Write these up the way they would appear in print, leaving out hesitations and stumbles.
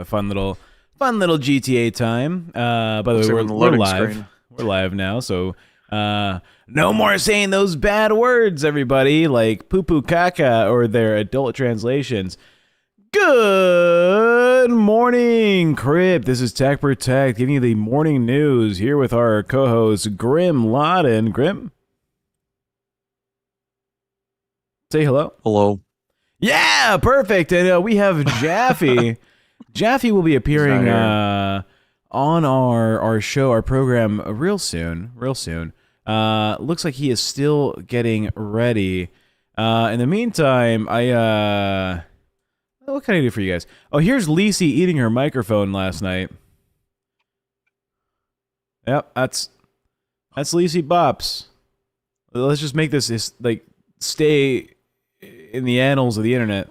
a fun little GTA time. By the way, we're live. Screen. We're live now, so no more saying those bad words, everybody, like poo-poo caca or their adult translations. Good morning, Crypt. This is TechProtect giving you the morning news here with our co-host Grim Laden. Grim, say hello. Hello. Yeah, perfect. And we have Jaffy. Jaffy will be appearing on our show, our program, real soon. Looks like he is still getting ready. In the meantime, what can I do for you guys? Oh, here's Lacey eating her microphone last night. Yep, that's Lacey Bops. Let's just make this like stay in the annals of the internet.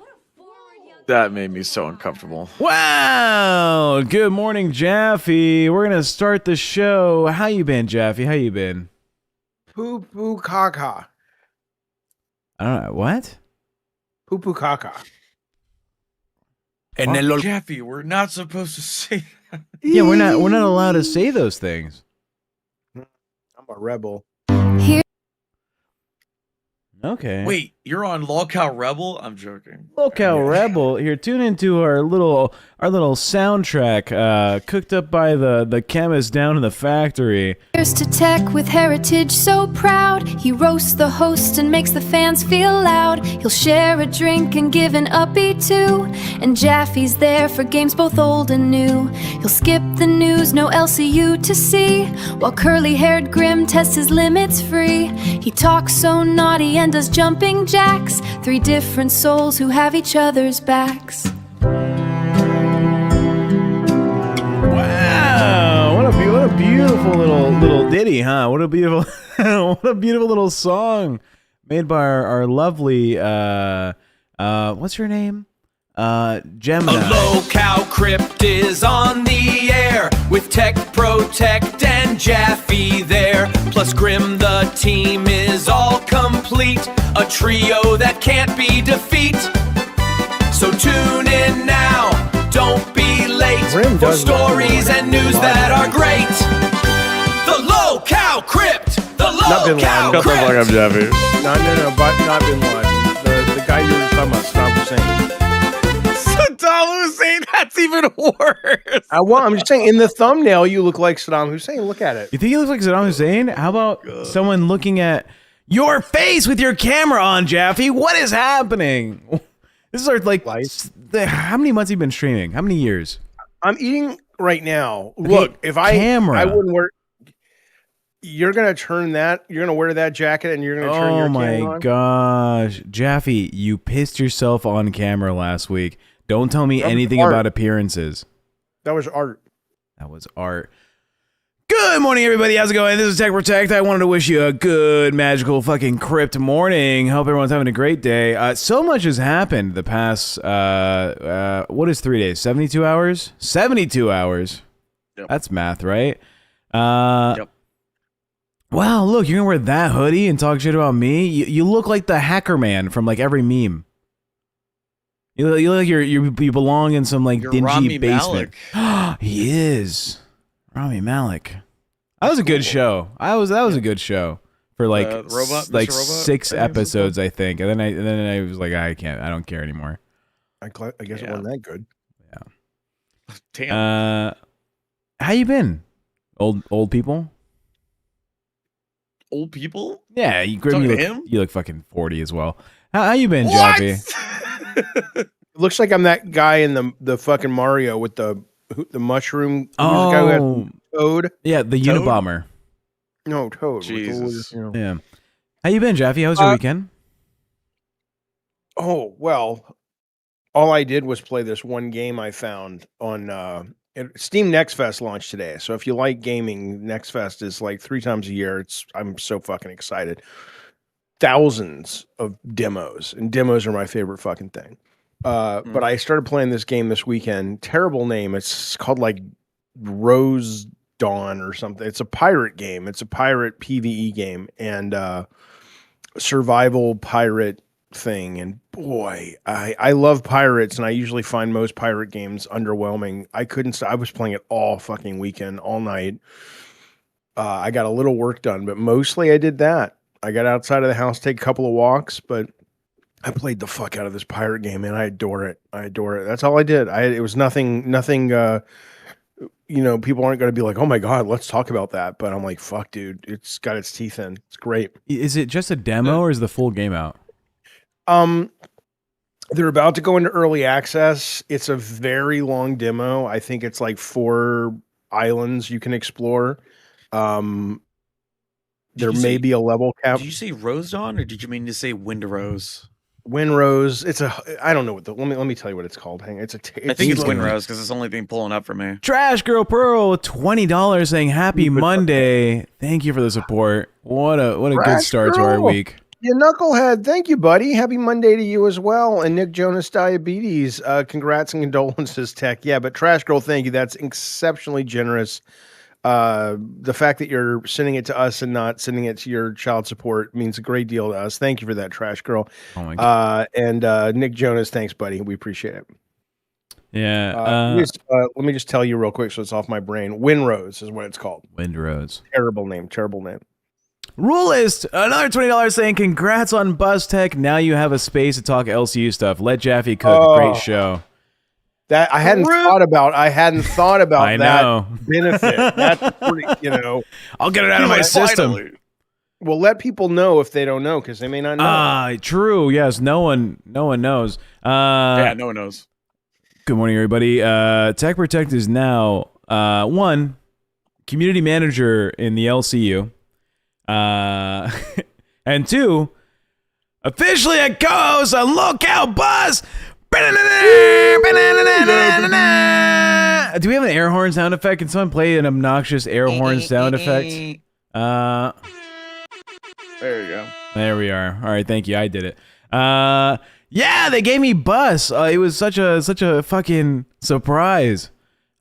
That made me so uncomfortable. Wow! Good morning, Jaffy. We're gonna start the show. How you been, Jaffy? How you been? Poo poo caca. I don't know what. Poo poo caca. And then Jaffy, we're not supposed to say that. Yeah, we're not allowed to say those things. I'm a rebel. Okay. Wait, you're on LolCow Rebel? I'm joking. LolCow Rebel. Here, tune into our little soundtrack cooked up by the chemist down in the factory. Here's to tech with heritage so proud. He roasts the host and makes the fans feel loud. He'll share a drink and give an upbeat too. And Jaffy's there for games both old and new. He'll skip the news, no LCU to see, while curly-haired Grim tests his limits free. He talks so naughty and does jumping jacks. Three different souls who have each other's backs. Wow! What a beautiful little ditty, huh? What a beautiful little song made by our lovely what's her name? Gemini. A LolCow Crypt is on the air with TechProtect and Jaffe there. Plus Grim, the team is all complete. A trio that can't be defeat. So tune in now, don't be late for stories and news that are great. The LolCow Crypt! The LolCow Crypt! Like I'm Jaffy. No, but not Bin Laden. The guy you were talking about, Saddam Hussein. Saddam Hussein, that's even worse. I'm just saying, in the thumbnail, you look like Saddam Hussein. Look at it. You think he looks like Saddam Hussein? How about someone looking at your face with your camera on, Jaffy? What is happening? This is our, like, how many months have you been streaming? How many years? I'm eating right now. Look, if I wouldn't wear. You're gonna you're gonna wear that jacket, and you're gonna turn your camera on? Oh my gosh, Jaffy, you pissed yourself on camera last week. Don't tell me anything about appearances. That was art. That was art. Good morning, everybody. How's it going? This is TechProtect. I wanted to wish you a good, magical, fucking crypt morning. Hope everyone's having a great day. So much has happened the past, what is 3 days? 72 hours? 72 hours. Yep. That's math, right? Yep. Wow, look, you're going to wear that hoodie and talk shit about me? You look like the hacker man from, like, every meme. You look like you belong in some, like, dingy Rami basement. He is. Rami Malek. That was a good show. That was a good show for like Robot 6 episodes, I think. And then I was like, I don't care anymore. I guess it wasn't that good. Yeah. Damn. How you been? Old people? Old people? Yeah, you look fucking 40 as well. How you been, What? Jaffy? It looks like I'm that guy in the fucking Mario with the mushroom. Oh, the guy who had Toad. Yeah, the Toad? Unabomber. No, Toad. Jesus. Yeah. How you been, Jaffy? How was your weekend? Oh, well, all I did was play this one game I found on Steam Next Fest launched today. So if you like gaming, Next Fest is like 3 times a year. I'm so fucking excited. Thousands of demos, and demos are my favorite fucking thing. But I started playing this game this weekend. Terrible name. It's called like Rose Dawn or something. It's a pirate game. It's a pirate PvE game, and survival pirate thing, and boy, I love pirates, and I usually find most pirate games underwhelming. I was playing it all fucking weekend, all night. I got a little work done, but mostly I did that. I got outside of the house, take a couple of walks, but I played the fuck out of this pirate game, and I adore it. I adore it. That's all I did. It was nothing. People aren't going to be like, "Oh my god, let's talk about that." But I'm like, "Fuck, dude, it's got its teeth in. It's great." Is it just a demo or is the full game out? They're about to go into early access. It's a very long demo. I think it's like 4 islands you can explore. There may be a level cap. Did you say Rose Dawn, or did you mean to say Windrose? Windrose. I don't know what let me tell you what it's called. Hang on. I think it's Windrose because it's the only thing pulling up for me. Trash Girl Pearl with $20 saying happy Monday. Thank you for the support. What a good start to our week. You knucklehead. Thank you, buddy. Happy Monday to you as well. And Nick Jonas Diabetes. Congrats and condolences, Tech. Yeah, but Trash Girl, thank you. That's exceptionally generous. The fact that you're sending it to us and not sending it to your child support means a great deal to us. Thank you for that, Trash Girl. Oh my God. And Nick Jonas, thanks, buddy. We appreciate it. Yeah. Let me just tell you real quick so it's off my brain. Windrose is what it's called. Windrose. Terrible name. Rulist, another $20 saying congrats on Buzz Tech. Now you have a space to talk LCU stuff. Let Jaffy cook. Great show. That I hadn't thought about. I know. That benefit. That's pretty, I'll get it out of my system. Finally. Well, let people know if they don't know, because they may not know. True. Yes. No one knows. Yeah, no one knows. Good morning, everybody. TechProtect is now one community manager in the LCU, and 2 officially a co-host on LolCow Buzz. Do we have an air horn sound effect? Can someone play an obnoxious air horn sound effect? There you go. There we are. All right, thank you. I did it. Yeah, they gave me bus. It was such a fucking surprise.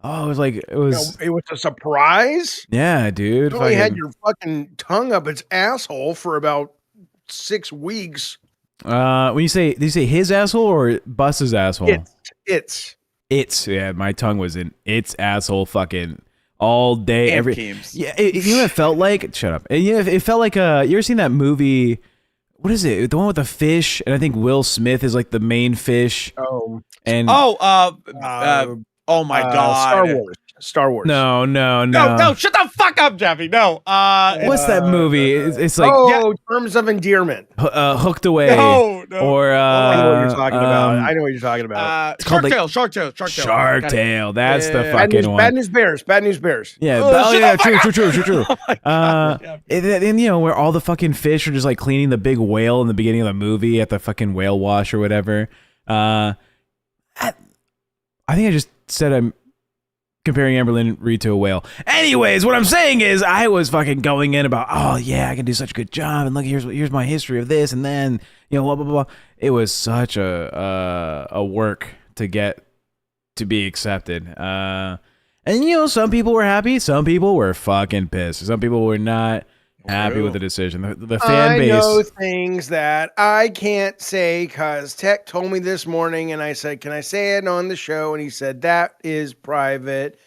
Oh, it was a surprise. Yeah, dude. You only had your fucking tongue up its asshole for about 6 weeks. When you say, did you say his asshole or Bus's asshole? It's. Yeah, my tongue was in its asshole fucking all day. And every. Keems. Yeah, you know what it felt like? Shut up. It felt like you ever seen that movie? What is it? The one with the fish, and I think Will Smith is like the main fish. Oh. And oh my God. Star Wars. No. No, shut the fuck up, Jaffy. No. What's that movie? It's like Terms of Endearment. Hooked Away. No. Or I know what you're talking about. I know what you're talking about. It's called Shark Tale. Shark Tale. That's the fucking one. Bad News Bears. Yeah. True. And where all the fucking fish are just like cleaning the big whale in the beginning of the movie at the fucking whale wash or whatever. I think I just said I'm comparing Amberlynn Reed to a whale. Anyways, what I'm saying is I was fucking going in about, oh yeah, I can do such a good job, and look, here's my history of this, and then blah blah blah. It was such a work to get to be accepted. And some people were happy, some people were fucking pissed, some people were not happy with the decision. The fan base. I know things that I can't say because Tech told me this morning, and I said, "Can I say it on the show?" And he said, "That is private."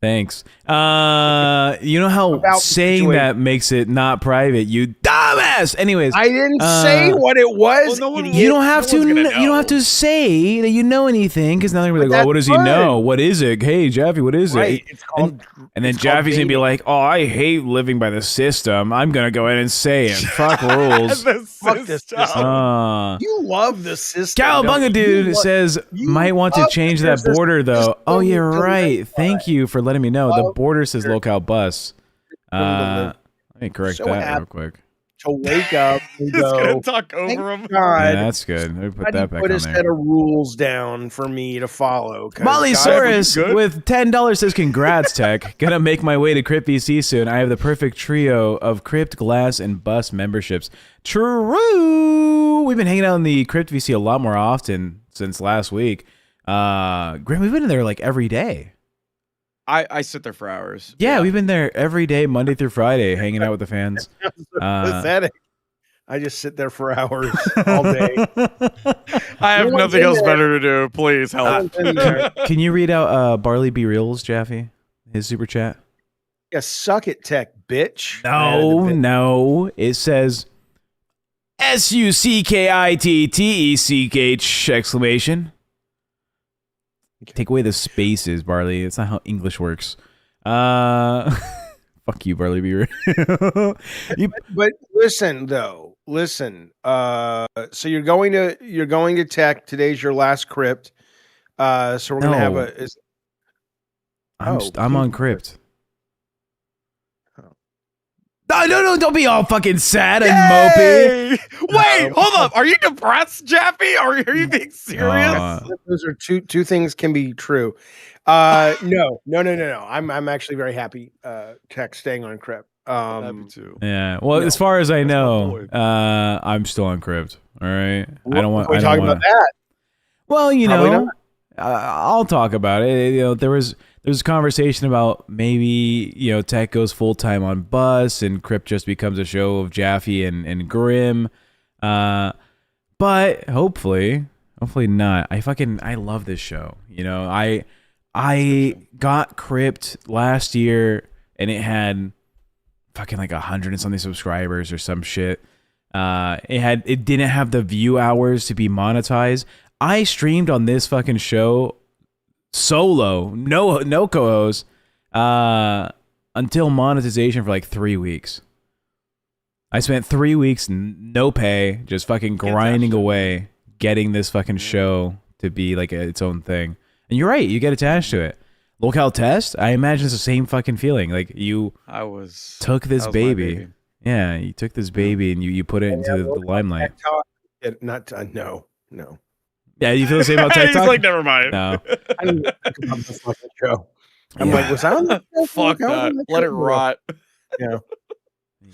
Thanks. You know how saying that makes it not private, you dumbass. Anyways, I didn't say what it was. Well, you don't have to. You don't have to say that you know anything, because now they're gonna be like, "Oh, what does he know? What is it? Hey, Jaffy, what is it?" It's called. And then Jaffy's gonna be like, "Oh, I hate living by the system. I'm gonna go in and say it. Fuck rules." Fuck this system. You love the system. Cowabunga dude says might want to change that border though. Oh, you're right. Thank you for letting me know. The border says LolCow Bus. Let me correct that real quick. To wake up and Just go. gonna talk over him. Yeah, that's good. Let me put that back put on a there. set of rules down for me to follow. Molly Soros with $10 says, congrats, Tech. Gonna make my way to Crypt VC soon. I have the perfect trio of Crypt, Glass, and Bus memberships. True. We've been hanging out in the Crypt VC a lot more often since last week. Graham, we've been in there like every day. I sit there for hours. Yeah, we've been there every day, Monday through Friday, hanging out with the fans. Pathetic. I just sit there for hours all day. I have No one's nothing in else there. better to do. Please help. In there. Can you read out Barley B. Reels, Jaffy? His super chat? Yeah, suck it, tech, bitch. No. It says SUCKITTECH exclamation. Take away the spaces, Barley. It's not how English works. Fuck you, Barley Beaver. But listen, though. Listen. So you're going to tech. Today's your last crypt. So we're gonna have a. I'm on crypt. No, don't be all fucking sad and mopey. Wait, hold up. Are you depressed, Jaffy? Are you being serious? Those are two things can be true. No. I'm actually very happy. Tech staying on crypt. Happy too. Yeah. Well, as far as I know, I'm still on crypt. All right. I don't want. Are we talking about that? Well, you Probably know, I'll talk about it. You know, there was conversation about maybe, you know, Tech goes full time on Bus and Crypt just becomes a show of Jaffy and Grim. But hopefully not. I love this show. You know, I got Crypt last year and it had fucking like 100 and something subscribers or some shit. It didn't have the view hours to be monetized. I streamed on this fucking show solo, no co-host, until monetization for like 3 weeks. I spent 3 weeks no pay, just fucking grinding away, getting this fucking show to be like its own thing. And you're right, you get attached to it. LolCow Test, I imagine it's the same fucking feeling. Like took this baby. Yeah, you took this baby and you put it into the limelight. No. Yeah, you feel the same about TikTok? He's like, never mind. No. I didn't think about the fucking show. I'm like, was I on the show? Fuck that. Let it rot. Yeah.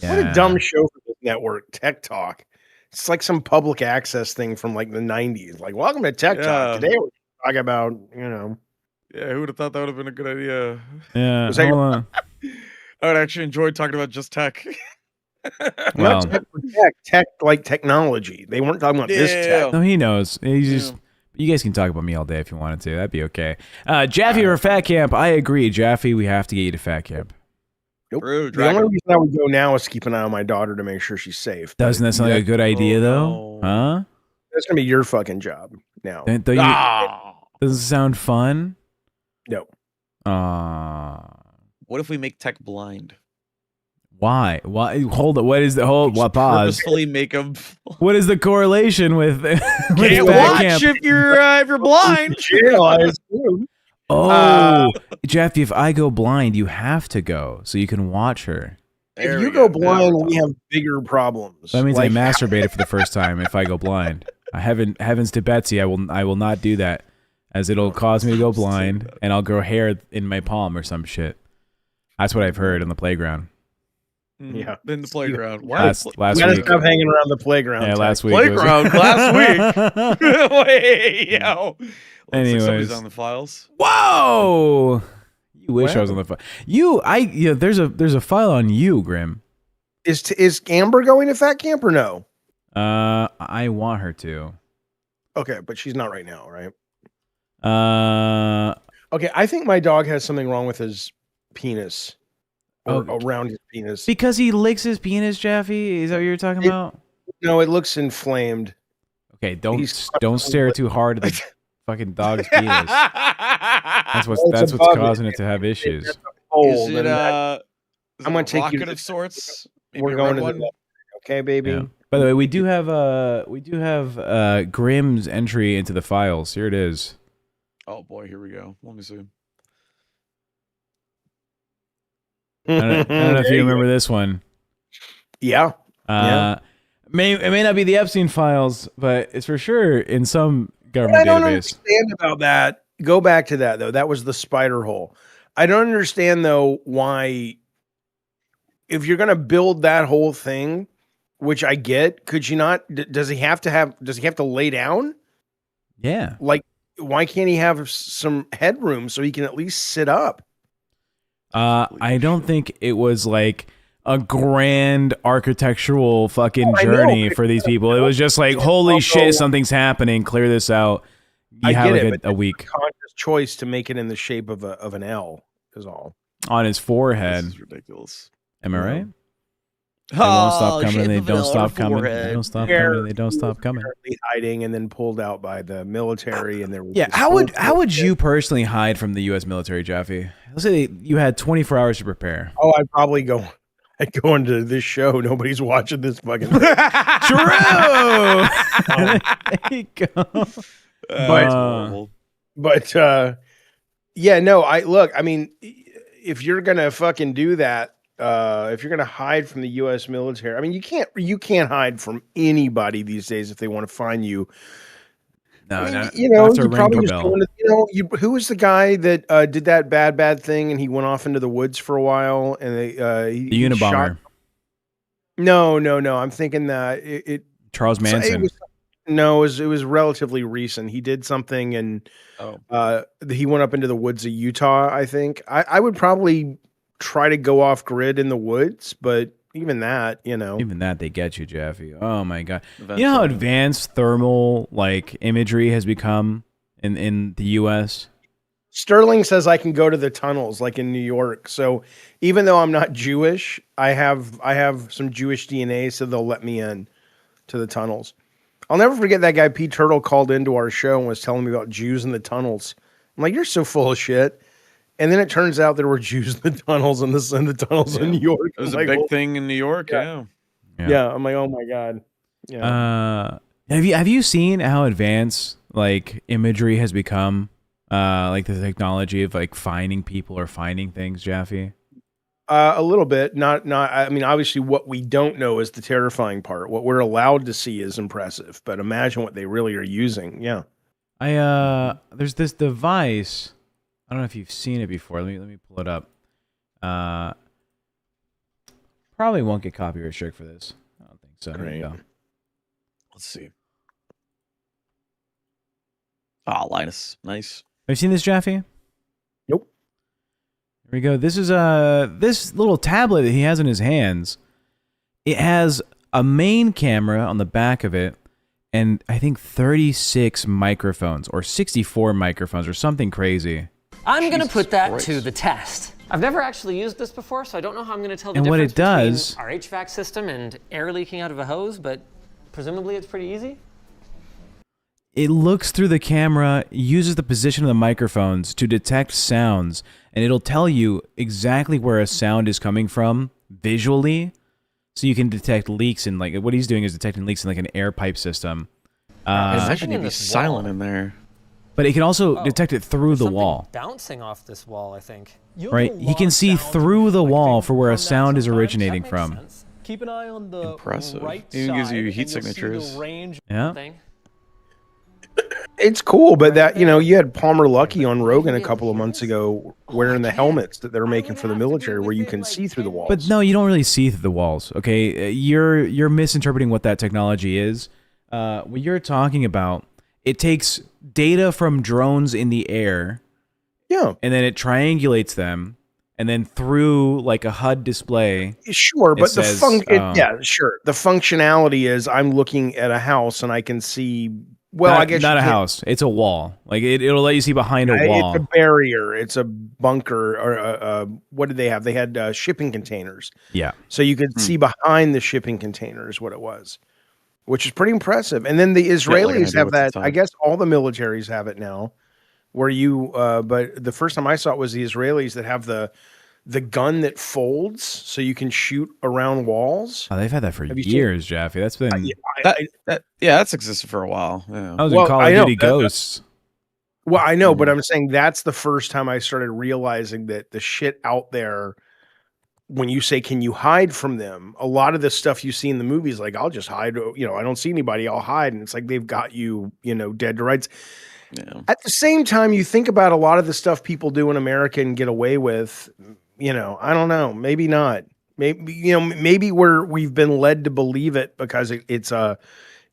What a dumb show for this network, Tech Talk. It's like some public access thing from like the 90s. Like, welcome to Tech Talk. Today we're talking about, you know. Yeah, who would have thought that would have been a good idea? Yeah. Hold on. I would actually enjoy talking about just tech. Well, tech like technology. They weren't talking about this tech. No, he knows. He's just. You guys can talk about me all day if you wanted to. That'd be okay. Jaffy or Fat Camp? I agree, Jaffy. We have to get you to Fat Camp. Nope. The only reason I would go now is keep an eye on my daughter to make sure she's safe. Doesn't that sound like a good idea, though? Huh? That's gonna be your fucking job now. Doesn't it sound fun? No. What if we make tech blind? Why? Hold it. What is the whole? What pause? Purposefully make them. What is the correlation with? Can't watch camp? if you're blind. Jail, I assume. Oh, Jaffy, if I go blind, you have to go so you can watch her. If you go blind, we have bigger problems. That means I masturbated for the first time. If I go blind, heavens to Betsy, I will not do that, as it'll cause me to go blind, and I'll grow hair in my palm or some shit. That's what I've heard in the playground. Yeah, in the playground. Last you gotta week. stop hanging around the playground. Yeah, last week. Playground last week. Wait, yo. Anyways, like somebody's on the files. Whoa! You wish I was on the file. There's a file on you, Grim. Is Amber going to Fat Camp or no? I want her to. Okay, but she's not right now, right? Uh. Okay, I think my dog has something wrong with his penis. Or around his penis. Because he licks his penis, Jaffy? Is that what you're talking about? No, it looks inflamed. Okay, don't stare too hard at the fucking dog's penis. That's what's causing it to have issues. Is it I'm gonna take you of sorts? Maybe we're going to the okay, baby. Yeah. By the way, we do have Grim's entry into the files. Here it is. Oh boy, here we go. Let me see. I don't know if you remember this one. Yeah. It may not be the Epstein files, but it's for sure in some government I don't database. understand about that. Go back to that though. That was the spider hole. I don't understand though why, if you're gonna build that whole thing, which I get, could you not? Does he have to lay down? Yeah. Like, why can't he have some headroom so he can at least sit up? I don't think it was like, a grand architectural fucking I know, journey for these people. It was just like, holy shit, something's happening. Clear this out. You have like a week. Conscious choice to make it in the shape of an L is all. On his forehead. This is ridiculous. Am I right? They won't stop coming. They don't stop coming. They don't stop coming. They don't stop coming. Hiding and then pulled out by the military. And there. Yeah. How would you personally hide from the U.S. military, Jaffy? Let's say you had 24 hours to prepare. Oh, I'd probably go. I'd go into this show. Nobody's watching this fucking. True. There you go. But yeah, no. I mean, if you're gonna fucking do that, if you're gonna hide from the U.S. military, I mean, you can't hide from anybody these days if they want to find you. No, I mean, no, you probably just go into, who was the guy that did that bad thing and he went off into the woods for a while and the Unabomber. No. I'm thinking that Charles Manson. It was relatively recent. He did something and he went up into the woods of Utah. I think I would probably try to go off grid in the woods, but even that, they get you, Jaffy. Oh my god! Eventually. You know how advanced thermal imagery has become in the U.S. Sterling says I can go to the tunnels like in New York. So even though I'm not Jewish, I have some Jewish DNA, so they'll let me in to the tunnels. I'll never forget that guy Pete Turtle called into our show and was telling me about Jews in the tunnels. I'm like, you're so full of shit. And then it turns out there were Jews in the tunnels in New York. It was a big thing in New York. Yeah. I'm like, oh my god. Yeah. Have you seen how advanced imagery has become? The technology of finding people or finding things, Jaffy? A little bit. Not. I mean, obviously, what we don't know is the terrifying part. What we're allowed to see is impressive, but imagine what they really are using. Yeah. There's this device. I don't know if you've seen it before. Let me pull it up. Probably won't get copyright strike for this. I don't think so. Here we go. Let's see. Oh, Linus, nice. Have you seen this, Jaffy? Nope. Here we go. This is this little tablet that he has in his hands. It has a main camera on the back of it, and I think 36 microphones or 64 microphones or something crazy. I'm going to put that to the test. I've never actually used this before, so I don't know how I'm going to tell the and what difference it does, between our HVAC system and air leaking out of a hose, but presumably it's pretty easy. It looks through the camera, uses the position of the microphones to detect sounds, and it'll tell you exactly where a sound is coming from visually, so you can detect leaks in what he's doing is detecting leaks in an air pipe system. Imagine you'd be silent in there. But it can also detect it through the wall. Bouncing off this wall, I think. Right? He can see through the wall for where a sound is originating from. Keep an eye on the impressive. Right Even gives you side, heat signatures. Yeah. It's cool, but that you had Palmer Luckey on Rogan a couple of months ago wearing the helmets that they're making for the military, where you can see through the walls. But no, you don't really see through the walls. Okay, you're misinterpreting what that technology is. What you're talking about, it takes data from drones in the air, and then it triangulates them, and then through a HUD display. Sure, but the functionality is I'm looking at a house and I can see. Well, I guess not a house. It's a wall. It'll let you see behind a wall. It's a barrier. It's a bunker. Or what did they have? They had shipping containers. Yeah. So you could see behind the shipping containers what it was, which is pretty impressive. And then the Israelis have that. I guess all the militaries have it now. Where you, but the first time I saw it was the Israelis that have the gun that folds so you can shoot around walls. Oh, they've had that for years, Jaffy. That's been that's existed for a while. Yeah. I was in Call of Duty Ghosts. Well, I know, but I'm saying that's the first time I started realizing that the shit out there, when you say, can you hide from them? A lot of the stuff you see in the movies, I'll just hide, I don't see anybody, I'll hide. And it's they've got you, dead to rights. Yeah. At the same time, you think about a lot of the stuff people do in America and get away with, I don't know, maybe not. Maybe we've been led to believe it because it's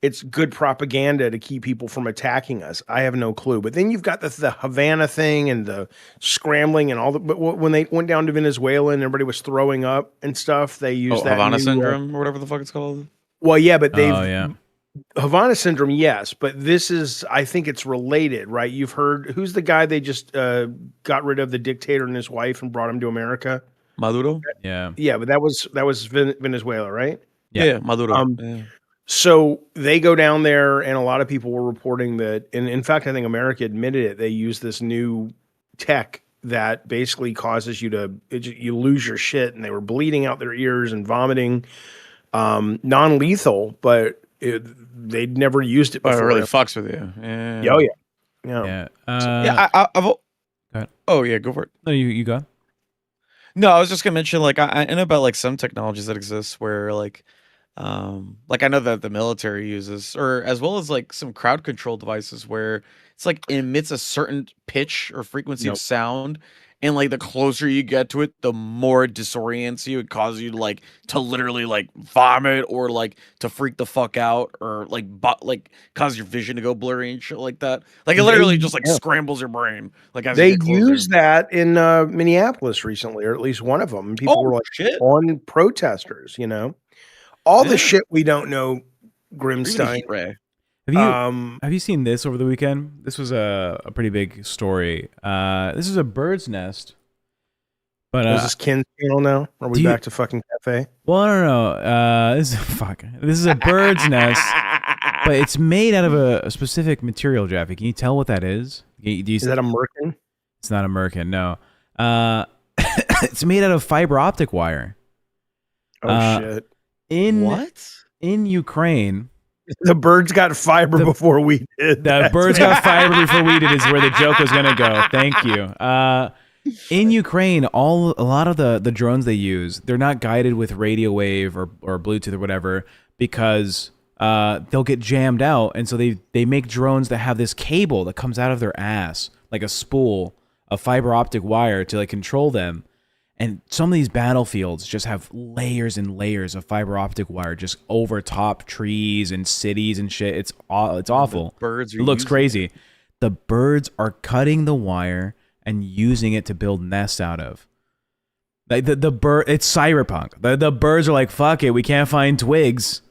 it's good propaganda to keep people from attacking us. I have no clue. But then you've got the Havana thing and the scrambling and all the. But when they went down to Venezuela and everybody was throwing up and stuff, they used that Havana new, syndrome or whatever the fuck it's called. well, yeah, but they've yeah. Havana syndrome, yes, but this is, I think it's related, right? You've heard, who's the guy they just got rid of, the dictator and his wife, and brought him to America? Maduro. Yeah. Yeah, but that was Venezuela, right? Yeah, Maduro. So they go down there, and a lot of people were reporting that, and in fact, I think America admitted it. They use this new tech that basically causes you to you lose your shit, and they were bleeding out their ears and vomiting. Non-lethal, but they'd never used it before. Oh, it really fucks with you. Yeah. Oh yeah. Yeah. Oh yeah, go for it. No, you go. No, I was just gonna mention, like, I know about like some technologies that exist where like I know that the military uses, or as well as like some crowd control devices where it's like it emits a certain pitch or frequency of sound, and like the closer you get to it, the more it disorients you. It causes you to literally like vomit, or like to freak the fuck out, or like cause your vision to go blurry and shit like that. Like it literally just like scrambles your brain. Like as they you get closer. used that in Minneapolis recently, or at least one of them. People were like shit. on protesters, all the shit we don't know. Grimstein. Have you seen this over the weekend? This was a pretty big story. This is a bird's nest. But is this Ken's channel now? Are we back to fucking cafe? Well, I don't know. This is a bird's nest, but it's made out of a specific material, Jaffy. Can you tell what that is? Is that a merkin? It's not a merkin, no. It's made out of fiber optic wire. Oh shit. In Ukraine, the birds got fiber before we did. The birds got fiber before we did is where the joke was gonna go. Thank you. In Ukraine, a lot of the drones they use, they're not guided with radio wave or Bluetooth or whatever, because they'll get jammed out, and so they make drones that have this cable that comes out of their ass, like a spool of fiber optic wire to like control them. And some of these battlefields just have layers and layers of fiber optic wire just over top trees and cities and shit. It's awful. Birds it looks crazy. The birds are cutting the wire and using it to build nests out of. Like the bird, it's cyberpunk. The birds are like, fuck it, we can't find twigs.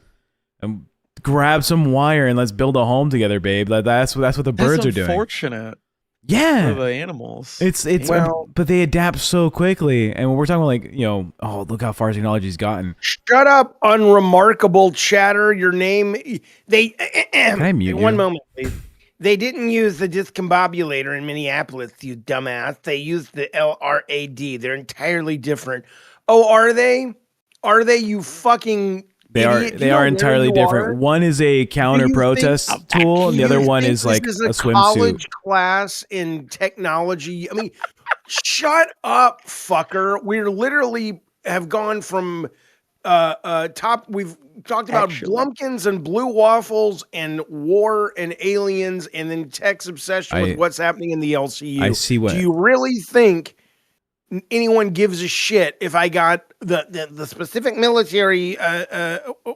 And grab some wire and let's build a home together, babe. That's what the birds are doing. Unfortunate. Yeah, for the animals. It's but they adapt so quickly, and when we're talking like oh, look how far technology's gotten. Shut up, unremarkable chatter. Your name. Can I mute you? One moment, please. They didn't use the discombobulator in Minneapolis, you dumbass. They used the LRAD. They're entirely different. Oh, are they? Are they? You fucking. They are entirely different. One is a counter-protest tool, and the other one is like a swimsuit. College class in technology. I mean, shut up, fucker. We're literally have gone from top. We've talked about Blumpkins and blue waffles and war and aliens, and then tech's obsession with what's happening in the LCU. I see what. Do you really think anyone gives a shit if I got the specific military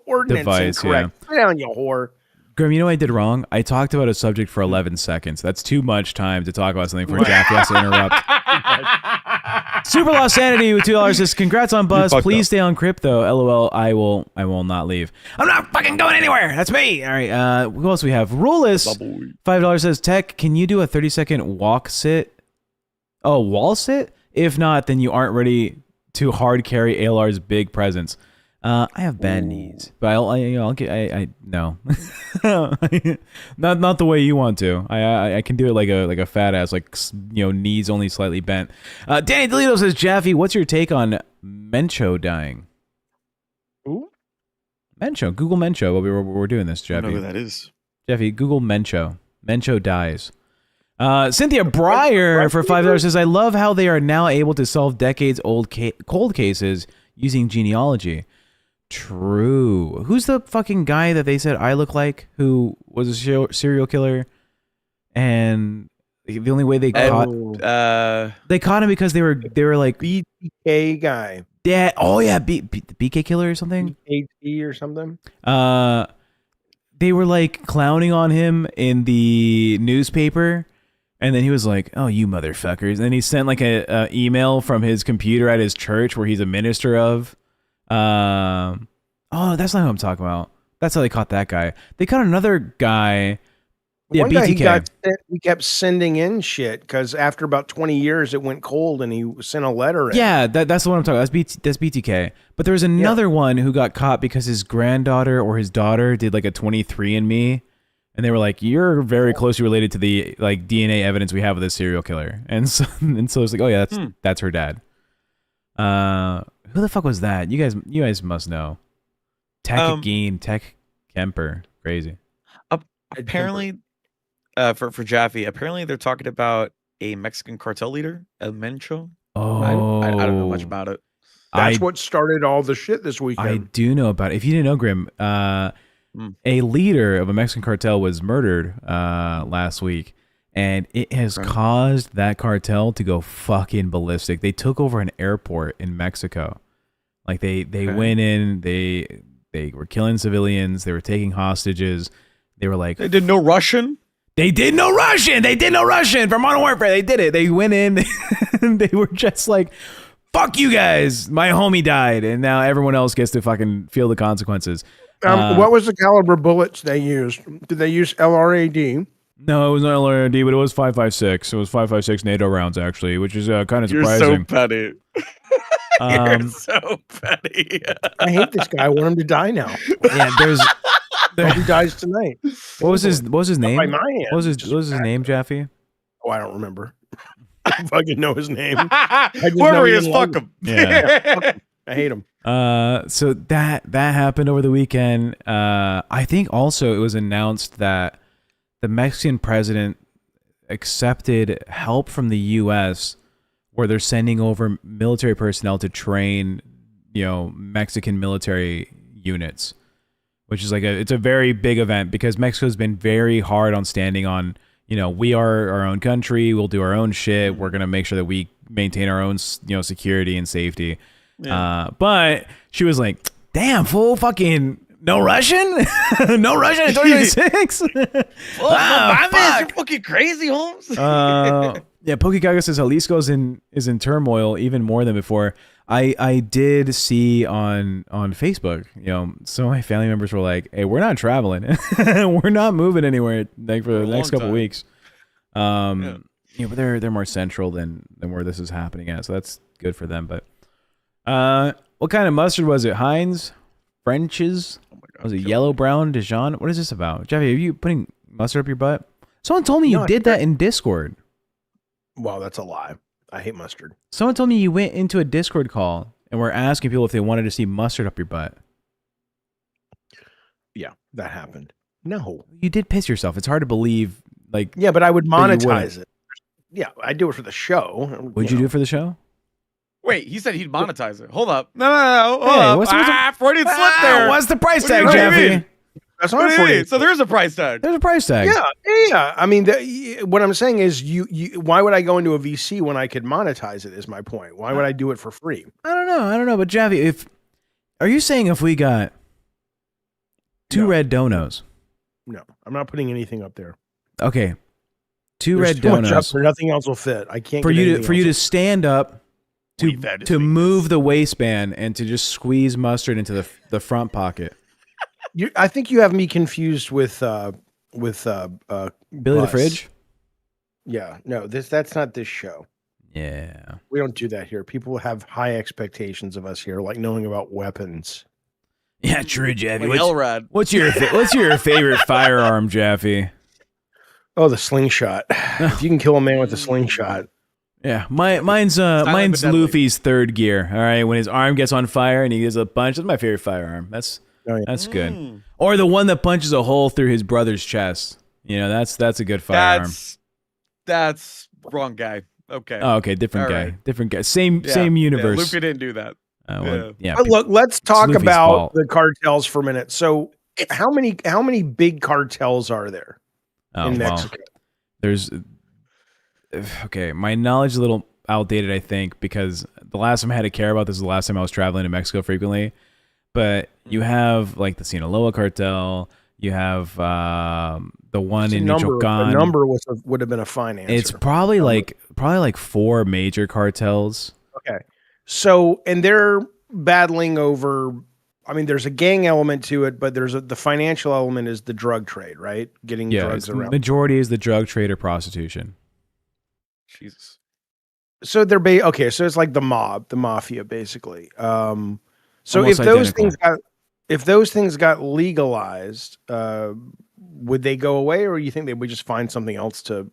ordinance device, incorrect? Sit down, you whore. Grim, you know what I did wrong? I talked about a subject for 11 seconds. That's too much time to talk about something for Jaffy has to interrupt. Super Lost Sanity with $2 says, congrats on Buzz. Please stay on crypto. LOL, I will not leave. I'm not fucking going anywhere. That's me. All right, who else we have? Ruleless, $5 says, Tech, can you do a 30-second walk sit? Oh, wall sit? If not, then you aren't ready to hard carry ALR's big presence. I have bad knees, but I'll get no, not the way you want to. I can do it like a fat ass, like knees only slightly bent. Danny Delito says, Jaffy, what's your take on Mencho dying? Who? Mencho. Google Mencho while we're doing this, Jaffy. I don't know who that is. Jaffy, Google Mencho. Mencho dies. Cynthia Breyer for $5 says, I love how they are now able to solve decades-old cold cases using genealogy. True. Who's the fucking guy that they said I look like, who was a serial killer? And the only way they caught him because they were like BK guy. Yeah. Oh yeah, BK killer or something. BKT or something. they were like clowning on him in the newspaper. And then he was like, "Oh, you motherfuckers!" And then he sent like a email from his computer at his church where he's a minister of. Oh, that's not who I'm talking about. That's how they caught that guy. They caught another guy. Yeah, One guy BTK. he kept sending in shit because after about 20 years it went cold and he sent a letter in. Yeah, that's the one I'm talking about. That's BTK. But there was another one who got caught because his granddaughter or his daughter did like a 23andMe. And they were like, "You're very closely related to the like DNA evidence we have of this serial killer." And so it's like, "Oh yeah, that's her dad." Who the fuck was that? You guys must know. Tech Kemper, crazy. Apparently, for Jaffy, apparently they're talking about a Mexican cartel leader, El Mencho. Oh, I don't know much about it. That's what started all the shit this weekend. I do know about it. If you didn't know, Grim, a leader of a Mexican cartel was murdered last week, and it has caused that cartel to go fucking ballistic. They took over an airport in Mexico. Like they went in, they were killing civilians, they were taking hostages. They were like, they did no Russian. They did no Russian. They did no Russian for Modern Warfare. They did it. They went in. They were just like, "Fuck you guys. My homie died, and now everyone else gets to fucking feel the consequences." What was the caliber bullets they used? Did they use LRAD? No, it was not LRD, but it was 5.56. It was 5.56 NATO rounds, actually, which is kind of surprising. You're so petty. You're so petty. I hate this guy. I want him to die now. Yeah, He dies tonight. What was his name? By my hand. What was his name, Jaffy? Oh, I don't remember. I fucking know his name. Whoever he is, fuck him. Yeah. I hate him. So that happened over the weekend. I think also it was announced that the Mexican president accepted help from the U.S. where they're sending over military personnel to train, Mexican military units, which is it's a very big event because Mexico's been very hard on standing on, we are our own country. We'll do our own shit. We're going to make sure that we maintain our own, security and safety. Yeah. But she was like, "Damn, fool, fucking no Russian? No Russian in 2026? You're fucking crazy, Holmes." Yeah, Pokekaga says Jalisco is in turmoil even more than before. I did see on Facebook, some of my family members were like, "Hey, we're not traveling. We're not moving anywhere for the next couple weeks." But they're more central than where this is happening at, so that's good for them. But what kind of mustard was it? Heinz? French's? Oh my God, was it yellow, brown, Dijon? What is this about? Jeffy, are you putting mustard up your butt? Someone told me you did that in Discord. Wow, that's a lie. I hate mustard. Someone told me you went into a Discord call and were asking people if they wanted to see mustard up your butt. Yeah, that happened. No. You did piss yourself. It's hard to believe. Yeah, but I would monetize it. Yeah, I do it for the show. Would you do it for the show? Wait, he said he'd monetize it. Hold up. No. Hold up. What's the Freudian slip there. What's the price tag, Jaffy? That's not free. So there's a price tag. There's a price tag. Yeah. I mean, what I'm saying is, why would I go into a VC when I could monetize it? Is my point. Why would I do it for free? I don't know. But Jaffy, are you saying if we got two red donos? No, I'm not putting anything up there. Okay, two There's red too much up donos. there. Nothing else will fit. I can't for you to stand up. To move the waistband and to just squeeze mustard into the front pocket. I think you have me confused with Billy the Fridge. Yeah, no, that's not this show. Yeah, we don't do that here. People have high expectations of us here, like knowing about weapons. Yeah, true, Jaffy. Elrod. What's your favorite firearm, Jaffy? Oh, the slingshot. If you can kill a man with a slingshot. Yeah, mine's Luffy's third gear. All right, when his arm gets on fire and he gives a punch, that's my favorite firearm. That's good. Or the one that punches a hole through his brother's chest. That's a good firearm. That's wrong guy. Okay. Oh, okay, different guy. Same universe. Yeah, Luffy didn't do that. Look, let's talk about the cartels for a minute. So, how many big cartels are there in Mexico? There's. Okay, my knowledge is a little outdated, I think, because the last time I had to care about this was the last time I was traveling to Mexico frequently. But you have like the Sinaloa cartel, You have the one A in number, Michoacan. a number would have been a fine answer. It's probably like 4 major cartels. Okay. So, and they're battling over, I mean, there's a gang element to it, but the financial element is the drug trade, right? Getting drugs around. Majority is the drug trade or prostitution. Jesus. So they're okay. So it's like the mafia, basically. So Almost if those things got legalized, would they go away, or you think they would just find something else to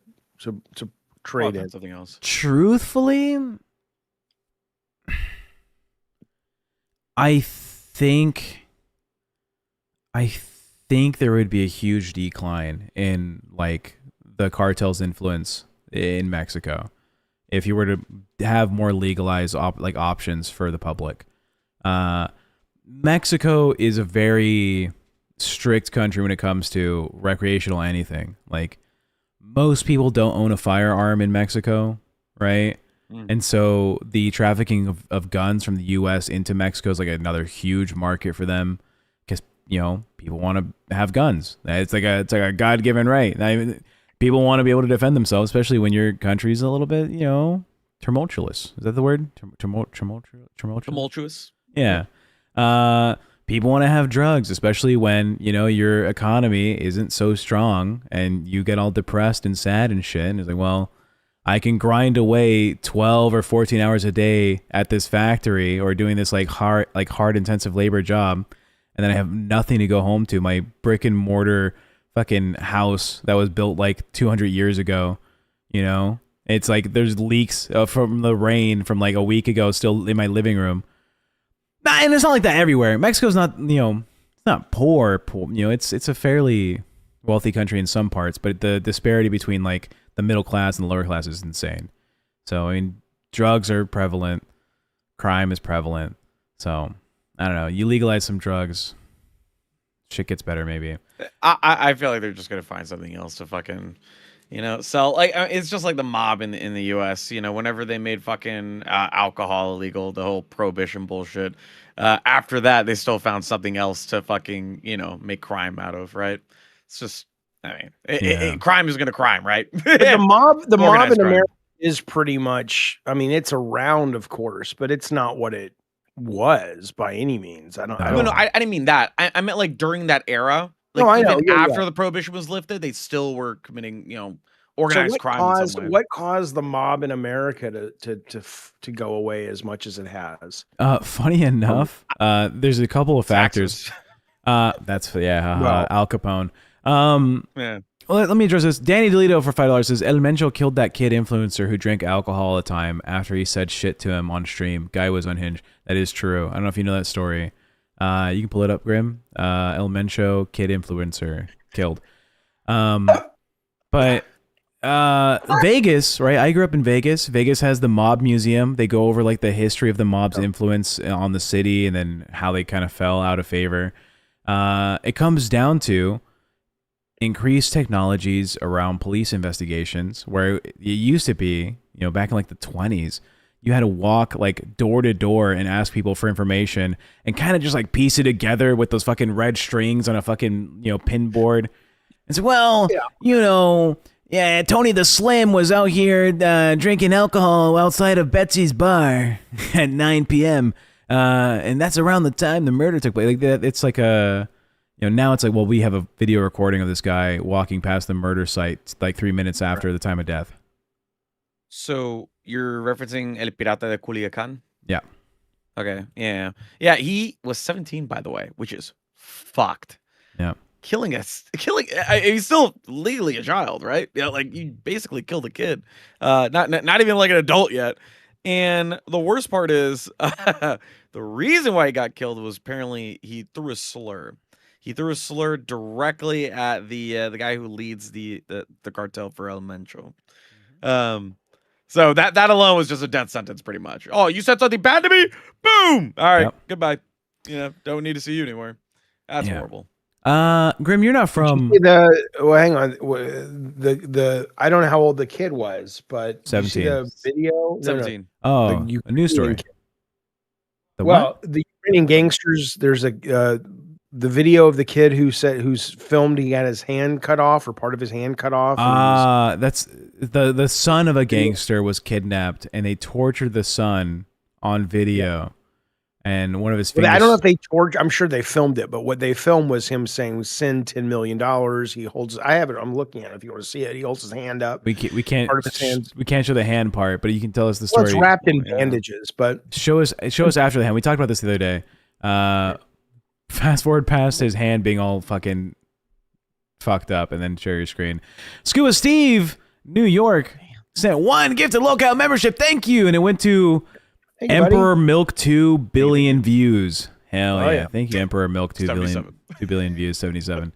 trade in? Something else. Truthfully, I think there would be a huge decline in like the cartel's influence in Mexico if you were to have more legalized options for the public. Mexico is a very strict country when it comes to recreational anything. Like, most people don't own a firearm in Mexico, right? And so the trafficking of guns from the U.S. into Mexico is like another huge market for them, because people want to have guns. It's like a God-given right. People want to be able to defend themselves, especially when your country's a little bit tumultuous. Is that the word? Tumultuous. Yeah. People want to have drugs, especially when your economy isn't so strong and you get all depressed and sad and shit. And it's like, well, I can grind away 12 or 14 hours a day at this factory or doing this hard intensive labor job, and then I have nothing to go home to. My brick and mortar fucking house that was built like 200 years ago, it's like there's leaks from the rain from like a week ago still in my living room. And it's not like that everywhere. Mexico's not, it's not poor. It's a fairly wealthy country in some parts, but the disparity between like the middle class and the lower class is insane. So, I mean, drugs are prevalent. Crime is prevalent. So, I don't know. You legalize some drugs, shit gets better maybe. I feel like they're just going to find something else to fucking, sell. Like, it's just like the mob in the U.S., whenever they made fucking alcohol illegal, the whole prohibition bullshit. After that, they still found something else to fucking, make crime out of, right? It's just, I mean, crime is going to crime, right? But the mob in crime. America is pretty much, I mean, it's around, of course, but it's not what it was by any means. I didn't mean that. I meant like during that era. Like, no, I know. After the prohibition was lifted, they still were committing, organized crime in some way. What caused the mob in America to go away as much as it has? Funny enough, there's a couple of factors. Taxes. Al Capone. Yeah. Well, let me address this. Danny DeLito for $5 says El Mencho killed that kid influencer who drank alcohol all the time after he said shit to him on stream. Guy was unhinged. That is true. I don't know if you know that story. You can pull it up, Grim. El Mencho kid influencer killed. But Vegas, right? I grew up in Vegas. Vegas has the mob museum. They go over like the history of the mob's influence on the city and then how they kind of fell out of favor. It comes down to increased technologies around police investigations, where it used to be, back in like the 20s, you had to walk like door to door and ask people for information and kind of just like piece it together with those fucking red strings on a fucking, pin board. And so, Tony the Slim was out here drinking alcohol outside of Betsy's bar at 9 p.m. And that's around the time the murder took place. Like that, it's like a, now it's like, well, we have a video recording of this guy walking past the murder site like 3 minutes after the time of death. So you're referencing El Pirata de Culiacan? Yeah. Okay. Yeah. Yeah. He was 17, by the way, which is fucked. Yeah. He's still legally a child, right? Yeah. Like, you basically killed a kid. Not even like an adult yet. And the worst part is the reason why he got killed was apparently he threw a slur. He threw a slur directly at the guy who leads the cartel for El Mencho. So that alone was just a death sentence, pretty much. Oh, you said something bad to me? Boom! All right, Goodbye. Don't need to see you anymore. That's horrible. Grim, you're not from. Hang on. I don't know how old the kid was, but 17. The video. 17. No. Oh, a news story. The Ukrainian gangsters. There's a the video of the kid who's filmed he got his hand cut off or part of his hand cut off. That's the son of a gangster was kidnapped and they tortured the son on video. And one of his fingers. I don't know if they tortured. I'm sure they filmed it, but what they filmed was him saying, "Send $10 million." He holds. I have it. I'm looking at it. If you want to see it, he holds his hand up. We can't. Part of his hand. We can't show the hand part, but you can tell us the story. Well, it's wrapped in bandages, but show us after the hand. We talked about this the other day. Fast forward past his hand being all fucking fucked up, and then share your screen. Scuba Steve, New York, sent 1 gifted LolCow membership. Thank you, and it went to. Hey, Emperor buddy. Milk 2 billion views. Hell Oh, yeah. yeah. Thank you, Emperor Milk 2 billion, 77. 2 billion views, 77.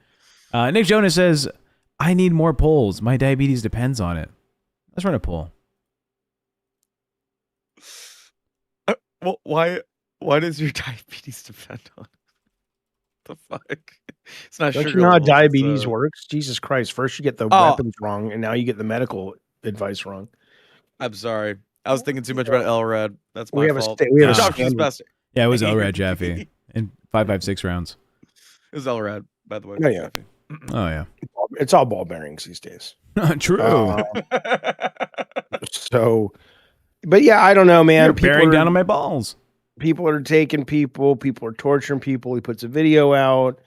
Nick Jonas says, I need more polls. My diabetes depends on it. Let's run a poll. Well, why does your diabetes depend on it? The fuck? It's not Don't sugar you know how levels, diabetes it's, works? Jesus Christ! First you get the Oh. weapons wrong, and now you get the medical advice wrong. I'm sorry. I was thinking too much about LRAD. That's my We have a fault. we have a Josh Josh is standard. best. Yeah, it was LRAD Jaffy in 5.56 rounds. It was LRAD, by the way. Oh, yeah. Oh, yeah. It's all ball bearings these days. True. So, but yeah, I don't know, man. You're bearing down on my balls. People are taking people. People are torturing people. He puts a video out.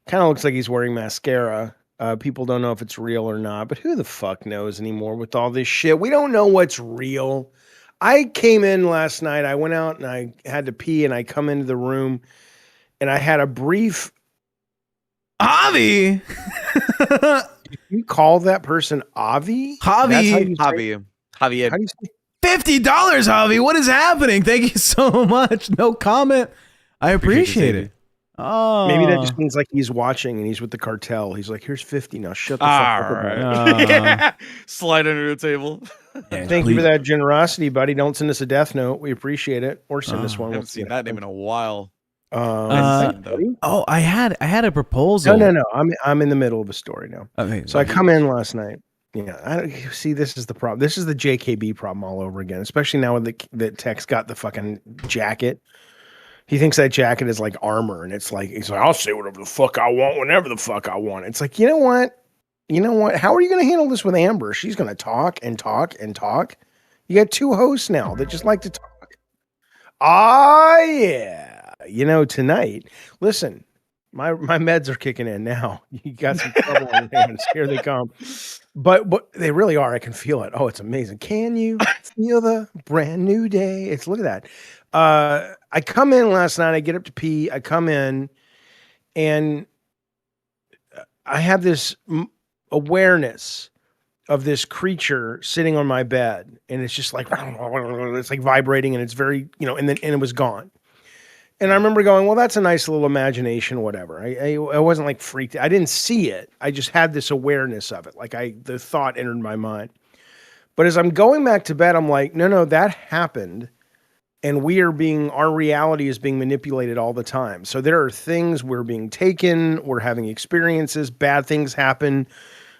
Kind of looks like he's wearing mascara. People don't know if it's real or not, but who the fuck knows anymore with all this shit? We don't know what's real. I came in last night. I went out and I had to pee, and I come into the room, and I had a brief. Avi! You call that person Avi? That's how Javi! you say- Javi. Javier. How do you say? $50, Javi! What is happening? Thank you so much. No comment. I appreciate it. Oh. Maybe that just means like he's watching and he's with the cartel. He's like, here's 50 now. Shut the All fuck up. right. about it." Yeah. Slide under the table. Thank you for that generosity, buddy. Don't send us a death note. We appreciate it. Or send us I one. haven't seen that name in a while. Buddy? Oh, I had a proposal. No. I'm in the middle of a story now. Okay, So I come in last night. Yeah, I don't see. This is the problem. This is the JKB problem all over again. Especially now with the Tech's got the fucking jacket. He thinks that jacket is like armor, and it's like he's like, I'll say whatever the fuck I want, whenever the fuck I want. It's like, you know what? How are you going to handle this with Amber? She's going to talk and talk and talk. You got 2 hosts now that just like to talk. Ah, yeah. Tonight. Listen, my meds are kicking in now. You got some trouble on your hands. Here they come. But they really are. I can feel it. Oh, it's amazing. Can you feel the brand new day? Look at that. I come in last night. I get up to pee. I come in, and I have this awareness of this creature sitting on my bed, and it's just like it's like vibrating, and it's very and it was gone. And I remember going, well, that's a nice little imagination, whatever. I wasn't like freaked. I didn't see it. I just had this awareness of it. Like the thought entered my mind. But as I'm going back to bed, I'm like, no, that happened. And our reality is being manipulated all the time. So there are things we're being taken, we're having experiences, bad things happen.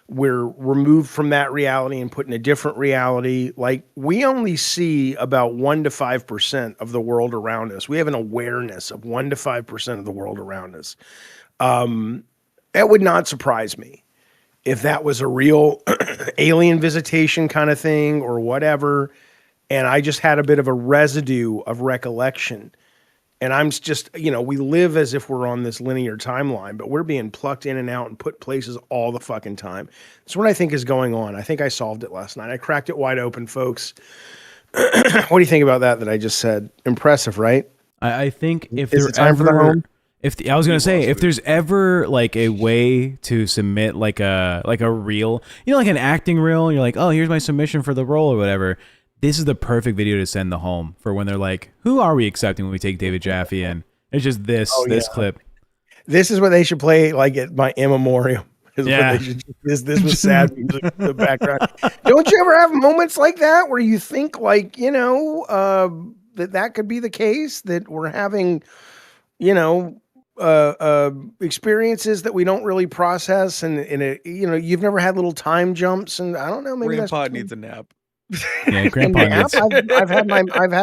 We're removed from that reality and put in a different reality. Like we only see about 1 to 5% of the world around us. We have an awareness of 1 to 5% of the world around us. That would not surprise me if that was a real alien visitation kind of thing or whatever. And I just had a bit of a residue of recollection. And I'm just, we live as if we're on this linear timeline, but we're being plucked in and out and put places all the fucking time. That's what I think is going on. I think I solved it last night. I cracked it wide open, folks. What do you think about that I just said? Impressive, right? I think if Is there it time for the ever, home? I was gonna say, if there's ever like a way to submit like a reel, like an acting reel, and you're like, oh, here's my submission for the role or whatever. This is the perfect video to send the home for when they're like, who are we accepting when we take David Jaffy in? It's just this clip. This is what they should play like at my in memoriam. Yeah. This was sad music in the background. Don't you ever have moments like that where you think like, that could be the case, that we're having, experiences that we don't really process, and you've never had little time jumps, and I don't know, maybe Grandpa needs a nap. Yeah, Grandpa nap. needs I've had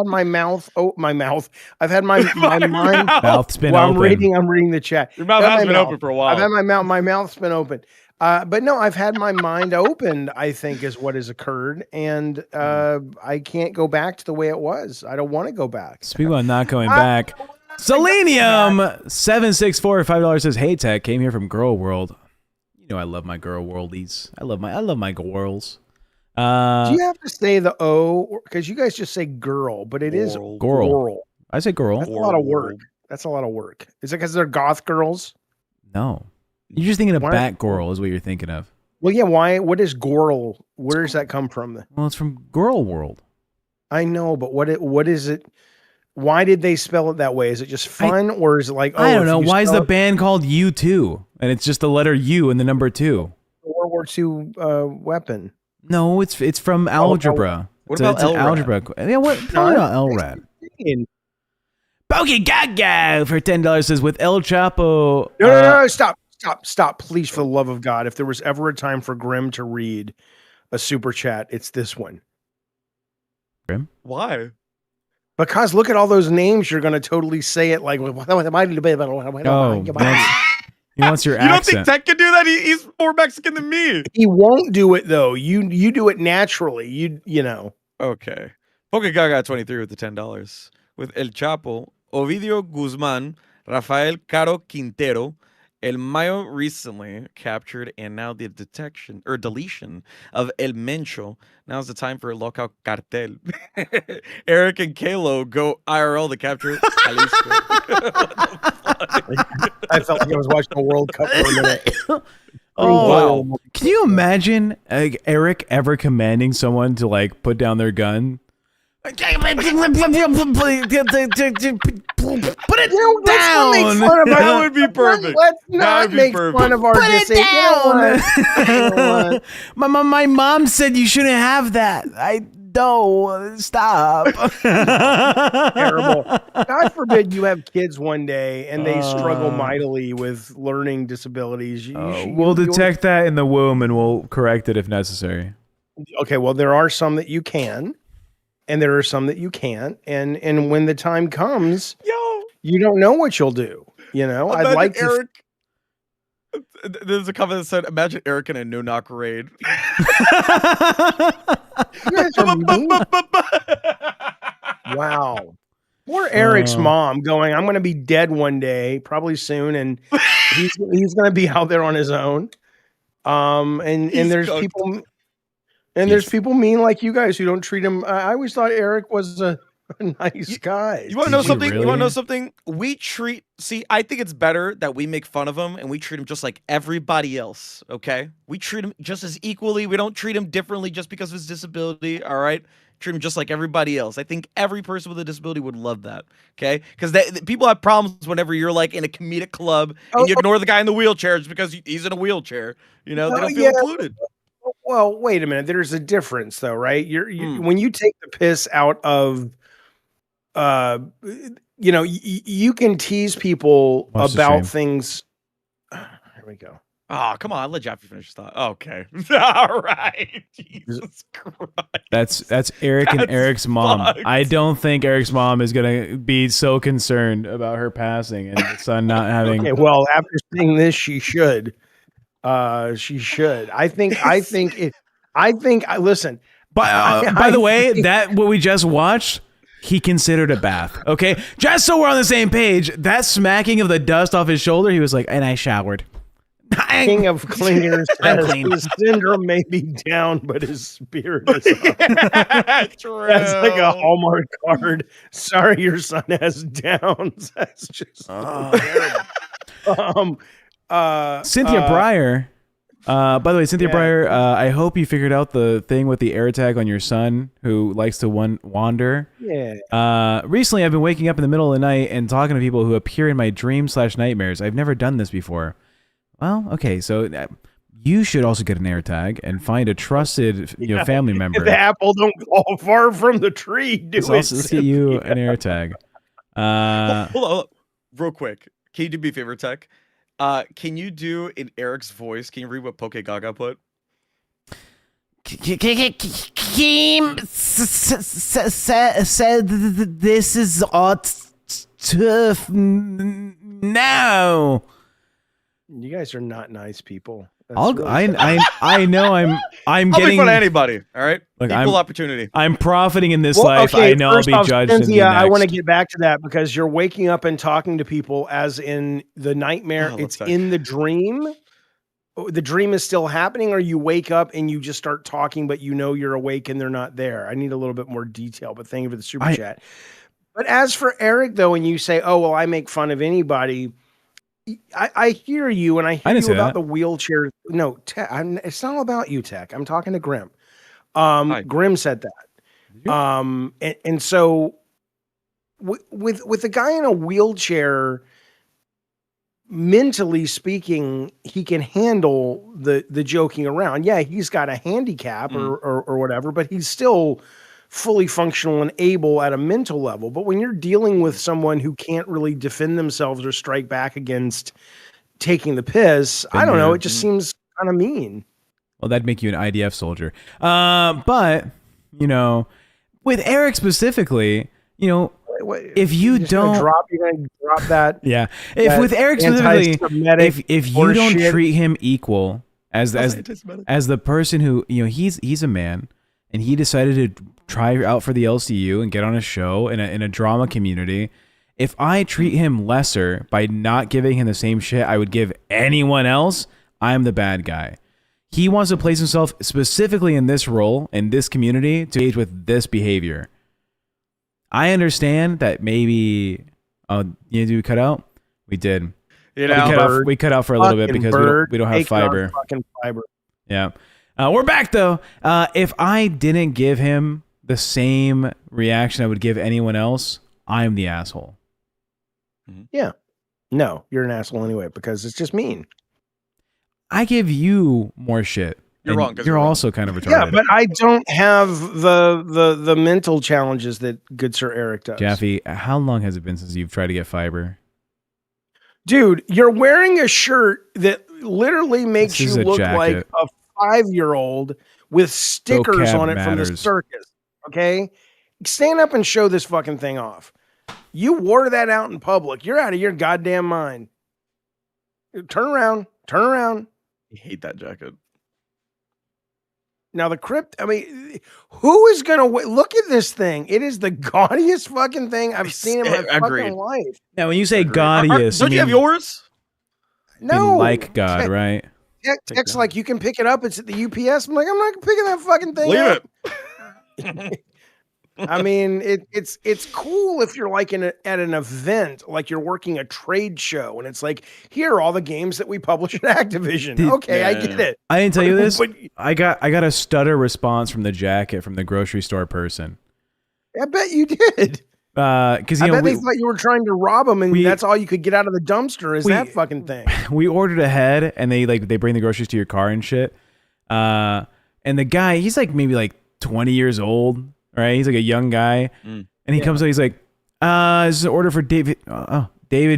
my mouth. Oh, my mouth. I've had my mind. mouth's been Well, open. I'm reading the chat. Your mouth I've had has my been mouth. open for a I've had while. my mouth's been open. But no, I've had my mind opened, I think is what has occurred. And I can't go back to the way it was. I don't want to go back. Speaking of not going back, Selenium764 $5 says, "Hey Tech, came here from Girl World. You know I love my Girl Worldies. I love my girls. Do you have to say the O? Because you guys just say girl, but it is Girl. girl. I say girl. That's a lot of work. That's a lot of work. Is it because they're goth girls? No, you're just thinking of Why- Batgirl is what you're thinking of. Well, yeah. Why? What is girl? Where does that come from? Well, it's from Girl World. I know, but what is it? Why did they spell it that way? Is it just fun, or is it like I don't if know. you Why is spell the band called U2? And it's just the letter U and the number 2. World War II weapon? No, it's from algebra. What It's about an LRAD? algebra. Yeah, what? Probably not LRAD. Pokey Gaga for $10 says, with El Chapo. No, stop, please, for the love of God! If there was ever a time for Grim to read a super chat, it's this one. Grim? Why? Because look at all those names. You're going to totally say it like. Oh, he wants your You don't accent. think Tech can do that? He's more Mexican than me. He won't do it though. You do it naturally. You know. Okay. Poke Gaga 23 with the $10. With El Chapo, Ovidio Guzman, Rafael Caro Quintero, El Mayo recently captured, and now the detection or deletion of El Mencho. Now's the time for LolCow Cartel. Eric and Kalo go IRL to capture Jalisco. I felt like I was watching a World Cup for a minute. Oh, wow. Can you imagine Eric ever commanding someone to like put down their gun? Put it down. That would be perfect. Let's That not would be make perfect. fun of our Put it disabled. down. My mom said you shouldn't have that. I don't. Stop. Terrible. God forbid you have kids one day and they struggle mightily with learning disabilities. We'll detect that in the womb and we'll correct it if necessary. Okay, well, there are some that you can, and there are some that you can't. And when the time comes, you don't know what you'll do. You know, I'd like Eric. There's a comment that said, "Imagine Eric in a no-knock raid." You guys are mean. Wow. Poor Eric's mom going, I'm going to be dead one day, probably soon, and he's going to be out there on his own. And there's cooked. people, and there's people mean like you guys who don't treat him. I always thought Eric was a nice guy. You want to know something? really? You want to know something? I think it's better that we make fun of him and we treat him just like everybody else, okay? We treat him just as equally. We don't treat him differently just because of his disability, all right? Treat him just like everybody else. I think every person with a disability would love that, okay? Because people have problems whenever you're like in a comedic club and you ignore the guy in the wheelchair just because he's in a wheelchair. You know, they don't feel included. Well, wait a minute. There's a difference, though, right? When you take the piss out of, you know, you can tease people about things. Here we go. Oh, come on. Let Jaffy finish his thought. Okay. All right. Jesus Christ. That's Eric and Eric's mom. fucked. I don't think Eric's mom is going to be so concerned about her passing and the son not having. Okay, well, after seeing this, she should. She should. Listen. By the way, that what we just watched, he considered a bath. Okay, just so we're on the same page, that smacking of the dust off his shoulder, he was like, and I showered. King of Clingers I'm says clean. his syndrome may be down, but his spirit is up. True. That's like a Hallmark card. Sorry, your son has downs. That's just terrible. Cynthia Breyer. By the way, Cynthia Breyer, I hope you figured out the thing with the air tag on your son who likes to wander. Yeah. Recently, I've been waking up in the middle of the night and talking to people who appear in my dreams/nightmares. I've never done this before. Well, okay, so you should also get an air tag and find a trusted family member. The apple don't fall far from the tree. Let's get you an air tag. Hold on. Real quick. Can you do me a favor, Tech? Can you do in Eric's voice? Can you read what Poke Gaga put? Keem said this is tough now. You guys are not nice people. I know I'm I'll getting make fun of anybody. All right, Look, equal opportunity. I'm profiting in this life. I know I'll be judged in the Cynthia, next. I want to get back to that because you're waking up and talking to people as in the nightmare. It's in the dream. The dream is still happening, or you wake up and you just start talking, but you know you're awake and they're not there. I need a little bit more detail, but thank you for the super chat. But as for Eric, though, when you say, oh, well, I make fun of anybody, I hear you, and I hear you about the wheelchair. No, it's not all about you, Tech. I'm talking to Grim. Grim said that. And so with a guy in a wheelchair, mentally speaking, he can handle the joking around. Yeah, he's got a handicap or whatever, but he's still fully functional and able at a mental level. But when you're dealing with someone who can't really defend themselves or strike back against taking the piss, I don't know, it just seems kind of mean. Well, that'd make you an IDF soldier. But, you know, with Eric specifically, you know, if you don't you're gonna drop that. Yeah. If with Eric specifically, if you don't treat him equal as the person who, you know, he's a man and he decided to try out for the LCU and get on a show in a drama community. If I treat him lesser by not giving him the same shit I would give anyone else, I'm the bad guy. He wants to place himself specifically in this role, in this community, to engage with this behavior. I understand that maybe, did we cut out? We did. You know, we cut out for a little bit because we don't have fiber. Fucking fiber. Yeah. We're back though. If I didn't give him the same reaction I would give anyone else, I'm the asshole. Yeah. No, you're an asshole anyway because it's just mean. I give you more shit. You're wrong. You're also kind of retarded. Yeah, but I don't have the mental challenges that good Sir Eric does. Jaffy, how long has it been since you've tried to get fiber? Dude, you're wearing a shirt that literally makes you look like a 5-year-old with stickers on it from the circus. Okay? Stand up and show this fucking thing off. You wore that out in public. You're out of your goddamn mind. Turn around. Turn around. I hate that jacket. Now the crypt, I mean, who is going to look at this thing? It is the gaudiest fucking thing I've seen in my fucking life. Now, when you say gaudiest, don't you have yours? No. Like God, right? Tech's like, you can pick it up. It's at the UPS. I'm like, I'm not picking that fucking thing up. Leave it. I mean, it's cool if you're like at an event, like you're working a trade show, and it's like, here are all the games that we publish at Activision. I get it. I didn't tell you this. I got a stutter response from the jacket from the grocery store person. I bet you did. Because I bet they thought you were trying to rob them, and that's all you could get out of the dumpster is that fucking thing. We ordered ahead, and they bring the groceries to your car and shit. And the guy, he's like maybe like 20 years old. Right, he's like a young guy, and he comes out. He's like, "This is an order for David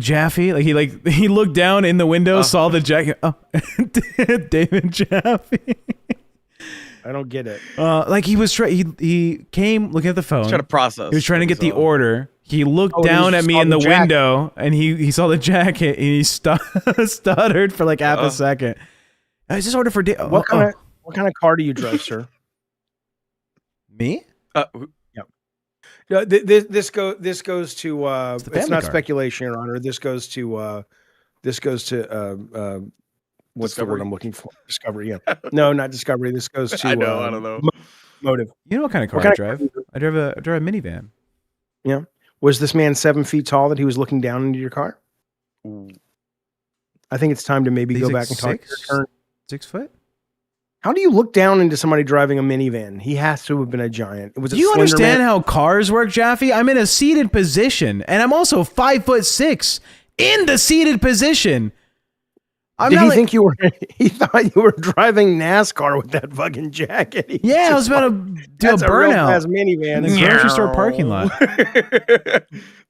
Jaffy." Like he looked down in the window, saw the jacket. Oh, David Jaffy. I don't get it. Like he was he came looking at the phone. He's trying to process. He was trying to get the order. He looked down at me in the window, and he saw the jacket, and he stuttered for like half a second. Is this order for David? What kind of car do you drive, sir? Me? No, this goes to it's not speculation, Your Honor. This goes to what's the word I'm looking for? Discovery. Yeah. No, not Discovery. This goes to I don't know. Motive. You know what kind of car I drive? I drive a minivan. Yeah. Was this man 7 feet tall that he was looking down into your car? Ooh. I think it's time to maybe go back and talk to your turn. 6 foot? How do you look down into somebody driving a minivan? He has to have been a giant. Do you understand how cars work, Jaffy? I'm in a seated position, and I'm also 5'6" in the seated position. Did he think you were? He thought you were driving NASCAR with that fucking jacket. I was about to do a burnout minivan in the grocery store parking lot.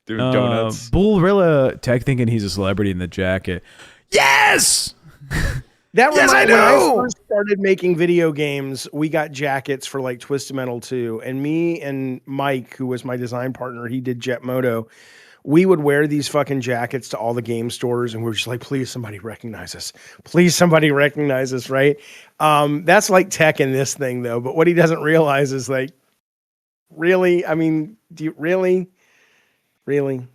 Doing donuts. Bullrilla Tech thinking he's a celebrity in the jacket. Yes. That Yes, I when I do! first started making video games, we got jackets for like Twisted Metal 2, and me and Mike, who was my design partner, he did Jet Moto. We would wear these fucking jackets to all the game stores, and we were just like, please, somebody recognize us. Please, somebody recognize us, right? That's like tech in this thing, though. But what he doesn't realize is like, really? I mean, do you really? Really?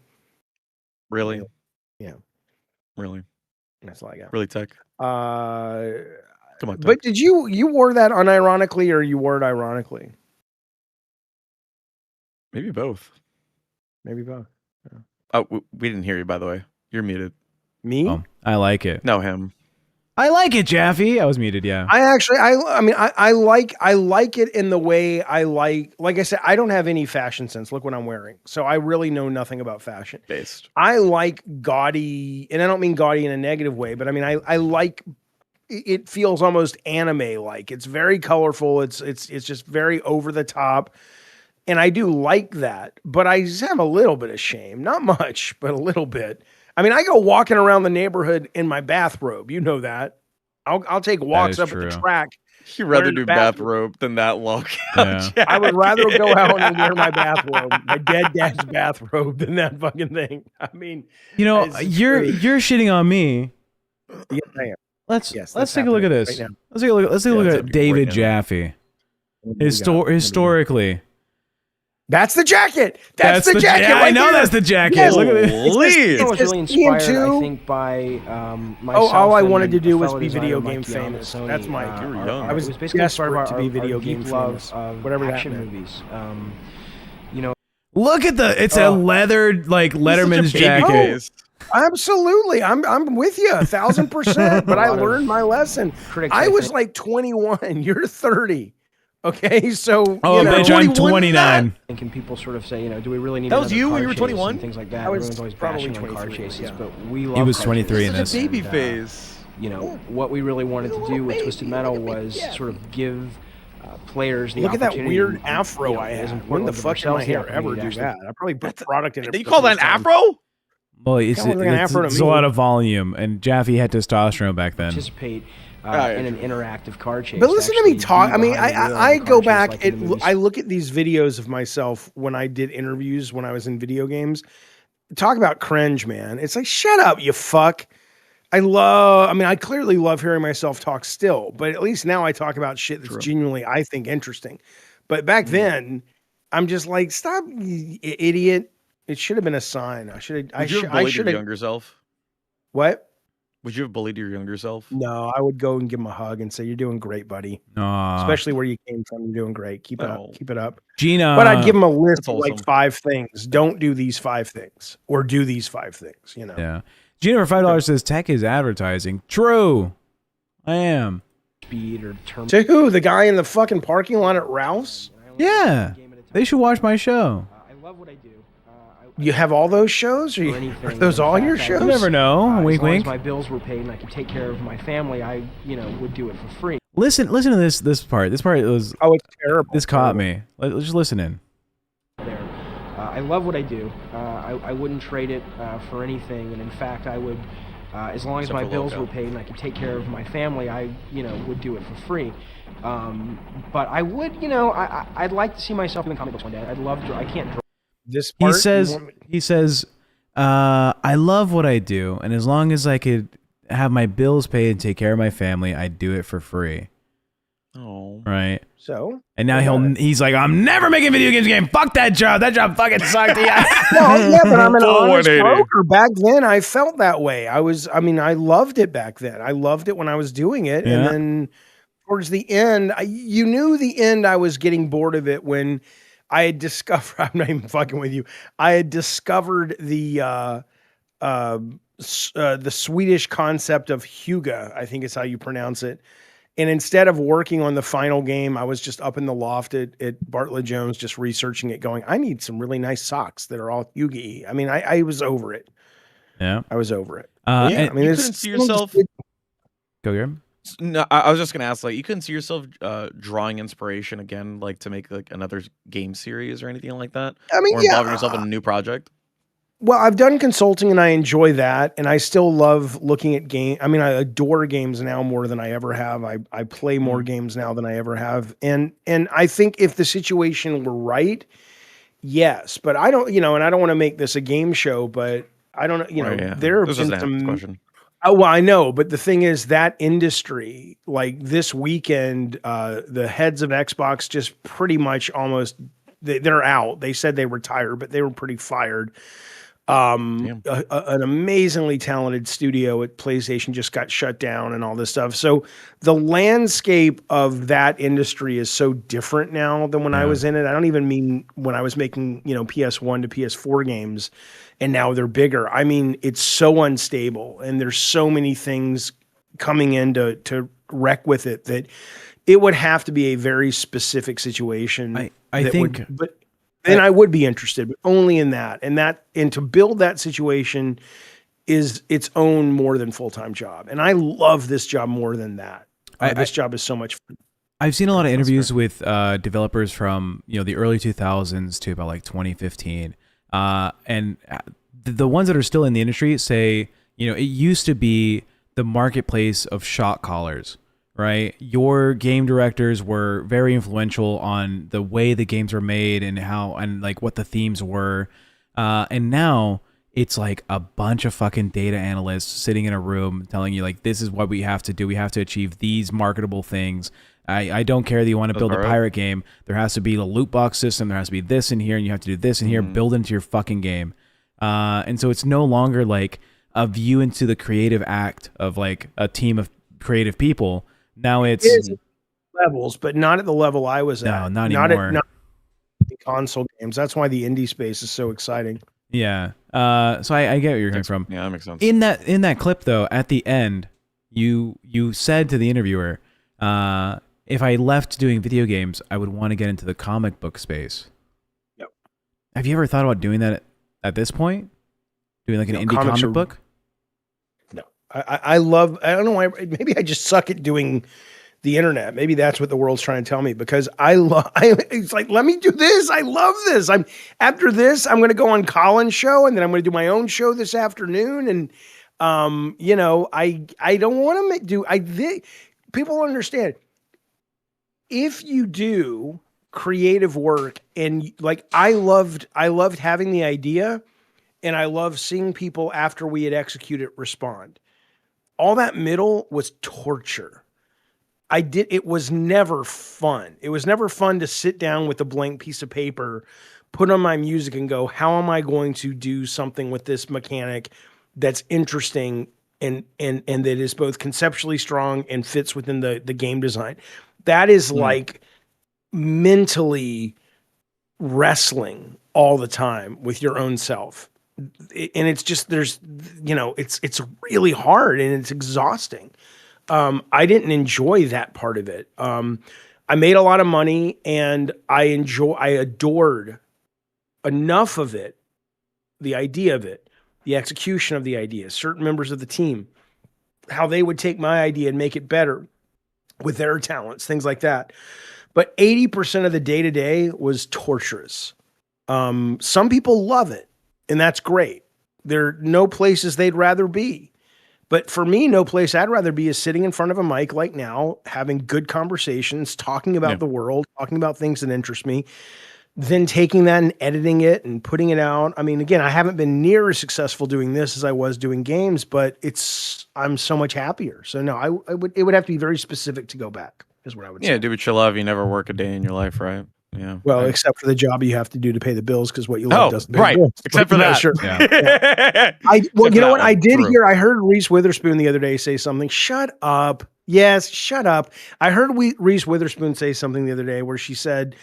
Really? Yeah. Really? That's all I got. Really tech? Uh, Come on, but tech. did you wore that unironically or you wore it ironically? Maybe both. Maybe both. Oh, we didn't hear you, by the way. You're muted. Me? Oh, I like it. No, him. I like it, Jaffy. I was muted, yeah. I like it in the way like I said, I don't have any fashion sense. Look what I'm wearing. So I really know nothing about fashion. Based. I like gaudy, and I don't mean gaudy in a negative way, but I mean I like it feels almost anime like. It's very colorful. It's just very over the top. And I do like that, but I just have a little bit of shame. Not much, but a little bit. I mean, I go walking around the neighborhood in my bathrobe. You know that. I'll take walks up at the track. You'd rather wearing the do bathrobe than that long. Yeah. I would rather go out and wear my bathrobe, my dead dad's bathrobe, than that fucking thing. I mean, You know, you're shitting on me. Yes, I am. Let's that's take a look at happening this. right now. Let's take a look. Let's take a look it's at happening David right now. Jaffe. What do we got? Historically, That's the jacket. That's the jacket. Yeah, I right know there. that's the jacket. Yes. Look at this. Holy! I was really It's just inspired, I TM2. think, by myself. all I and wanted to do a was fellow be video designer, game Mike Young at famous. Sony. That's my. You were our- young. I was it was basically inspired by desperate to be video our game deep love famous. of Whatever that action meant. movies. Look at it's a leathered like Letterman's Such a baby jacket. face. Absolutely, I'm with you 1,000%. But I lot of learned my lesson. critics, I I was think- like 21. You're 30. Okay, so Oh, you know, bitch, I'm 21 29. And can people sort of say, do we really need That was another you car when you were chase 21? and things like that. I was Everyone's always probably bashing on car 23, chases, yeah. but we love was car 23 in chases. this. Baby And, face. what we really wanted to do with Twisted Metal was sort of give players the look at that opportunity, weird afro I as had. important When the as fuck did my ourselves, the hair ever opportunity do to that? I probably put product in it. Did you call that an afro? Well, it's Kinda look like an afro to a me. lot of volume, and Jaffe had testosterone back then. participate yeah, in an interactive car chase. But listen to me actually talk. be I mean, behind the wheel I of a go car chase back. like in the movies. I look at these videos of myself when I did interviews when I was in video games. Talk about cringe, man. It's like, shut up, you fuck. I mean, I clearly love hearing myself talk still, but at least now I talk about shit that's genuinely, I think, interesting. But back then, I'm just like, stop, you idiot. It should have been a sign. Would you have bullied your younger self? What? Would you have bullied your younger self? No, I would go and give him a hug and say, "You're doing great, buddy." Aw. Especially where you came from. You're doing great. Keep it Oh. up. Keep it up. Gina. But I'd give him a list That's of like awesome. 5 things. Don't do these 5 things, or do these 5 things. You know. Yeah. Gina for $5 says tech is advertising. True. I am. speed or determine. To who? The guy in the fucking parking lot at Ralph's? Yeah. They should watch my show. I love what I do. You have all those shows? Or For you, anything. are those In all your fact, shows? You never know. As Wink, long as wink. my bills were paid and I could take care of my family, I, would do it for free. Listen to this part. This part was Oh, it's terrible. this caught me. Let's just listen in. There, I love what I do. I wouldn't trade it for anything, and in fact, I would, as long as Except my for bills LolCow. were paid and I could take care of my family, I, would do it for free. But I would, I'd like to see myself in the comic books one day. I'd love to. I can't draw. This He part, you says want me- I love what I do, and as long as I could have my bills paid and take care of my family, I'd do it for free. Oh. Right? so. And now What about it? he's like, I'm never making video games again. Fuck that job. That job fucking sucked. Yeah. Well, yeah, but I'm an Full honest 180. broker. Back then, I felt that way. I loved it back then. I loved it when I was doing it. Yeah. And then towards the end, you knew the end, I was getting bored of it when I had discovered, I'm not even fucking with you. I had discovered the Swedish concept of Huga, I think is how you pronounce it. And instead of working on the final game, I was just up in the loft at Bartlett Jones, just researching it, going, I need some really nice socks that are all Huga-y. I mean, I was over it. Yeah. I was over it. Yeah, I mean, you it's couldn't see still just yourself. good- Go Gary. No, I was just gonna ask, like, you couldn't see yourself drawing inspiration again, like to make like another game series or anything like that, I mean, or yeah, involving yourself in a new project. Well, I've done consulting and I enjoy that. And I still love looking at game. I mean, I adore games now more than I ever have. I play more games now than I ever have. And I think if the situation were right, yes, but I don't, and I don't want to make this a game show, but I don't know, Right, yeah. there have This been is a some, question. oh, well, I know, but the thing is that industry, like this weekend, the heads of Xbox just pretty much almost, they're out. They said they retired, but they were pretty fired. An amazingly talented studio at PlayStation just got shut down and all this stuff. So the landscape of that industry is so different now than when I was in it. I don't even mean when I was making, PS1 to PS4 games and now they're bigger. I mean, it's so unstable and there's so many things coming in to wreck with it that it would have to be a very specific situation. I think, then I would be interested, but only in that. And to build that situation is its own more than full-time job. And I love this job more than that. This job is so much fun. I've seen a lot of interviews with developers from the early 2000s to about like 2015, and the ones that are still in the industry say it used to be the marketplace of shot callers. Right, your game directors were very influential on the way the games were made and like what the themes were, and now it's like a bunch of fucking data analysts sitting in a room telling you like this is what we have to do. We have to achieve these marketable things. I don't care that you want to build a pirate game. There has to be a loot box system. There has to be this in here, and you have to do this in here. Build into your fucking game, and so it's no longer like a view into the creative act of like a team of creative people. Now it's levels, but not at the level I was at. No, not anymore. Not the console games. That's why the indie space is so exciting. Yeah. So I get where you're coming from. Yeah, that makes sense. In that clip though, at the end, you said to the interviewer, if I left doing video games, I would want to get into the comic book space. Yep. Have you ever thought about doing that at this point? Doing like an indie comic book? I love, I don't know why, maybe I just suck at doing the internet. Maybe that's what the world's trying to tell me because it's like, let me do this. I love this. After this, I'm going to go on Colin's show and then I'm going to do my own show this afternoon. And, I don't want to people understand if you do creative work and like, I loved having the idea and I love seeing people after we had executed respond. All that middle was torture. It was never fun. It was never fun to sit down with a blank piece of paper, put on my music and go, how am I going to do something with this mechanic that's interesting and that is both conceptually strong and fits within the game design? That is like mentally wrestling all the time with your own self. And it's just, it's really hard and it's exhausting. I didn't enjoy that part of it. I made a lot of money and I adored enough of it, the idea of it, the execution of the idea, certain members of the team, how they would take my idea and make it better with their talents, things like that. But 80% of the day-to-day was torturous. Some people love it. And that's great. There are no places they'd rather be. But for me, no place I'd rather be is sitting in front of a mic like now, having good conversations, talking about the world, talking about things that interest me, then taking that and editing it and putting it out. I mean, again, I haven't been near as successful doing this as I was doing games, but I'm so much happier. So no, it would have to be very specific to go back, is what I would say. Yeah, do what you love. You never work a day in your life, right? Yeah. Well, except for the job you have to do to pay the bills, because what you love doesn't pay the bills. Except for that. Sure. Yeah. You know what? I did hear. I heard Reese Witherspoon the other day say something. Shut up. Yes, shut up. I heard Reese Witherspoon say something the other day where she said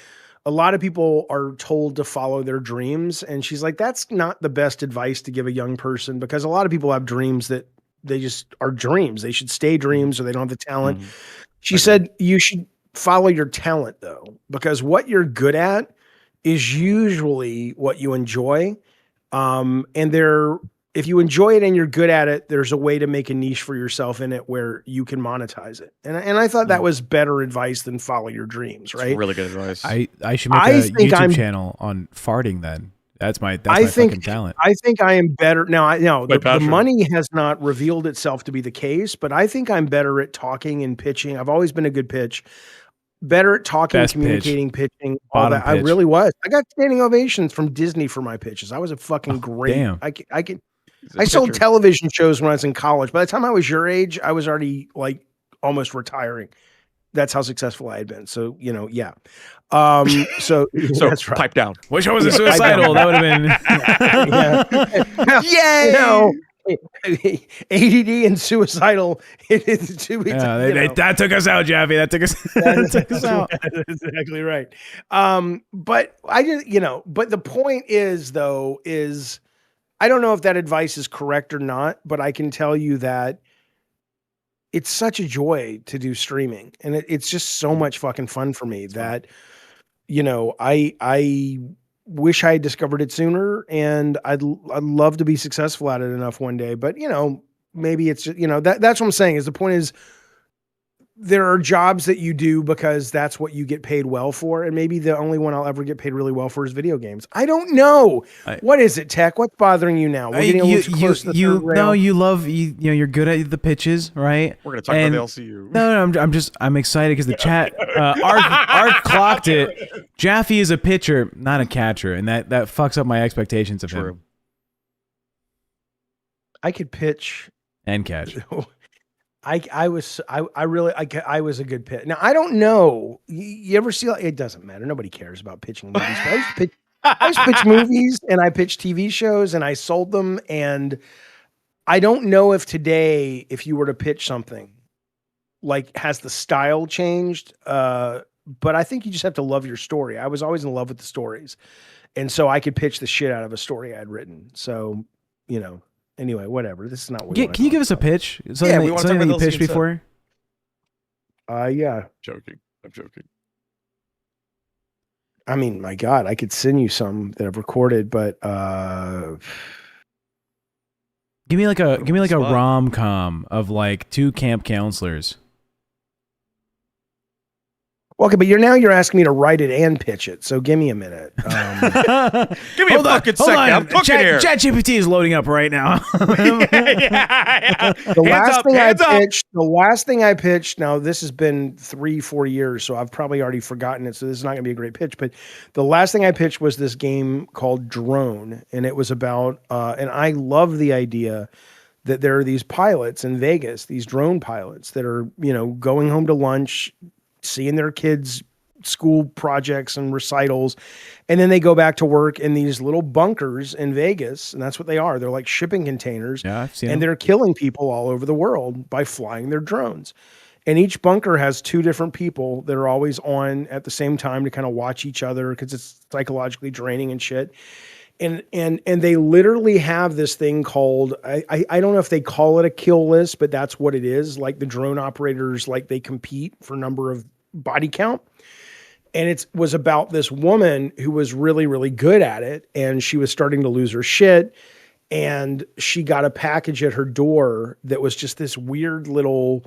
a lot of people are told to follow their dreams, and she's like, that's not the best advice to give a young person, because a lot of people have dreams that they just are dreams. They should stay dreams, or they don't have the talent. Mm-hmm. She said you should follow your talent though, because what you're good at is usually what you enjoy. If you enjoy it and you're good at it, there's a way to make a niche for yourself in it where you can monetize it. And I thought that was better advice than follow your dreams, right? That's really good advice. I should make a YouTube channel on farting then. That's my fucking talent. I think I am better now. I know the passion. money has not revealed itself to be the case, but I think I'm better at talking and pitching. I've always been a good pitch. Better at talking, Best communicating, pitching, all Bottom that. I pitch. really was. I got standing ovations from Disney for my pitches. I was a fucking great. damn. I sold television shows when I was in college. By the time I was your age, I was already like almost retiring. That's how successful I had been. So, yeah. So that's right. Pipe down. Wish I wasn't suicidal. That would have been. Yay! ADD and suicidal. That took us out, Jaffy. That took us out. That's exactly right. But I just, but the point is, though, is I don't know if that advice is correct or not, but I can tell you that it's such a joy to do streaming, and it's just so much fucking fun for me that, I wish I had discovered it sooner, and I'd love to be successful at it enough one day. But maybe it's just, that's what I'm saying. Is the point is there are jobs that you do because that's what you get paid well for, and maybe the only one I'll ever get paid really well for is video games. I don't know. What is it, Tech? What's bothering you now? We're getting a little too close to the third rail. No, you love you're good at the pitches, right? We're gonna talk about the LCU. No, I'm excited because the chat Art clocked it. Jaffy is a pitcher, not a catcher, and that fucks up my expectations of him. I could pitch and catch. I was a good pitch. Now I don't know. You ever see? It doesn't matter. Nobody cares about pitching movies. But I used to pitch movies, and I pitched TV shows, and I sold them. And I don't know if today, if you were to pitch something, like has the style changed? But I think you just have to love your story. I was always in love with the stories, and so I could pitch the shit out of a story I'd written. So Anyway, whatever. This is not what. Can you give us a pitch? We want to talk about you pitched before. Yeah. I'm joking. I mean, my God, I could send you some that I've recorded, but give me like a rom-com of like two camp counselors. Okay, but you're asking me to write it and pitch it, so give me a minute. Give me a fucking second. I'm cooking here. ChatGPT is loading up right now. The last thing I pitched. Now this has been 3-4 years, so I've probably already forgotten it. So this is not going to be a great pitch. But the last thing I pitched was this game called Drone, and it was about. And I love the idea that there are these pilots in Vegas, these drone pilots that are going home to lunch, seeing their kids' school projects and recitals, and then they go back to work in these little bunkers in Vegas, and that's what they are. They're like shipping containers, I've seen and them. They're killing people all over the world by flying their drones. And each bunker has 2 different people that are always on at the same time to kind of watch each other because it's psychologically draining and shit. And they literally have this thing called, I don't know if they call it a kill list, but that's what it is. Like the drone operators, like they compete for number of body count. And it was about this woman who was really, really good at it. And she was starting to lose her shit. And she got a package at her door that was just this weird little,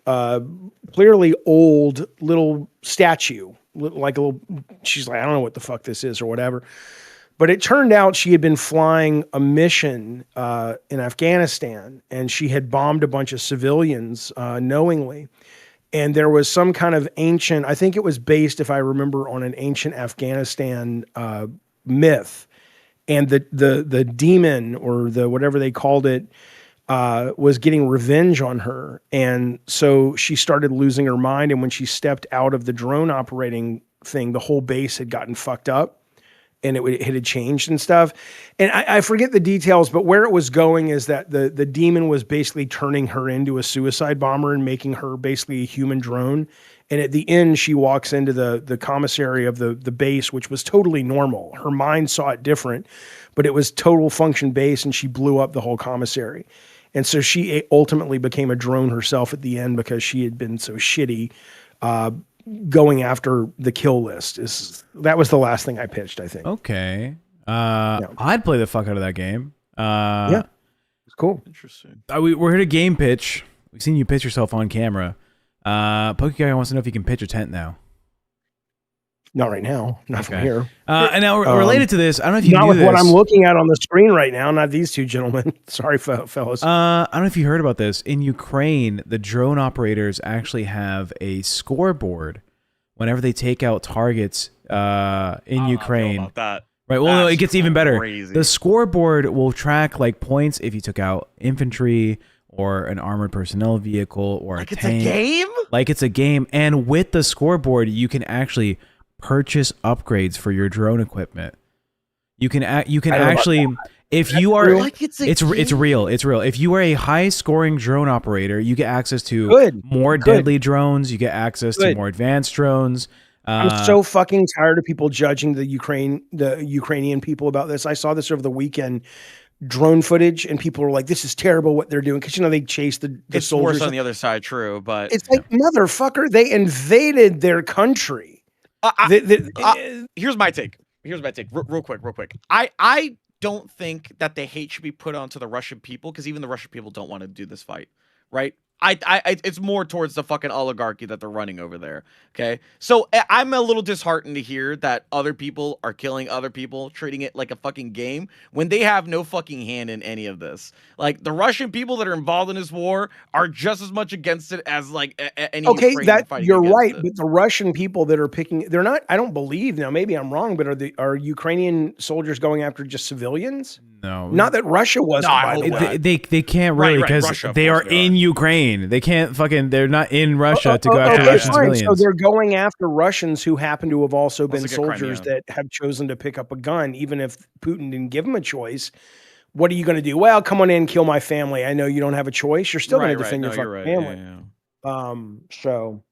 clearly old little statue. She's like, I don't know what the fuck this is or whatever. But it turned out she had been flying a mission in Afghanistan, and she had bombed a bunch of civilians knowingly. And there was some kind of ancient, I think it was based, if I remember, on an ancient Afghanistan myth. And the demon, or the whatever they called it, was getting revenge on her. And so she started losing her mind. And when she stepped out of the drone operating thing, the whole base had gotten fucked up. And it had changed and stuff. And I forget the details, but where it was going is that the demon was basically turning her into a suicide bomber and making her basically a human drone. And at the end, she walks into the commissary of the base, which was totally normal. Her mind saw it different, but it was total function base, and she blew up the whole commissary. And so she ultimately became a drone herself at the end because she had been so shitty. Going after the kill list that was the last thing I pitched, I think. Okay. I'd play the fuck out of that game. Yeah. It's cool. Interesting. We're here to game pitch. We've seen you pitch yourself on camera. Pokey Guy wants to know if you can pitch a tent now. Not right now. Not from Okay. here. And now related to this, I don't know if you Not knew with this. what I'm looking at on the screen right now. Not these two gentlemen. Sorry, fellas. I don't know if you heard about this. In Ukraine, the drone operators actually have a scoreboard whenever they take out targets in Ukraine. About that. Right. Well, no, That's it gets even better. crazy. The scoreboard will track like points if you took out infantry or an armored personnel vehicle or Like a it's tank. a game? Like it's a game. And with the scoreboard, you can actually purchase upgrades for your drone equipment. You can actually, if you are, Like it's it's real. It's real. If you are a high scoring drone operator, you get access to more Good. deadly drones. You get access to more advanced drones. I'm so fucking tired of people judging the Ukrainian people about this. I saw this over the weekend, drone footage, and people were like, "This is terrible what they're doing," because they chase the it's soldiers. worse on the other side, true, but It's like, motherfucker, they invaded their country. here's my take. Real quick. I don't think that the hate should be put onto the Russian people, because even the Russian people don't want to do this fight, right? It's more towards the fucking oligarchy that they're running over there. Okay, so I'm a little disheartened to hear that other people are killing other people, treating it like a fucking game when they have no fucking hand in any of this. Like, the Russian people that are involved in this war are just as much against it as like any. Okay, Ukrainian fighting you're against right, it. but the Russian people that are picking, they're not. I don't believe, now maybe I'm wrong, but are Ukrainian soldiers going after just civilians? No, Not that Russia wasn't. No, by the way. they can't really, Right, because Russia, of they are course they in Ukraine. They can't they're not in Russia to go after Okay, Russian fine. civilians. So they're going after Russians who happen to have also been get soldiers Crimea. that have chosen to pick up a gun, even if Putin didn't give them a choice. What are you going to do? Well, come on in, kill my family. I know you don't have a choice. You're still going to defend your fucking family. Yeah. So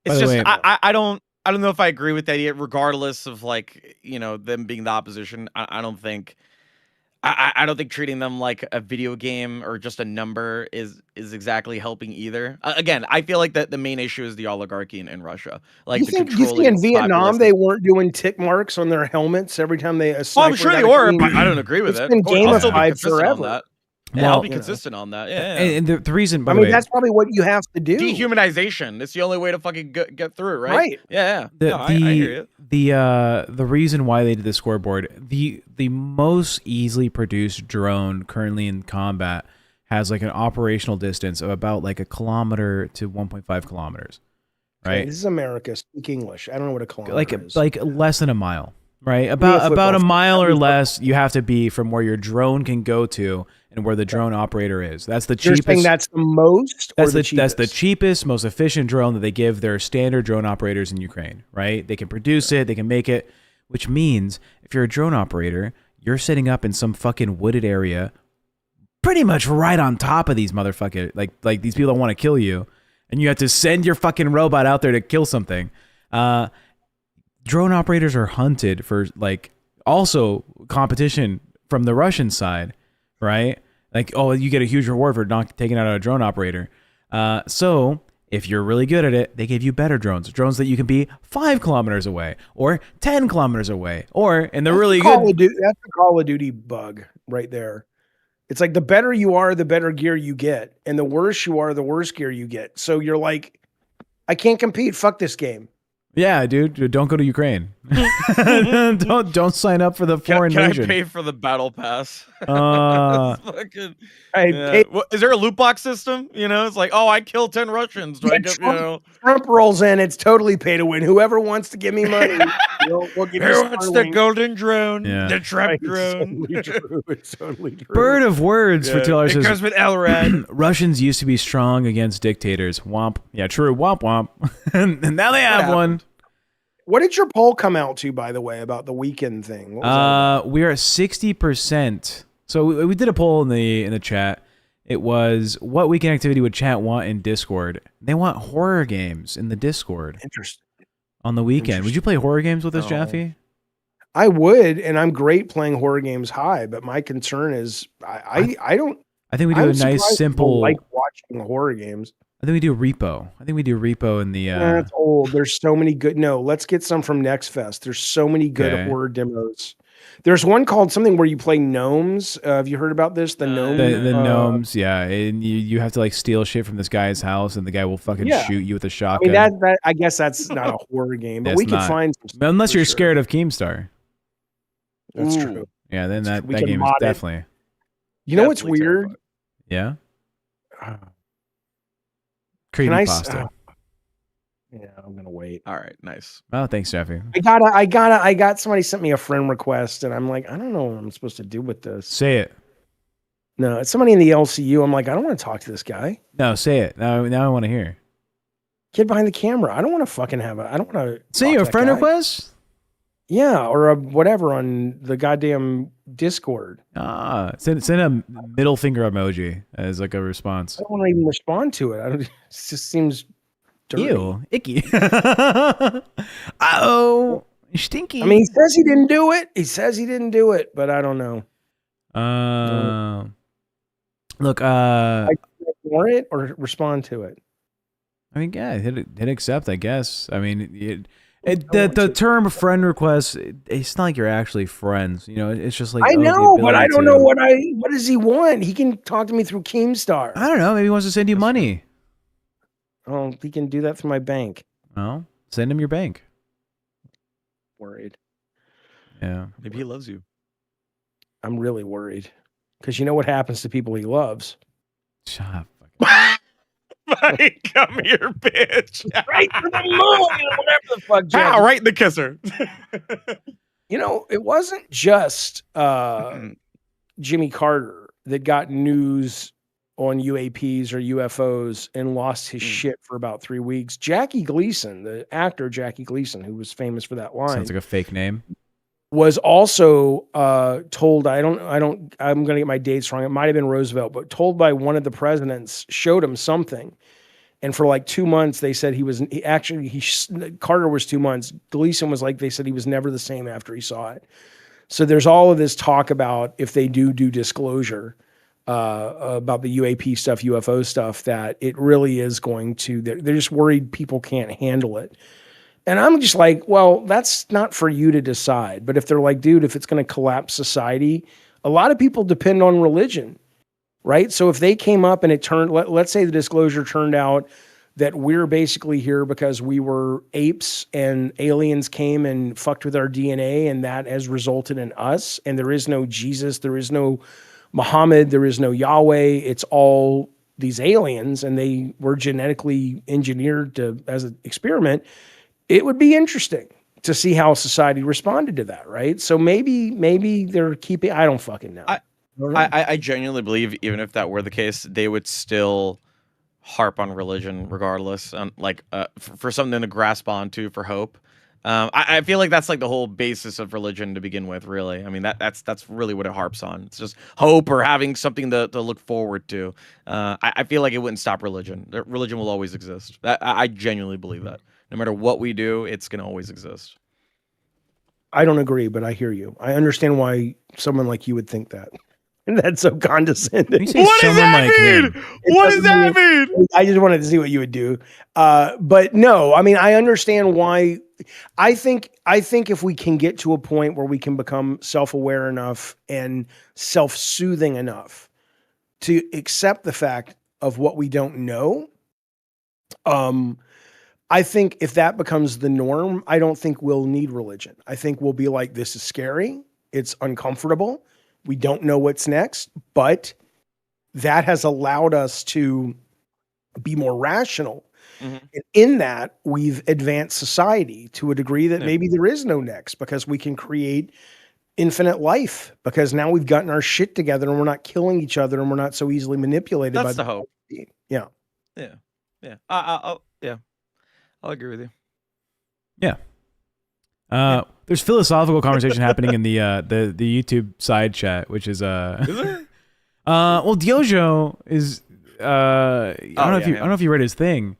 By It's the just way- I don't know if I agree with that yet, regardless of like, them being the opposition. I don't think treating them like a video game or just a number is exactly helping either. Again, I feel like that the main issue is the oligarchy in Russia. Like, you the think controlling in Vietnam populace. they weren't doing tick marks on their helmets every time they? Oh, I'm sure they were, but I don't agree with It's it. been Of course, I'll still be gamified consistent on forever. that. Yeah, I'll be Well, consistent on that. Yeah. And the reason, by I the mean, way, that's probably what you have to do. Dehumanization. It's the only way to fucking get through it, right? Right. Yeah. No, I hear you. the reason why they did the scoreboard, the most easily produced drone currently in combat has like an operational distance of about like 1 kilometer to 1.5 kilometers, right? Okay, this is America. Speak English. I don't know what a kilometer is. Like less than a mile, right? a About a football mile or field. less. You have to be from where your drone can go to and where the drone operator is. That's the You're cheapest. saying that's the most, or That's the cheapest, most efficient drone that they give their standard drone operators in Ukraine, right? They can produce it, they can make it, which means if you're a drone operator, you're setting up in some fucking wooded area, pretty much right on top of these motherfuckers, like these people that want to kill you, and you have to send your fucking robot out there to kill something. Drone operators are hunted for like also competition from the Russian side, right? Like, oh, you get a huge reward for not taking out a drone operator. So if you're really good at it, they give you better drones that you can be 5 kilometers away or 10 kilometers away, or and they're really good. That's the Call of Duty bug right there. It's like the better you are, the better gear you get, and the worse you are, the worse gear you get. So you're like, I can't compete. Fuck this game. Yeah, dude, don't go to Ukraine. don't sign up for the foreign Can nation. I pay for the battle pass? Fucking, Is there a loot box system? It's like, oh, I killed 10 Russians. Do I get, Trump rolls in. It's totally pay to win. Whoever wants to give me money, we'll give you. Who wants the golden drone? Yeah. The trap drone. It's totally true. It's totally true. bird of words for $2 It says, goes with LRAD. Russians used to be strong against dictators. Womp. Yeah, true. Womp womp. And now they have one. What did your poll come out to, by the way, about the weekend thing? What was that about? We are at 60%. So we did a poll in the chat. It was, what weekend activity would chat want in Discord? They want horror games in the Discord Interesting. on the weekend. Would you play horror games with us, No. Jaffy? I would, and I'm great playing horror games high, but my concern is I don't. I think we do I'm a nice, surprised people simple. like watching horror games. I think we do Repo. I think we do Repo in the. That's old. There's so many good. No, let's get some from Next Fest. There's so many good Okay. horror demos. There's one called something where you play gnomes. Have you heard about this? The gnome. The gnomes, yeah, and you have to like steal shit from this guy's house, and the guy will fucking shoot you with a I shotgun. mean that I guess that's not a horror game, but we could find some stuff unless for you're sure. scared of Keemstar. That's true. Yeah, then that We can game is mod it. definitely. You know what's Definitely weird? Yeah. Can Creepy I? pasta. Yeah, I'm gonna wait. All right, nice. Oh, thanks, Jaffy. I got somebody sent me a friend request, and I'm like, I don't know what I'm supposed to do with this. Say it. No, it's somebody in the LCU. I'm like, I don't want to talk to this guy. No, say it. Now I want to hear. Kid behind the camera. I don't want to fucking have a. I don't want to. Say a friend request. Yeah, or a whatever on the goddamn Discord. Send a middle finger emoji as like a response. I don't want to even respond to it. It just seems dirty. Ew, icky. Oh, stinky. I mean, he says he didn't do it. But I don't know. Look, I ignore it or respond to it. I mean, yeah, hit accept, I guess. I mean, the term friend request, it's not like you're actually friends. You know, it's just like I know, but I don't know what does he want? He can talk to me through Keemstar. I don't know. Maybe he wants to send you money. Oh, he can do that through my bank. Oh, send him your bank. Worried. Yeah. Maybe he loves you. I'm really worried because you know what happens to people he loves. Shut up. Come here, bitch. Right to the moon, whatever the fuck. How? Right in the kisser. You know, it wasn't just Jimmy Carter that got news on UAPs or UFOs and lost his shit for about 3 weeks. Jackie Gleason, the actor Jackie Gleason, who was famous for that line, Sounds like a fake name. was also told, I'm going to get my dates wrong. It might have been Roosevelt, but told by one of the presidents, showed him something. And for like 2 months, they said Carter was 2 months. Gleason was like, they said he was never the same after he saw it. So there's all of this talk about if they do disclosure about the UAP stuff, UFO stuff, that it really is going to, they're just worried people can't handle it. And I'm just like, well, that's not for you to decide. But if they're like, dude, if it's going to collapse society, a lot of people depend on religion, right? So if they came up and it turned, let's say the disclosure turned out that we're basically here because we were apes and aliens came and fucked with our DNA, and that has resulted in us. And there is no Jesus, there is no Muhammad, there is no Yahweh. It's all these aliens, and they were genetically engineered as an experiment. It would be interesting to see how society responded to that, right? So maybe they're keeping. I don't fucking know. I genuinely believe even if that were the case, they would still harp on religion regardless, for something to grasp onto for hope. I feel like that's like the whole basis of religion to begin with. Really, I mean that's really what it harps on. It's just hope or having something to look forward to. I feel like it wouldn't stop religion. Religion will always exist. I genuinely believe that. No matter what we do, it's going to always exist. I don't agree, but I hear you. I understand why someone like you would think that. And that's so condescending. What does that mean? What does that mean? I just wanted to see what you would do. But no, I mean, I understand why. I think if we can get to a point where we can become self-aware enough and self-soothing enough to accept the fact of what we don't know, I think if that becomes the norm, I don't think we'll need religion. I think we'll be like, this is scary. It's uncomfortable. We don't know what's next, but that has allowed us to be more rational. Mm-hmm. And in that, we've advanced society to a degree that maybe there is no next, because we can create infinite life, because now we've gotten our shit together and we're not killing each other and we're not so easily manipulated. That's the hope. Yeah. Yeah. Yeah. Yeah. I'll agree with you. Yeah. There's philosophical conversation happening in the YouTube side chat, which is Is there? well, Diojo is I don't know if you read his thing.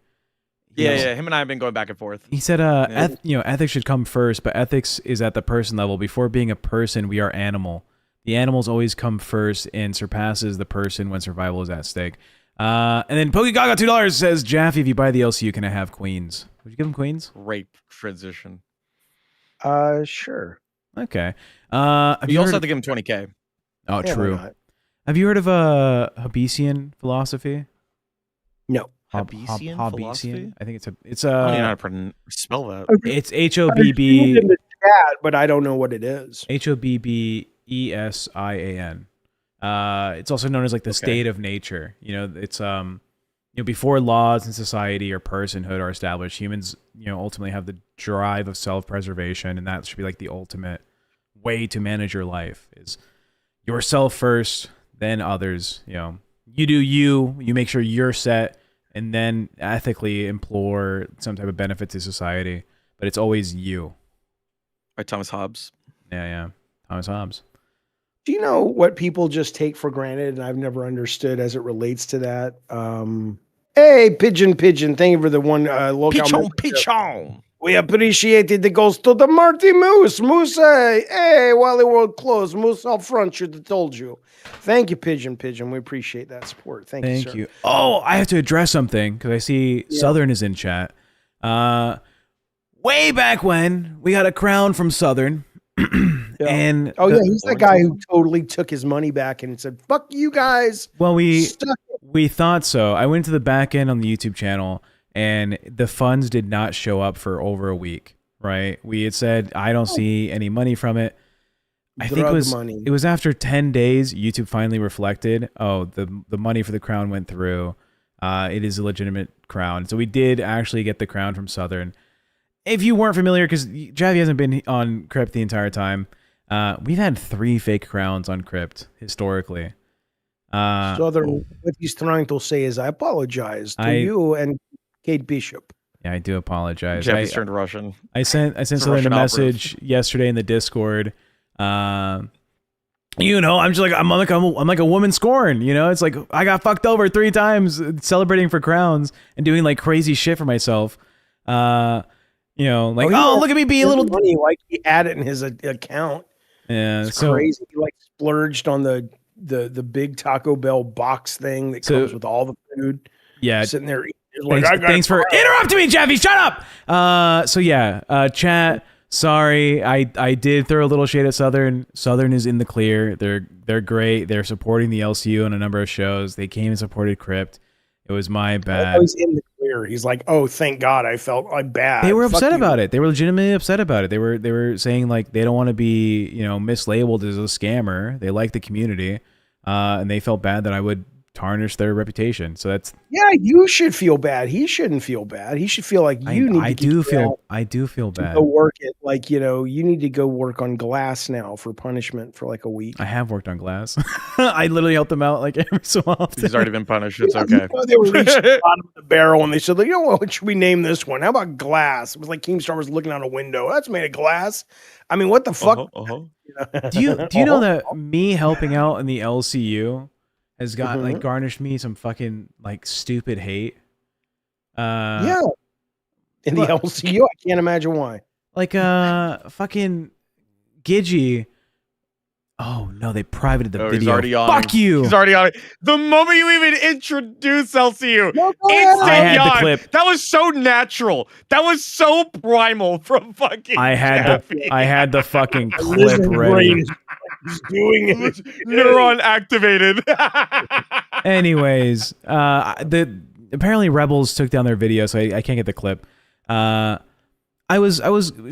Yeah, him and I have been going back and forth. He said ethics should come first, but ethics is at the person level. Before being a person, we are animal. The animals always come first and surpasses the person when survival is at stake. And then PokeGaga $2 says, Jaffy, if you buy the LCU, can I have queens? Would you give him queens? Great transition. Sure. Okay. You also have to give him 20K. Oh, Yeah, why true. not? Have you heard of Hobbesian philosophy? No. Hobbesian philosophy? I think it's I don't even know how to spell that. it's I've seen it in the chat, but I don't know what it is. Hobbesian. It's also known as like the state of nature. You know, it's before laws and society or personhood are established, humans, ultimately have the drive of self-preservation, and that should be like the ultimate way to manage your life is yourself first, then others. You do you make sure you're set, and then ethically implore some type of benefit to society. But it's always you. By Thomas Hobbes. Yeah. Thomas Hobbes. Do you know what people just take for granted, and I've never understood as it relates to that? Hey, Pigeon, thank you for the one local. Pichon. We appreciate it. It goes to the Marty Moose. Moose, hey, Wally World closed. Moose up front should have told you. Thank you, Pigeon. We appreciate that support. Thank you, sir. Oh, I have to address something because I see Southern is in chat. Way back when we got a crown from Southern. And he's that guy who totally took his money back and said, "Fuck you guys." Well, we thought so. I went to the back end on the YouTube channel, and the funds did not show up for over a week. Right? We had said, "I don't see any money from it." I think it was after 10 days. YouTube finally reflected. Oh, the money for the crown went through. It is a legitimate crown, so we did actually get the crown from Southern. If you weren't familiar, because Jaffy hasn't been on Crypt the entire time, we've had 3 fake crowns on Crypt historically. Southern, what he's trying to say is, I apologize to you and Kate Bishop. Yeah, I do apologize. Jaffy's turned Russian. I sent Southern a message yesterday in the Discord. I'm just like I'm like a woman scorned. It's like I got fucked over 3 times celebrating for crowns and doing like crazy shit for myself. Look at me be a little money, like he had it in his account. Yeah, it's crazy. He like splurged on the big Taco Bell box thing that comes with all the food. Yeah, sitting there. Thanks for interrupting me, Jaffy. Shut up. Chat. Sorry, I did throw a little shade at Southern. Southern is in the clear. They're great. They're supporting the LCU on a number of shows. They came and supported Crypt. It was my bad. He's in the clear. He's like, oh, thank God, I felt bad. They were upset about it. They were legitimately upset about it. They were saying like they don't want to be mislabeled as a scammer. They like the community, and they felt bad that I would tarnish their reputation. So that's you should feel bad. He shouldn't feel bad. He should feel like you need. I do feel bad. Go work it. Like you need to go work on glass now for punishment for like a week. I have worked on glass. I literally helped them out like every so often. He's already been punished. It's okay. They were reaching the bottom of the barrel and they said, what should we name this one? How about glass? It was like Keemstar was looking out a window. That's made of glass. I mean, what the fuck? Do you know that me helping out in the LCU has got garnished me some fucking like stupid hate? In the LCU, I can't imagine why. Like fucking Gigi. Oh no, they privated the video. He's already on. Fuck you. He's already on it. The moment you even introduce LCU, I had the clip. That was so natural. That was so primal from fucking. I had the fucking clip ready. He's doing it. Neuron activated. Anyways, apparently Rebels took down their video, so I can't get the clip. I was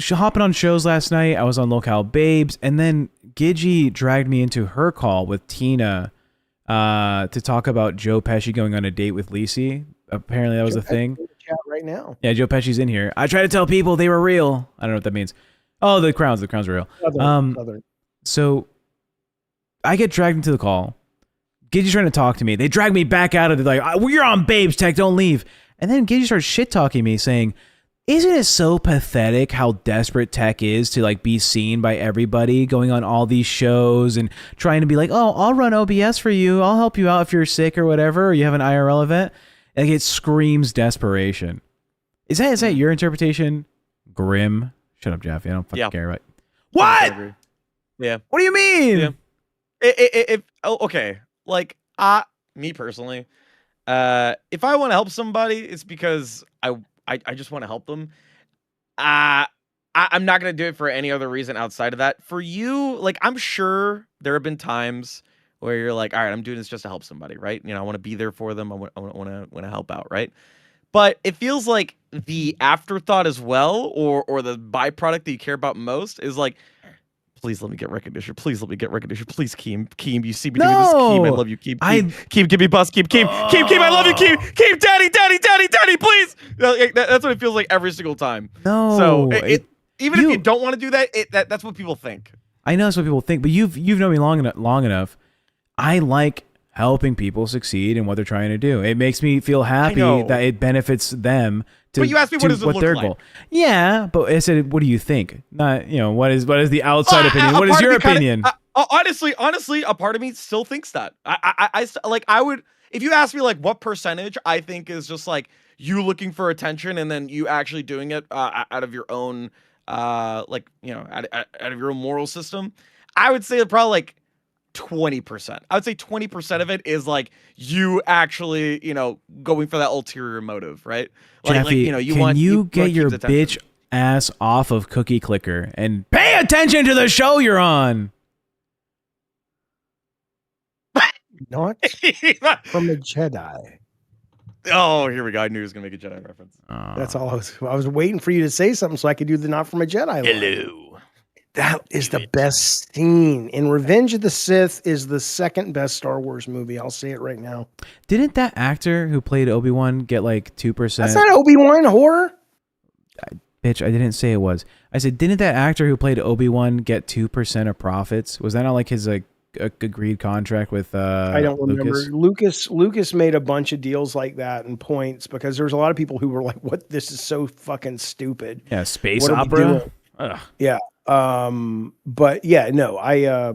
hopping on shows last night. I was on LolCow Babes, and then Gigi dragged me into her call with Tina to talk about Joe Pesci going on a date with Lisi. Apparently that was a thing. Chat right now. Yeah, Joe Pesci's in here. I try to tell people they were real. I don't know what that means. Oh, the crowns are real. Southern. So I get dragged into the call. Gigi's trying to talk to me. They drag me back out of it like, you're on Babes Tech, don't leave. And then Gigi starts shit-talking me saying, isn't it so pathetic how desperate tech is to like be seen by everybody, going on all these shows and trying to be like, oh, I'll run OBS for you. I'll help you out if you're sick or whatever, or you have an IRL event. Like it screams desperation. Is that your interpretation? Grim? Shut up, Jaffy. I don't fucking care. Right? What? Yeah. What do you mean? Yeah. Okay. Like, me personally, if I want to help somebody, it's because I just want to help them. I'm not gonna do it for any other reason outside of that. For you, like, I'm sure there have been times where you're like, all right, I'm doing this just to help somebody, right? You know, I want to be there for them. I want to help out, right? But it feels like the afterthought as well, or the byproduct that you care about most is like, please let me get recognition. Please let me get recognition. Please, Keem, you see me doing this? Keem, I love you. Keem, give me buzz. Keem, I love you. Keem, daddy, please. That's what it feels like every single time. No. So even if you don't want to do that, that's what people think. I know that's what people think, but you've known me long enough. I like helping people succeed in what they're trying to do. It makes me feel happy that it benefits them. But you asked me, what does it look their like? goal. Yeah, but I said, what do you think? Not, what is the outside opinion? What is your opinion? Honestly, a part of me still thinks that. I would, if you ask me like what percentage I think is just like you looking for attention and then you actually doing it out of your own out of your own moral system, I would say probably like 20%. I would say 20% of it is like you actually, going for that ulterior motive, right? Jaffy, can you get your bitch ass off of Cookie Clicker and pay attention to the show you're on? Not from a Jedi. Oh, here we go. I knew he was gonna make a Jedi reference. That's all I was waiting for you to say something so I could do the Not From a Jedi line. Hello. That is the best scene. And Revenge of the Sith is the second best Star Wars movie. I'll say it right now. Didn't that actor who played Obi-Wan get like 2%? That's not Obi-Wan horror. Bitch, I didn't say it was. I said, didn't that actor who played Obi-Wan get 2% of profits? Was that not like his agreed contract with I don't remember. Lucas made a bunch of deals like that and points because there's a lot of people who were like, "What? This is so fucking stupid." Yeah, space opera. Yeah. But yeah, no, I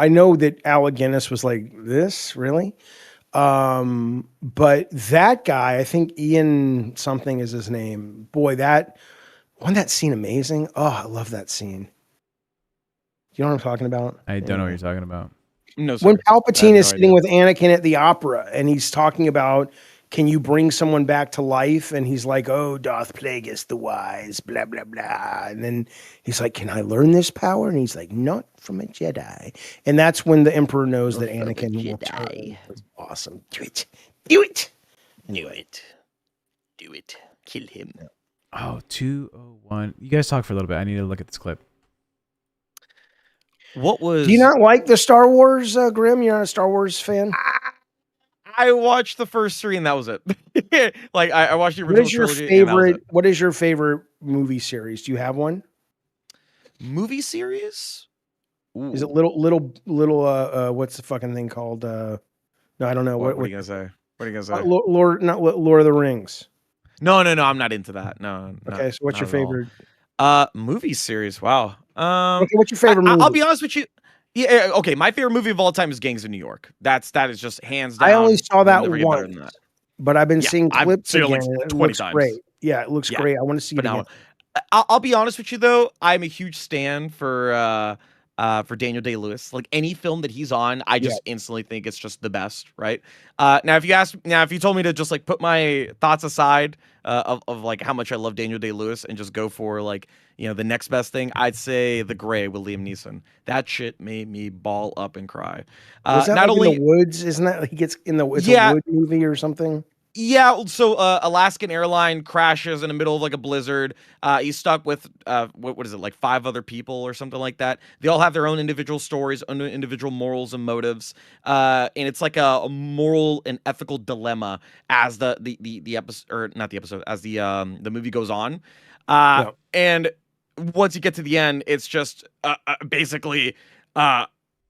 know that Alec Guinness was like, "This really?" But that guy, I think Ian something is his name. Boy, wasn't that scene amazing? Oh, I love that scene. You know what I'm talking about? I don't know what you're talking about. No, sir. When Palpatine is sitting with Anakin at the opera and he's talking about, can you bring someone back to life? And he's like, oh, Darth Plagueis the Wise, blah, blah, blah. And then he's like, can I learn this power? And he's like, not from a Jedi. And that's when the Emperor knows that Anakin will turn. It's awesome. Do it. Do it. Do it. Do it. Kill him. Oh, 201. You guys talk for a little bit. I need to look at this clip. What was? Do you not like the Star Wars, Grim? You're not a Star Wars fan? I watched the first 3 and that was it. I watched the original trilogy. What is your favorite movie series? Do you have one? Movie series? Ooh. Is it little what's the fucking thing called? No, I don't know. What are you gonna say? What are you gonna say? Lord of the Rings. No, I'm not into that. No. Okay, so what's your favorite? Movie series. Wow. Okay, what's your favorite movie? I'll be honest with you. Yeah, okay. My favorite movie of all time is Gangs of New York. That is just hands down. I only saw that one, but I've been seeing clips again. Like it 20 looks times. great. Yeah, it looks great. I want to see it again. I'll be honest with you though. I'm a huge stan for Daniel Day-Lewis. Like any film that he's on, I just instantly think it's just the best, right? Now if you told me to just like put my thoughts aside of like how much I love Daniel Day-Lewis and just go for like, the next best thing, I'd say The Gray with Liam Neeson. That shit made me ball up and cry. Was that not like only in the woods? Isn't that he gets in the it's a wood movie or something? Yeah, so Alaskan airline crashes in the middle of like a blizzard. He's stuck with what is it, like 5 other people or something like that. They all have their own individual stories, own individual morals and motives, and it's like a moral and ethical dilemma as the episode, or not the episode, as the movie goes on. And once you get to the end, it's just basically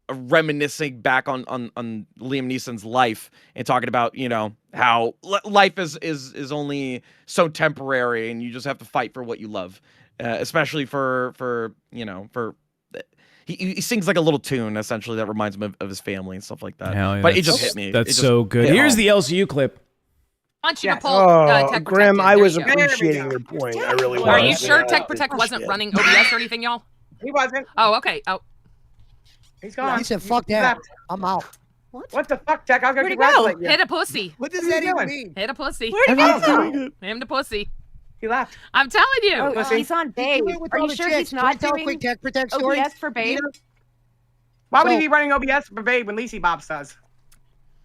reminiscing back on Liam Neeson's life and talking about how life is only so temporary and you just have to fight for what you love, especially for he sings like a little tune essentially that reminds him of his family and stuff like that. Yeah, but it just hit me. That's so good. Here's the LCU clip. I want you to pull Grim, I was appreciating your point. I really was. Are you sure TechProtect wasn't running OBS or anything, y'all? He wasn't. Oh, okay. Oh. He's gone. He said, fuck that. I'm out. What the fuck, Tech? I'll go Where'd he go? congratulate you. Hit a pussy. What does that even mean? Hit a pussy. Where'd he go? Him to pussy. He left. I'm telling you. Oh, Pussy. he's on babe. Are you sure he's not doing quick TechProtect story? OBS for babe? Why would he So- be running OBS for babe when Lacey Bob says?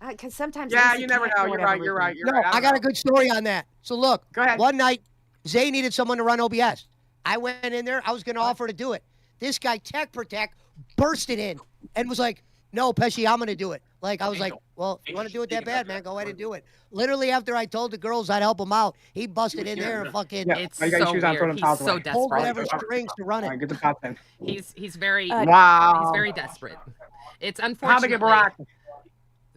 Because sometimes. Yeah, Lacey you never can't know. for You're whatever right. You're reason. right. You're No, right. I don't got know. a good story on that. So look, Go ahead. one night, Zay needed someone to run OBS. I went in there. I was going to offer to do it. This guy, TechProtect, bursted in and was like, no, Pesci, I'm going to do it. Like, I was like, well, if you want to do it that bad, man, go ahead and do it. Literally, after I told the girls I'd help him out, he busted in there and fucking Yeah. It's Why you got your so shoes on? Throw weird. them He's towels so away. pulled desperate. whatever strings to run All right, it. get the pots in. He's very Wow. he's very desperate. It's How big a unfortunately Barack?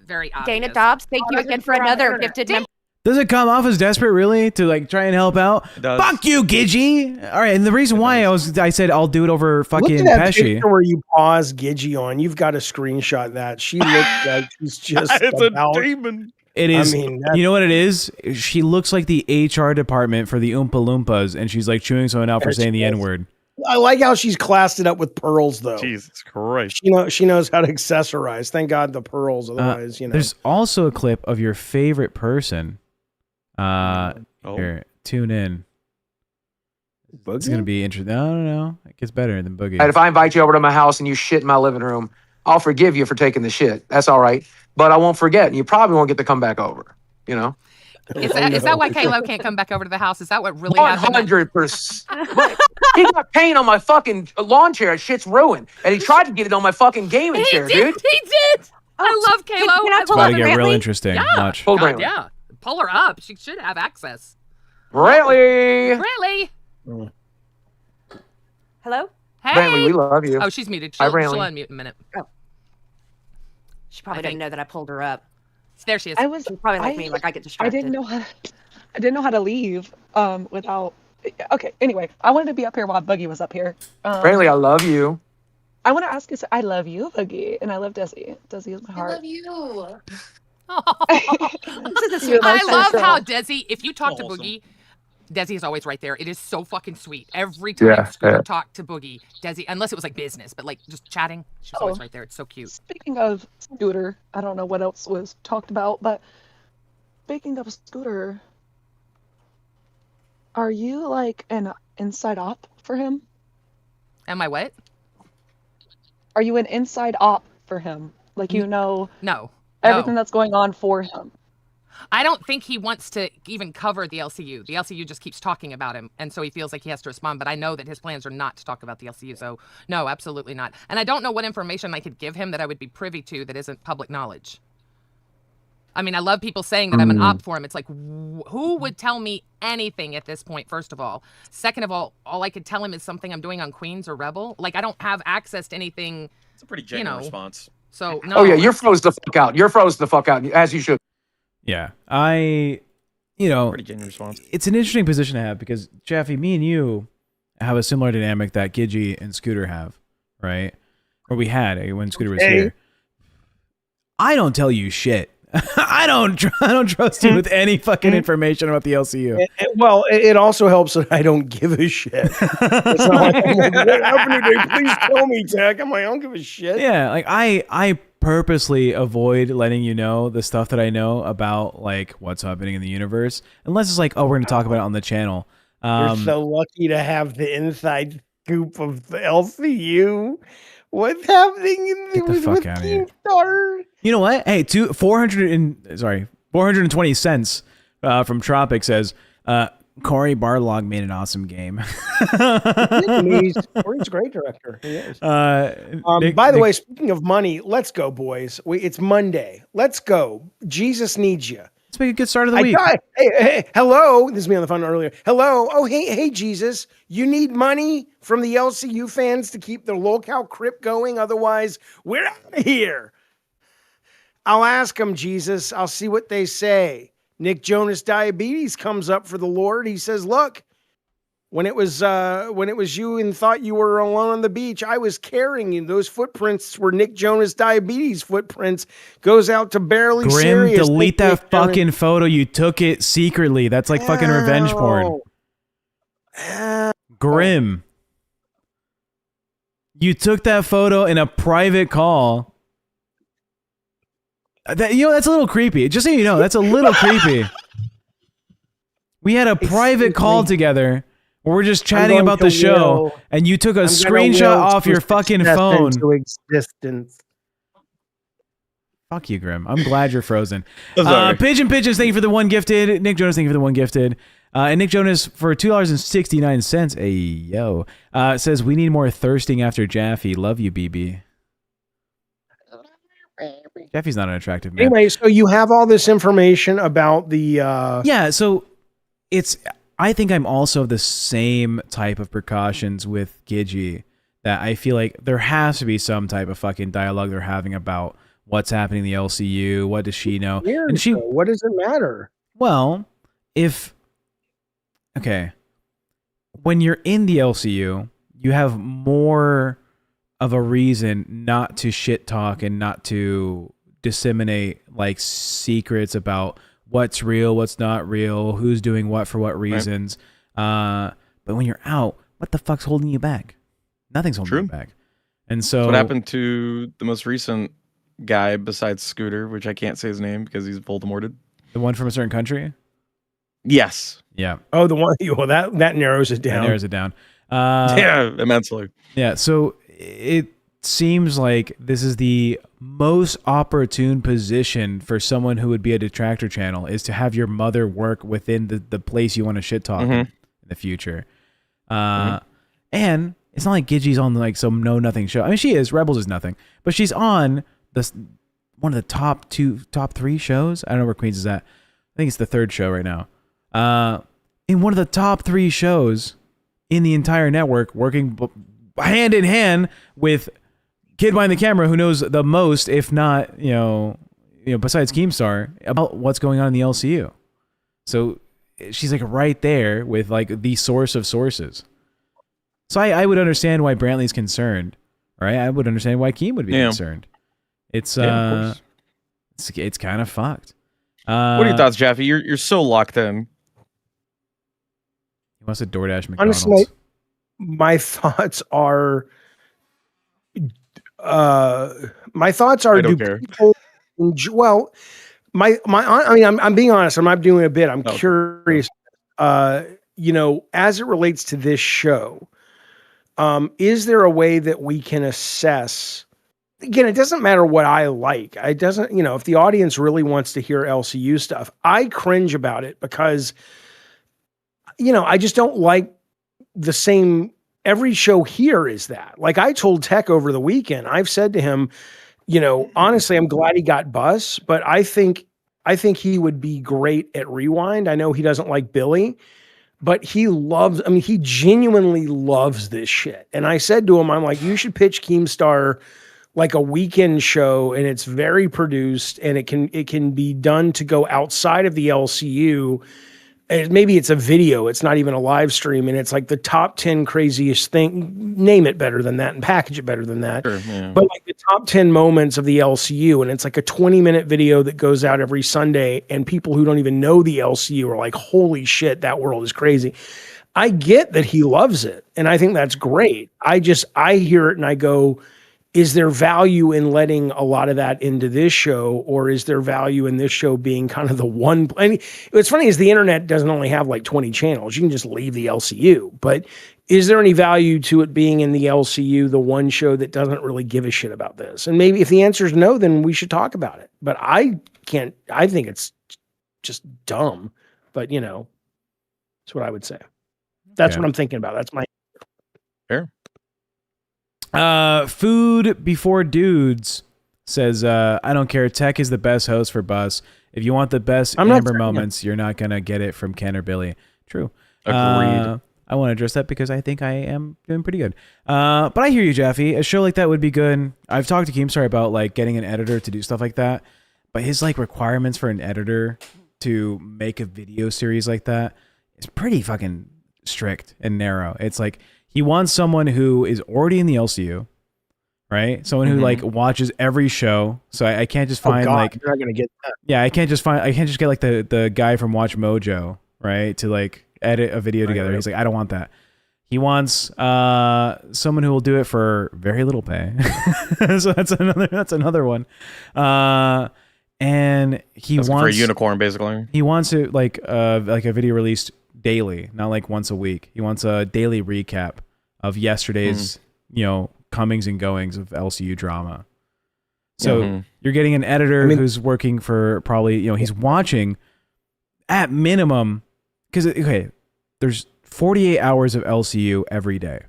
very obvious. Dana Dobbs, thank you that's again just for around the another internet. gifted member. Does it come off as desperate, really, to like try and help out? It does. Fuck you, Gigi. All right, and the reason why I said I'll do it over fucking Look at that Pesci. picture where you pause Gigi on. You've got to screenshot that. She looks like she's just It's about. a demon. It is. I mean, that's- you know what it is? She looks like the HR department for the Oompa Loompas, and she's like chewing someone out for There she saying the is. N-word. I like how she's classed it up with pearls, though. Jesus Christ. She knows how to accessorize. Thank God the pearls. Otherwise, There's also a clip of your favorite person. Oh. Here, tune in. Boogie? It's gonna be interesting. No. It gets better than Boogie. If I invite you over to my house and you shit in my living room, I'll forgive you for taking the shit. That's all right. But I won't forget, and you probably won't get to come back over. You know, Is that why Kalo can't come back over to the house? Is that what really happened? 100%. He got paint on my fucking lawn chair. Shit's ruined, and he tried to get it on my fucking gaming chair, dude. He did. I love Kalo. Can I It's pull about up to the get real Brantley? interesting. Yeah. Watch. Pull God, Brantley. yeah. Pull her up. She should have access. Brantley. Really? Hello? Hey. Brantley, we love you. Oh, she's muted. Hi, She'll Brantley. unmute in a minute. She probably I didn't think- know that I pulled her up. There she is. I was She's probably like me, like I get I distracted. didn't know how to leave without. Okay, anyway, I wanted to be up here while Boogie was up here. Brantley, I love you. I want to ask you. I love you, Boogie, and I love Desi. Desi is my heart. you. This is a You're my I love girl. how Desi, if you talk to Awesome. Boogie, Desi is always right there. It is so fucking sweet. Every time Yeah, Scooter yeah. talked to Boogie, Desi, unless it was like business, but like just chatting, she's always Oh. right there. It's so cute. Speaking of Scooter, I don't know what else was talked about, but speaking of Scooter, are you like an inside op for him? Am I what? Are you an inside op for him? Like you know No. everything No. that's going on for him. I don't think he wants to even cover the LCU. The LCU just keeps talking about him, and so he feels like he has to respond. But I know that his plans are not to talk about the LCU, so no, absolutely not. And I don't know what information I could give him that I would be privy to that isn't public knowledge. I mean, I love people saying that I'm an op for him. It's like, who would tell me anything at this point, first of all? Second of all I could tell him is something I'm doing on Queens or Rebel. Like, I don't have access to anything, It's a pretty genuine know. response. so no. Oh yeah, you're froze the fuck out. You're froze the fuck out, as you should. Yeah, Pretty genuine response. it's an interesting position to have because Jaffy, me and you have a similar dynamic that Gigi and Scooter have, right? Or we had when Scooter was here. I don't tell you shit. I don't trust you with any fucking information about the LCU. Well, it also helps that I don't give a shit. It's not like, I'm like, what happened today? Please tell me, Tech. I'm like, I don't give a shit. Yeah, like I purposely avoid letting you know the stuff that I know about like what's happening in the universe, unless it's like, oh, we're going to talk about it on the channel. You're so lucky to have the inside scoop of the LCU. What's happening in Get the with fuck outta here. Team Star? You know what? Hey, 420 cents from Tropic says Cory Barlog made an awesome game. He's a great director. He is. By the way, speaking of money, let's go, boys. It's Monday. Let's go. Jesus needs you. Let's make a good start of the week. Hey, hello. This is me on the phone earlier. Hello. Oh, hey, Jesus. You need money from the LCU fans to keep the LolCow crypt going. Otherwise, we're out of here. I'll ask them, Jesus. I'll see what they say. Nick Jonas Diabetes comes up for the Lord. He says, look, when it was you and thought you were alone on the beach, I was carrying you. Those footprints were Nick Jonas Diabetes footprints. Goes out to Barely Grim, Serious. delete Nick that Jonas. fucking photo. You took it secretly. That's like fucking revenge porn. Grim. You took that photo in a private call. That's a little creepy. Just so you know, that's a little creepy. We had a private call together where we're just chatting going about to the show, will- and you took a I'm gonna screenshot will off your fucking success phone. into existence. Fuck you, Grim. I'm glad you're frozen. I'm sorry. Pigeon Pigeons, thank you for the 1 gifted. Nick Jonas, thank you for the 1 gifted. And Nick Jonas for $2.69. Hey, yo. Says, we need more thirsting after Jaffy. Love you, BB. Jaffy's not an attractive man. Anyway, so you have all this information about the Yeah, so I think I'm also the same type of precautions with Gigi, that I feel like there has to be some type of fucking dialogue they're having about what's happening in the LCU, what does she know? Weird, And she, though. What does it matter? well, when you're in the LCU, you have more of a reason not to shit talk and not to disseminate like secrets about what's real, what's not real, who's doing what for what reasons. But when you're out, what the fuck's holding you back? Nothing's holding you back. And so That's what happened to the most recent guy besides Scooter, which I can't say his name because he's Voldemorted. The one from a certain country? Yes. Yeah. Oh, the one. Well, that narrows it down. That narrows it down. Yeah, immensely. Yeah. So it seems like this is the most opportune position for someone who would be a detractor channel, is to have your mother work within the place you want to shit talk in the future. And it's not like Gigi's on like some nothing show. I mean, she is. Rebels is nothing, but she's on one of the top 3 shows. I don't know where Queens is at. I think it's the 3rd show right now. In one of the top 3 shows in the entire network, working hand in hand with kid behind the camera who knows the most, if not, besides Keemstar, about what's going on in the LCU. So she's like right there with like the source of sources. So I would understand why Brantley's concerned, right? I would understand why Keem would be concerned. It's it's kind of fucked. What are your thoughts, Jaffy? You're so locked in. He wants to DoorDash McDonald's. Honestly, my thoughts are I don't care. people well, I mean, I'm being honest. I'm not doing a bit. I'm curious. As it relates to this show, is there a way that we can assess? Again, it doesn't matter what I like. It doesn't, if the audience really wants to hear LCU stuff, I cringe about it because, I just don't like the same. Every show here is that. Like I told Tech over the weekend, I've said to him, honestly, I'm glad he got Bus, but I think he would be great at Rewind. I know he doesn't like Billy, but he genuinely loves this shit. And I said to him, I'm like, you should pitch Keemstar like a weekend show, and it's very produced, and it can be done to go outside of the LCU. Maybe it's a video, it's not even a live stream, and it's like the top 10 craziest thing. Name it better than that and package it better than that. Sure, yeah. But like the top 10 moments of the LCU, and it's like a 20-minute video that goes out every Sunday, and people who don't even know the LCU are like, holy shit, that world is crazy. I get that he loves it, and I think that's great. I hear it and I go, is there value in letting a lot of that into this show, or is there value in this show being kind of the one? I mean, what's funny is the internet doesn't only have like 20 channels. You can just leave the LCU, but is there any value to it being in the LCU, the one show that doesn't really give a shit about this? And maybe if the answer is no, then we should talk about it. But I think it's just dumb, but that's what I would say. That's what I'm thinking about. That's my fair. Food Before Dudes says, I don't care. Tech is the best host for Bus. If you want the best Amber moments, you're not going to get it from Ken or Billy. True. Agreed. I want to address that because I think I am doing pretty good. But I hear you, Jaffy. A show like that would be good. I've talked to Keemstar about like getting an editor to do stuff like that. But his like requirements for an editor to make a video series like that is pretty fucking strict and narrow. It's like, he wants someone who is already in the LCU, right? Someone who like watches every show. So I can't just find like you're not gonna get that. Yeah, I can't just get like the guy from Watch Mojo, right? To like edit a video together. Right. He's like, I don't want that. He wants someone who will do it for very little pay. So that's another one. And he Asking wants for a unicorn, basically. He wants it like a video released daily, not like once a week. He wants a daily recap of yesterday's, comings and goings of LCU drama. So you're getting an editor who's working for probably, he's watching at minimum, because, there's 48 hours of LCU every day.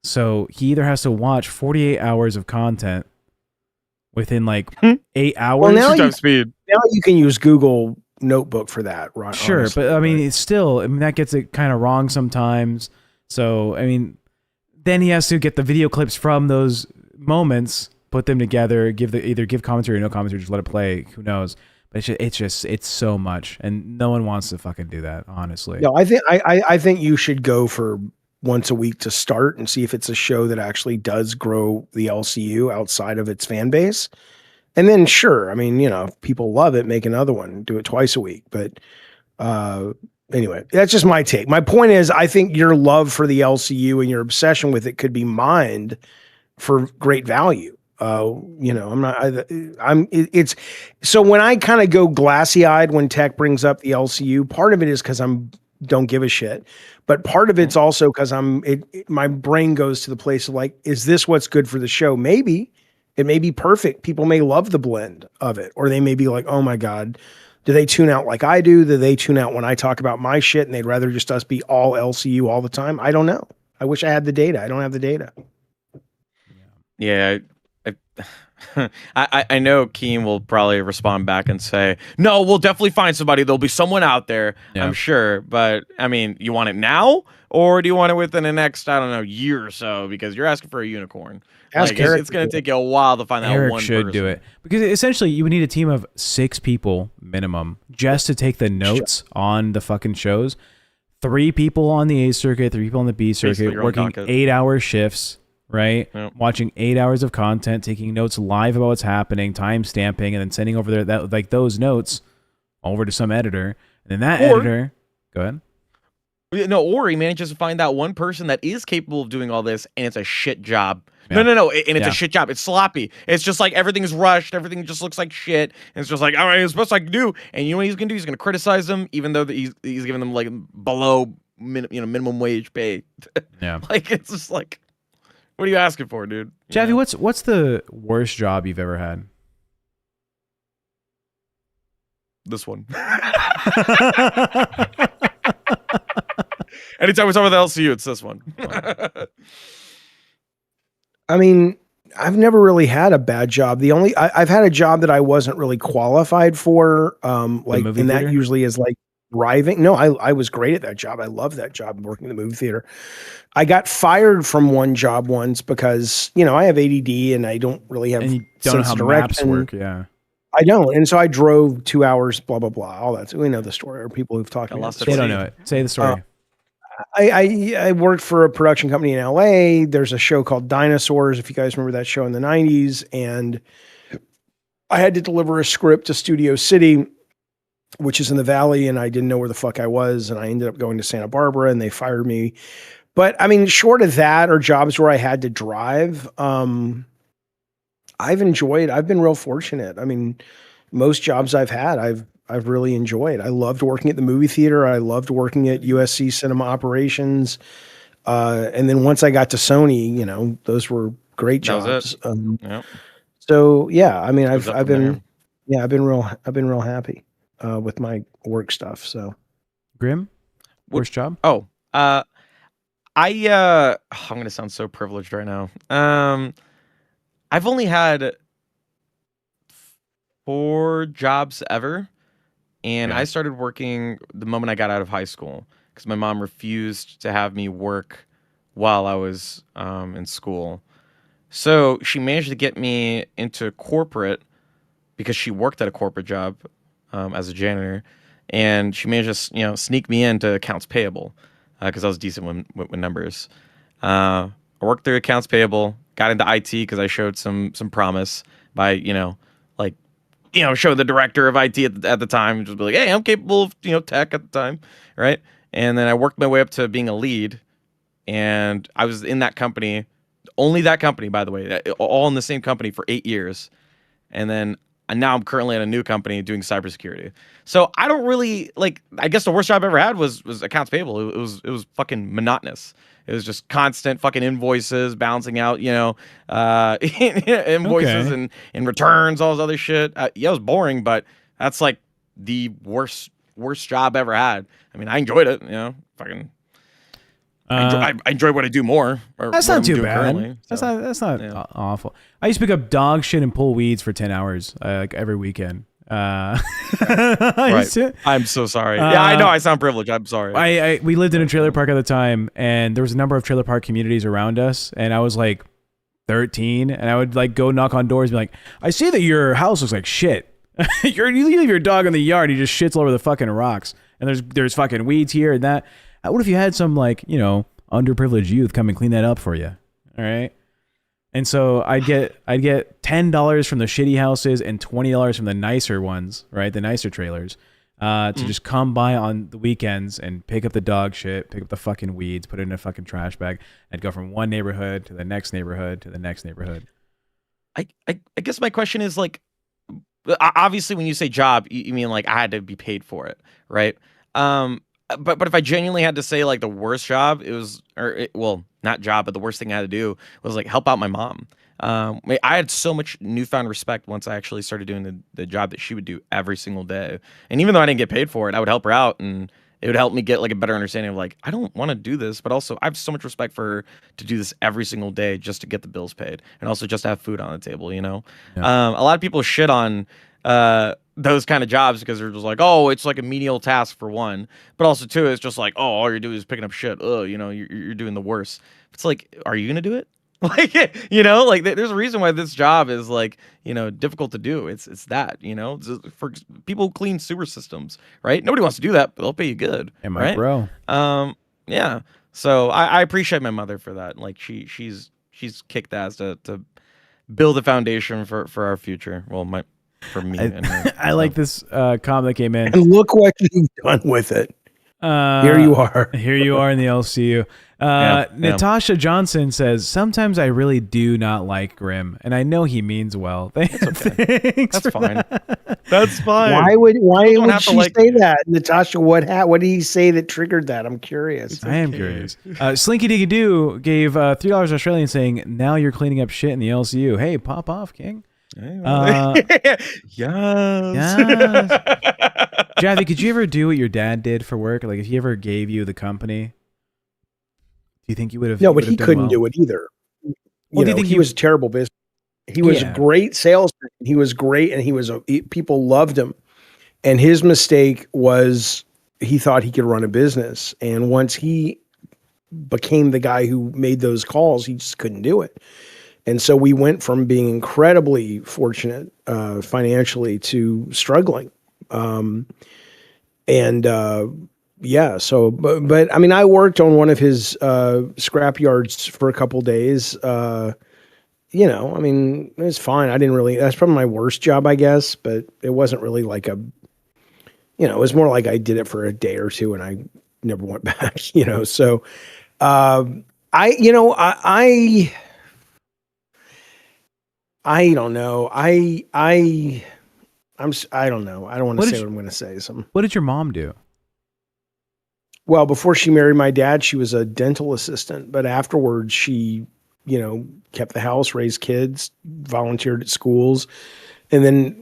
So he either has to watch 48 hours of content within like 8 hours. Well, now you can use Google Notebook for that, right? Sure, honestly, but I mean, it's still, that gets it kind of wrong sometimes. So, I mean, then he has to get the video clips from those moments, put them together, either give commentary or no commentary, just let it play. Who knows? But it's so much, and no one wants to fucking do that, honestly. No, I think you should go for once a week to start and see if it's a show that actually does grow the LCU outside of its fan base. And then sure, I mean, if people love it, make another one, do it twice a week. But anyway, that's just my take. My point is, I think your love for the LCU and your obsession with it could be mined for great value. It's so when I kind of go glassy eyed when tech brings up the LCU, part of it is because don't give a shit, but part of it's also because my brain goes to the place of like, is this what's good for the show? Maybe it may be perfect. People may love the blend of it, or they may be like, oh my God, do they tune out like I do? Do they tune out when I talk about my shit and they'd rather just us be all LCU all the time? I don't know. I wish I had the data. I don't have the data. Yeah. I know Keen will probably respond back and say, no, we'll definitely find somebody. There'll be someone out there, I'm sure. But I mean, you want it now, or do you want it within the next, I don't know, year or so? Because you're asking for a unicorn. It's going to take you a while to find that Eric one should person. do it, because essentially you would need a team of 6 people minimum just to take the notes on the fucking shows. 3 people on the A circuit, 3 people on the B circuit, working 8-hour shifts. Right, watching 8 hours of content, taking notes live about what's happening, time stamping, and then sending over those notes over to some editor, and then that editor, go ahead. No, or he manages to find that one person that is capable of doing all this, and it's a shit job. No, and it's a shit job. It's sloppy. It's just like everything's rushed. Everything just looks like shit. And it's just like, all right, it's supposed to do. And you know what he's gonna do? He's gonna criticize them, even though he's giving them like below minimum wage pay. Yeah, like it's just like. What are you asking for, dude? Jaffy, what's the worst job you've ever had? This one. Anytime we talk about the LCU, it's this one. I mean, I've never really had a bad job. I've had a job that I wasn't really qualified for. That usually is like thriving. No, I was great at that job. I love that job, working in the movie theater. I got fired from one job once because, I have ADD and I don't really have don't know how maps work. Yeah, I don't. And so I drove 2 hours, blah, blah, blah. All that. So we know the story, or people who've talked about it. They don't know it. Say the story. I worked for a production company in LA. There's a show called Dinosaurs, if you guys remember that show in the 90s. And I had to deliver a script to Studio City, which is in the Valley, and I didn't know where the fuck I was. And I ended up going to Santa Barbara, and they fired me. But I mean, short of that, or jobs where I had to drive, I've been real fortunate. I mean, most jobs I've had, I've really enjoyed. I loved working at the movie theater. I loved working at USC Cinema Operations. And then once I got to Sony, those were great jobs. So yeah, I mean, I've been real happy with my work stuff. So Grim, worst job? Oh, I'm going to sound so privileged right now. I've only had 4 jobs ever. And I started working the moment I got out of high school because my mom refused to have me work while I was in school. So she managed to get me into corporate because she worked at a corporate job as a janitor. And she managed to sneak me into accounts payable because I was decent with numbers. I worked through accounts payable, got into IT because I showed some promise by, show the director of IT at the time, just be like, hey, I'm capable of, tech at the time, right? And then I worked my way up to being a lead, and I was in that company, only that company, by the way, all in the same company for 8 years. And then and now I'm currently at a new company doing cybersecurity. So I don't really like. I guess the worst job I ever had was accounts payable. It was fucking monotonous. It was just constant fucking invoices bouncing out, invoices and returns, all this other shit. Yeah, it was boring, but that's like the worst job I ever had. I mean, I enjoyed it, fucking. I enjoy what I do more. Or that's what not I'm too doing bad. Currently, That's not awful. I used to pick up dog shit and pull weeds for 10 hours like every weekend. Right. I'm so sorry. Yeah, I know I sound privileged. I'm sorry. We lived in a trailer park at the time, and there was a number of trailer park communities around us, and I was like 13, and I would like go knock on doors and be like, I see that your house looks like shit. You leave your dog in the yard, he just shits all over the fucking rocks, and there's fucking weeds here and that. What if you had some like, underprivileged youth come and clean that up for you? All right. And so I'd get $10 from the shitty houses and $20 from the nicer ones, right? The nicer trailers, to just come by on the weekends and pick up the dog shit, pick up the fucking weeds, put it in a fucking trash bag. I'd go from one neighborhood to the next neighborhood to the next neighborhood. I guess my question is like, obviously when you say job, you mean like I had to be paid for it, right? But if I genuinely had to say like the worst job, not job, but the worst thing I had to do was like help out my mom. I had so much newfound respect once I actually started doing the job that she would do every single day. And even though I didn't get paid for it, I would help her out, and it would help me get like a better understanding of like, I don't want to do this, but also I have so much respect for her to do this every single day just to get the bills paid and also just to have food on the table, Yeah. A lot of people shit on those kind of jobs because they're just like, oh, it's like a menial task for one, but also two, it's just like, oh, all you're doing is picking up shit. Oh, you're doing the worst. It's like, are you gonna do it? Like, like there's a reason why this job is like, difficult to do. It's that, for people who clean sewer systems, right? Nobody wants to do that, but they'll pay you good. Am I right? bro? Yeah. So I appreciate my mother for that. Like she's kicked ass to build a foundation for our future. Well, for me. I like this comment that came in. And look what you've done with it. Here you are. Here you are in the LCU. Natasha Johnson says, sometimes I really do not like Grim, and I know he means well. That's okay. That's fine. That's fine. Why would she say that? Natasha, what did he say that triggered that? I'm curious. I am curious. Slinky Diggy Doo gave $3 Australian saying, now you're cleaning up shit in the LCU. Hey, pop off, King. Yes. Jaffy, could you ever do what your dad did for work? Like if he ever gave you the company, do you think you would have? No, but he couldn't do it either. Well, do you think he was a terrible business? He was a great salesman. He was great, and people loved him. And his mistake was he thought he could run a business, and once he became the guy who made those calls, he just couldn't do it. And so we went from being incredibly fortunate financially to struggling. So, but I mean, I worked on one of his scrap yards for a couple days. I mean, it was fine. That's probably my worst job, I guess, but it wasn't really like it was more like I did it for a day or two and I never went back, so I don't know. I don't know. I don't want to say what I'm going to say. What did your mom do? Well, before she married my dad, she was a dental assistant, but afterwards she, kept the house, raised kids, volunteered at schools, and then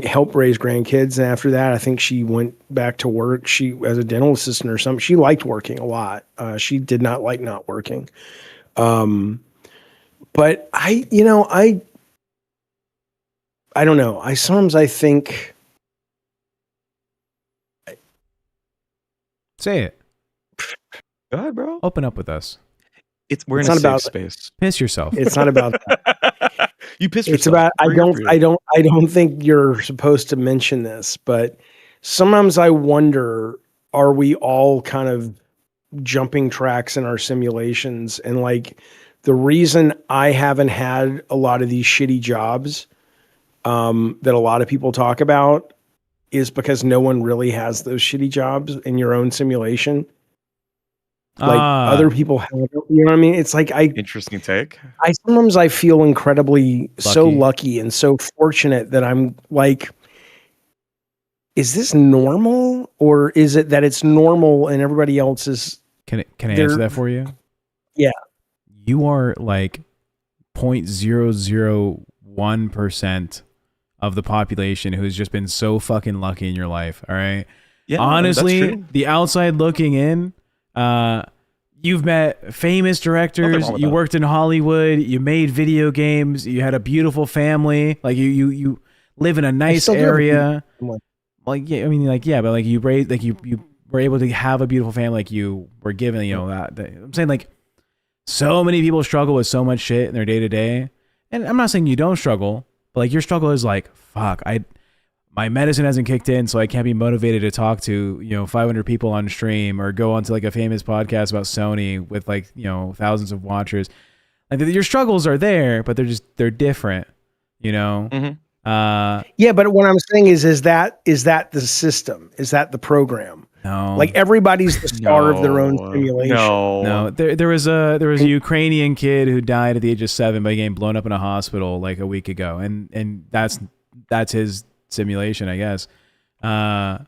helped raise grandkids. And after that, I think she went back to work. She, as a dental assistant or something, she liked working a lot. She did not like not working. But I don't know. Sometimes I think. Say it. Go ahead, bro. Open up with us. We're in a safe space. Piss yourself. It's not about that. You piss It's yourself. about. I don't think you're supposed to mention this, but sometimes I wonder: are we all kind of jumping tracks in our simulations? And like the reason I haven't had a lot of these shitty jobs that a lot of people talk about is because no one really has those shitty jobs in your own simulation. like other people have. You know what I mean? It's like interesting take. Sometimes I feel incredibly so lucky and so fortunate that I'm like, is this normal, or is it that it's normal and everybody else is? Can I answer that for you? Yeah, you are like 0.001% of the population who's just been so fucking lucky in your life. All right. Yeah, honestly, the outside looking in, you've met famous directors. You worked in Hollywood. You made video games. You had a beautiful family. Like you live in a nice area. Like yeah, I mean, like yeah, but like you raised, like you were able to have a beautiful family. Like you were given, you know that. I'm saying like so many people struggle with so much shit in their day to day, and I'm not saying you don't struggle, but like your struggle is like fuck. My medicine hasn't kicked in, so I can't be motivated to talk to 500 people on stream or go onto like a famous podcast about Sony with like thousands of watchers. Like your struggles are there, but they're different. Yeah, but what I'm saying is that the system? Is that the program? No, like everybody's the star of their own simulation. No. There was a Ukrainian kid who died at the age of 7 by getting blown up in a hospital like a week ago, and that's his simulation, I guess. But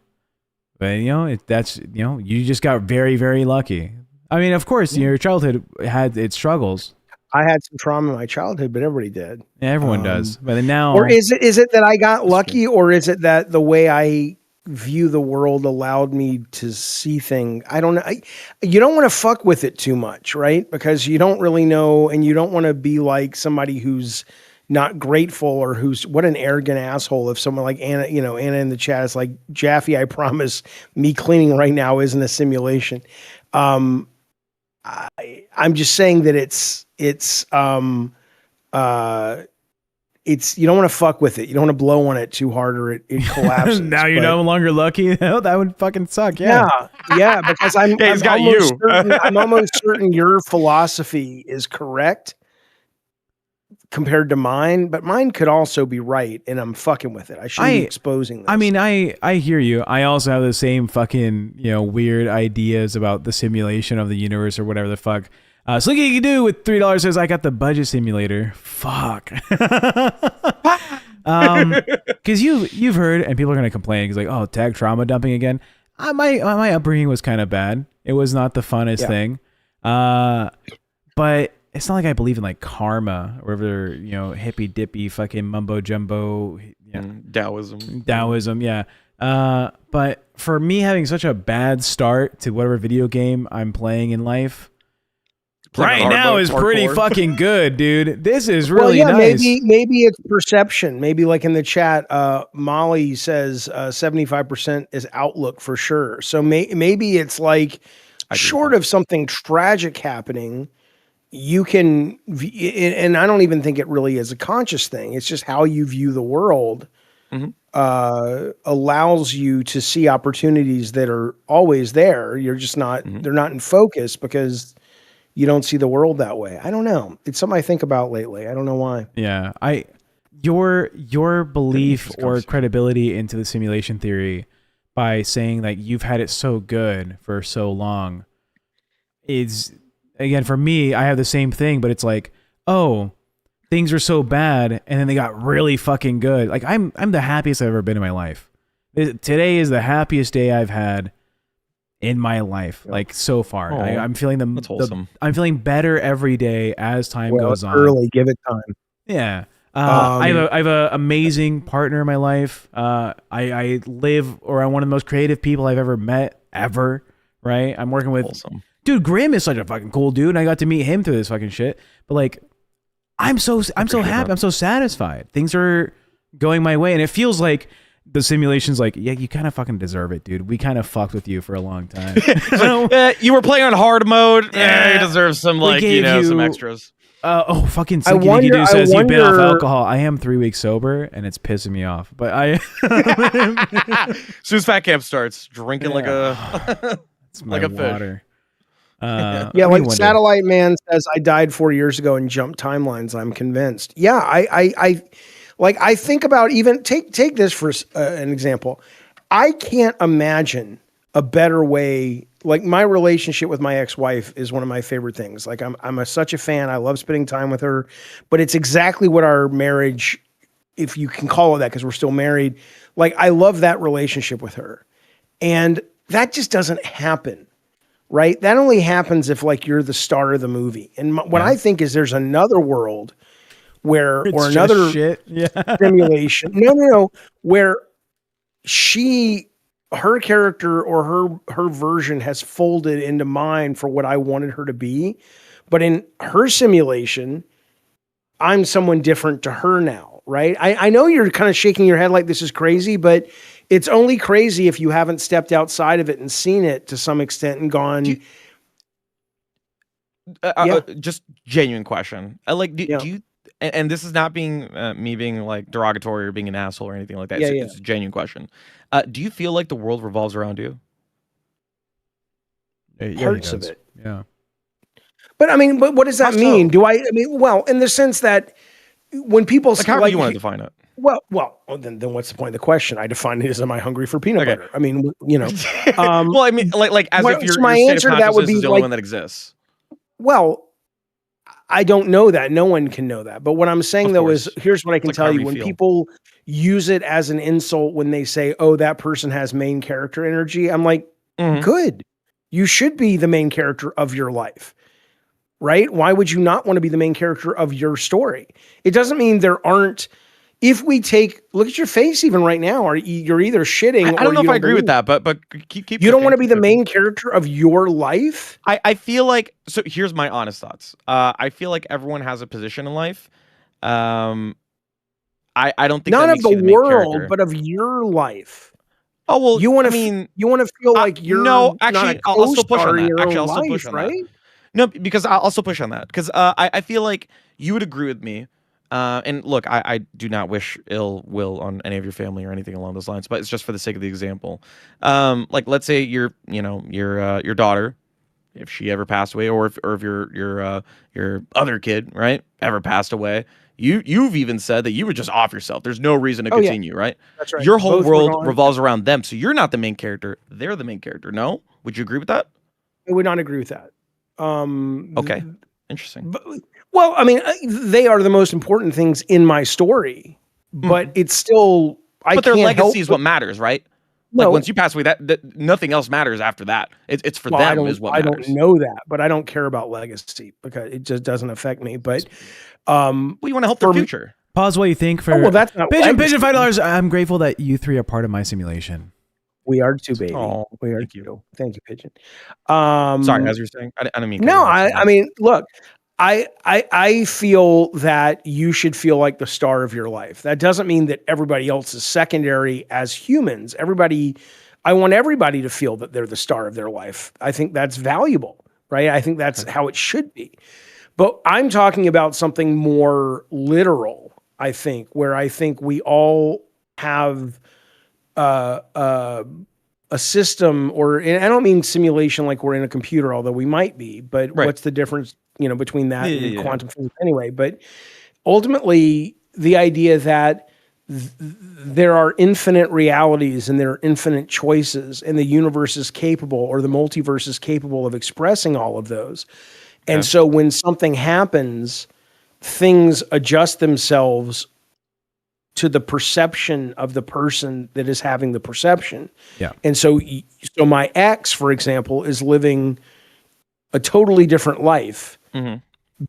that's you just got very, very lucky. I mean, of course, your childhood had its struggles. I had some trauma in my childhood, but everybody did. Yeah, everyone does. But then now, or is it that I got lucky, or is it that the way I view the world allowed me to see things? I don't know. You don't want to fuck with it too much, right? Because you don't really know, and you don't want to be like somebody who's not grateful, or who's what an arrogant asshole. If someone like Anna, Anna in the chat is like, Jaffy, I promise me cleaning right now isn't a simulation. I'm just saying that it's you don't want to fuck with it. You don't want to blow on it too hard, or it collapses. Now you're no longer lucky. That would fucking suck. Yeah, because I'm almost certain your philosophy is correct compared to mine, but mine could also be right, and I'm fucking with it. I shouldn't be exposing this. I mean, I hear you. I also have the same fucking weird ideas about the simulation of the universe or whatever the fuck. Slinky you can do with $3 says I got the budget simulator. Fuck. Because you've heard, and people are gonna complain because like, oh, tag trauma dumping again. My upbringing was kind of bad. It was not the funnest thing. But it's not like I believe in like karma or whatever, hippy dippy fucking mumbo jumbo, Taoism, yeah. But for me having such a bad start to whatever video game I'm playing in life right now is pretty fucking good, dude. This is really nice. Maybe it's perception. Maybe like in the chat, Molly says 75% is outlook for sure. So maybe it's like short of something tragic happening, you can, and I don't even think it really is a conscious thing. It's just how you view the world allows you to see opportunities that are always there. You're just not, they're not in focus because you don't see the world that way. I don't know. It's something I think about lately. I don't know why. Yeah. Your belief or credibility into the simulation theory by saying like you've had it so good for so long is, again, for me, I have the same thing, but it's like, oh, things are so bad and then they got really fucking good. Like I'm the happiest I've ever been in my life. Today is the happiest day I've had in my life, like so far. I'm feeling I'm feeling better every day as time goes on. Early, give it time. Yeah. I have a amazing partner in my life. I live, or I'm one of the most creative people I've ever met ever. Right. I'm working with dude. Grim is such a fucking cool dude, and I got to meet him through this fucking shit. But like, I'm so happy. I'm so satisfied. Things are going my way, and it feels like the simulation's like, yeah, you kind of fucking deserve it, dude. We kind of fucked with you for a long time. You were playing on hard mode. You deserve some some extras. Fucking Slinky Dude says you've been off alcohol. I am 3 weeks sober, and it's pissing me off. But as soon as Fat Camp starts, drinking like a like a water. Yeah, like Satellite Man says, I died 4 years ago and jumped timelines. I'm convinced. Yeah, I think about even take this for an example. I can't imagine a better way. Like my relationship with my ex-wife is one of my favorite things. Like I'm such a fan. I love spending time with her, but it's exactly what our marriage, if you can call it that, because we're still married. Like I love that relationship with her. And that just doesn't happen, right? That only happens if like you're the star of the movie. And what I think is there's another world where, It's or just another shit. Yeah. simulation. No, where her character or her version has folded into mine for what I wanted her to be. But in her simulation, I'm someone different to her now, right? I know you're kind of shaking your head like this is crazy, but it's only crazy if you haven't stepped outside of it and seen it to some extent and gone. Just genuine question. Do you, and this is not being me being like derogatory or being an asshole or anything like that. It's a genuine question. Do you feel like the world revolves around you? Parts of it. Yeah. But I mean, what does that mean? Well, in the sense that when people like however you want to define it. Well, then what's the point of the question? I define it as, am I hungry for peanut butter? I mean, well, I mean, like as if your my state answer of to that would consciousness be is the only like, one that exists. Well, I don't know that. No one can know that. But what I'm saying though is, here's what I can tell you: when people use it as an insult, when they say, "Oh, that person has main character energy," I'm like, good. You should be the main character of your life. Right? Why would you not want to be the main character of your story? It doesn't mean there aren't. If we look at your face even right now, you're either shitting. I don't know if I agree with that, but keep. You don't want to be the main character of your life. I feel like, so here's my honest thoughts. I feel like everyone has a position in life. I don't think not that of makes you the world, character. but of your life. Oh well, you want to. you want to feel like you're. No, actually, not a I'll still push co-star on in that. your Actually, own I'll still life, push on right? that. No, because I'll still push on that because I feel like you would agree with me. And look, I do not wish ill will on any of your family or anything along those lines, but it's just for the sake of the example. Like let's say your daughter, if she ever passed away, or if your other kid, right, ever passed away, you've even said that you would just off yourself. There's no reason to continue, right? That's right. Your whole Both were world gone. revolves around them, so you're not the main character. They're the main character. No, would you agree with that? I would not agree with that. Okay, interesting. Well, I mean, they are the most important things in my story, but it's still. But their legacy is what matters, right? Like once you pass away, that nothing else matters after that. It's for them is what matters. I don't know that, but I don't care about legacy because it just doesn't affect me. But we want to help their future. Pause what you think for. well, that's not Pigeon legacy. $5. I'm grateful that you three are part of my simulation. We are too, baby. Oh, we are thank too. Thank you, Pigeon. Sorry, as you're saying, I don't mean. No, I mean, look, I feel that you should feel like the star of your life. That doesn't mean that everybody else is secondary as humans. I want everybody to feel that they're the star of their life. I think that's valuable, right? I think that's how it should be. But I'm talking about something more literal, I think, where I think we all have a system, and I don't mean simulation like we're in a computer, although we might be, but what's the difference, between that and quantum physics anyway? But ultimately, the idea that there are infinite realities and there are infinite choices, and the universe is capable, or the multiverse is capable of expressing all of those. And so when something happens, things adjust themselves to the perception of the person that is having the perception. Yeah. And so my ex, for example, is living a totally different life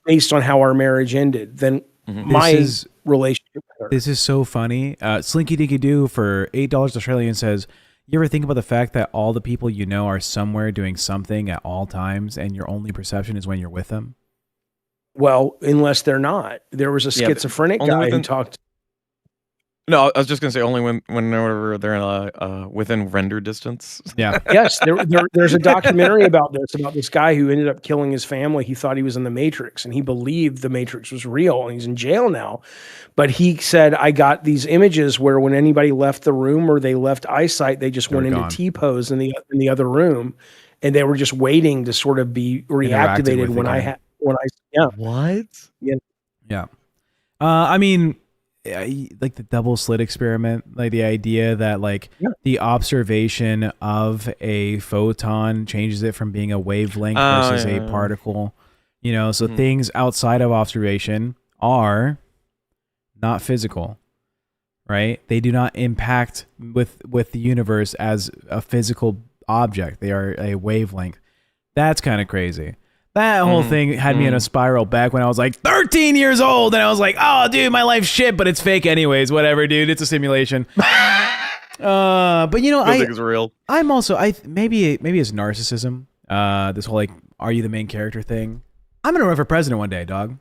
based on how our marriage ended than my relationship with her. This is so funny. Slinky Dinky Doo for $8 Australian says, you ever think about the fact that all the people you know are somewhere doing something at all times and your only perception is when you're with them? Well, unless they're not. There was a schizophrenic guy who talked. No, I was just gonna say only whenever they're in within render distance. Yeah. Yes, there's a documentary about this guy who ended up killing his family. He thought he was in the Matrix, and he believed the Matrix was real, and he's in jail now. But he said, I got these images where when anybody left the room or they left eyesight, they just went into T-pose in the other room, and they were just waiting to sort of be reactivated when I. What? Yeah. Yeah. I mean, like the double slit experiment, like the idea that like the observation of a photon changes it from being a wavelength versus a particle. So things outside of observation are not physical, right? They do not impact with the universe as a physical object. They are a wavelength. That's kind of crazy. That whole thing had me in a spiral back when I was like 13 years old, and I was like, "Oh, dude, my life's shit, but it's fake anyways. Whatever, dude. It's a simulation." But I think it's real. I'm also maybe it's narcissism. This whole like, are you the main character thing? I'm gonna run for president one day, dog.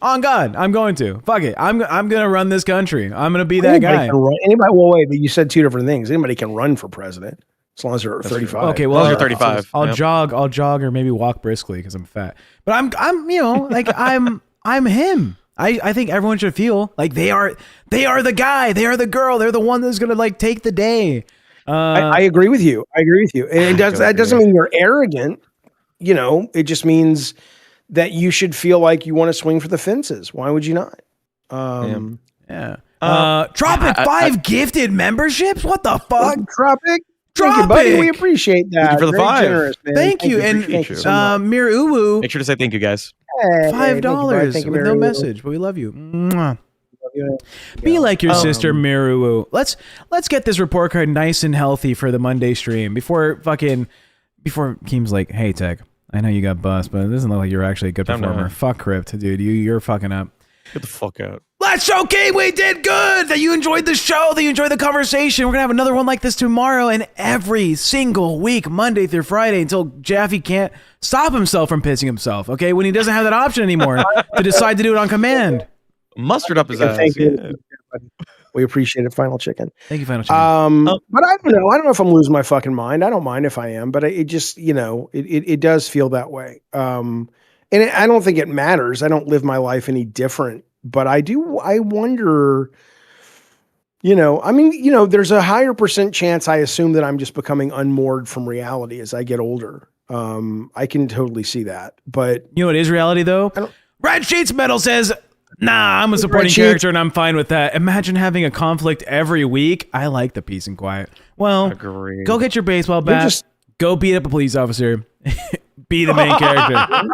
On God, I'm going to. Fuck it. I'm gonna run this country. I'm gonna be that guy. Anybody? Well, wait, but you said two different things. Anybody can run for president. As long as they're 35. Okay, well, you're 35. I'll jog or maybe walk briskly because I'm fat. But I'm like I'm him. I think everyone should feel like they are the guy, they are the girl, they're the one that's gonna like take the day. I agree with you. And that doesn't mean you're arrogant. It just means that you should feel like you want to swing for the fences. Why would you not? Yeah. Tropic 5 gifted memberships. What the fuck? Tropic. Thank you, buddy. We appreciate that. Thank you for the Very 5. generous, man. Thank you. And Mir Uwu, Make sure to say thank you, guys. $5 with no message, but we love you. Mwah. Be like your sister Miru. Let's get this report card nice and healthy for the Monday stream before Keem's like, hey Tech, I know you got bust, but it doesn't look like you're actually a good performer. Fuck Crypt, dude. You're fucking up. Get the fuck out. Let's show Keem we did good. That you enjoyed the show. That you enjoyed the conversation. We're gonna have another one like this tomorrow and every single week, Monday through Friday, until Jaffy can't stop himself from pissing himself. Okay, when he doesn't have that option anymore to decide to do it on command. Mustard up his ass. Thank you. We appreciate it, Final Chicken. Thank you, Final Chicken. But I don't know. I don't know if I'm losing my fucking mind. I don't mind if I am, but it just, it does feel that way. And I don't think it matters. I don't live my life any different, but I wonder, there's a higher percent chance, I assume, that I'm just becoming unmoored from reality as I get older. I can totally see that, but you know what is reality though? Red Sheets Metal says, nah, I'm a supporting character and I'm fine with that. Imagine having a conflict every week. I like the peace and quiet. Well, agreed. Go get your baseball bat. Go beat up a police officer. Be the main character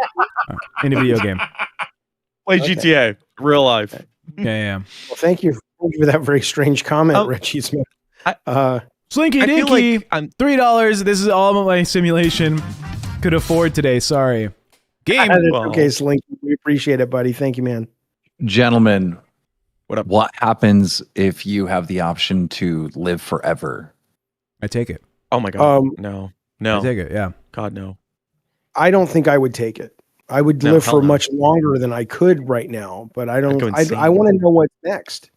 in a video game. Play GTA, real life. Yeah. Well, thank you for that very strange comment, Richie Smith. Slinky Dinky, $3. This is all my simulation could afford today. Sorry. Game. Okay, Slinky. We appreciate it, buddy. Thank you, man. Gentlemen, what up? What happens if you have the option to live forever? I take it. Oh my God. No. I take it. Yeah. God, no. I don't think I would take it. I would live for much longer than I could right now, but I don't. I want to know what's next.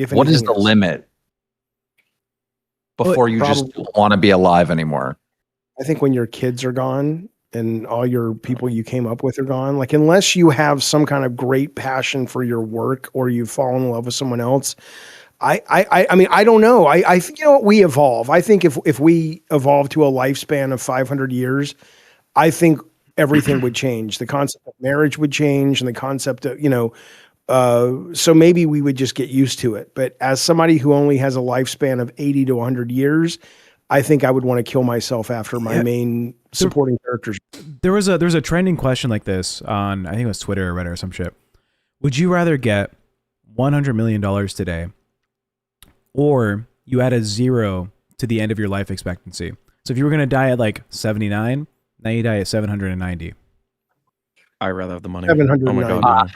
What is the limit before you just don't want to be alive anymore? I think when your kids are gone and all your people you came up with are gone, like unless you have some kind of great passion for your work or you fall in love with someone else. I mean, I don't know. I think, we evolve. I think if we evolve to a lifespan of 500 years, I think everything would change. The concept of marriage would change, and the concept of, so maybe we would just get used to it. But as somebody who only has a lifespan of 80 to 100 years, I think I would want to kill myself after my main supporting characters. There's a trending question like this on, I think it was Twitter or Reddit or some shit. Would you rather get $100 million today, or you add a 0 to the end of your life expectancy? So if you were going to die at like 79, now you die at 790. I'd rather have the money. 790. Oh my God.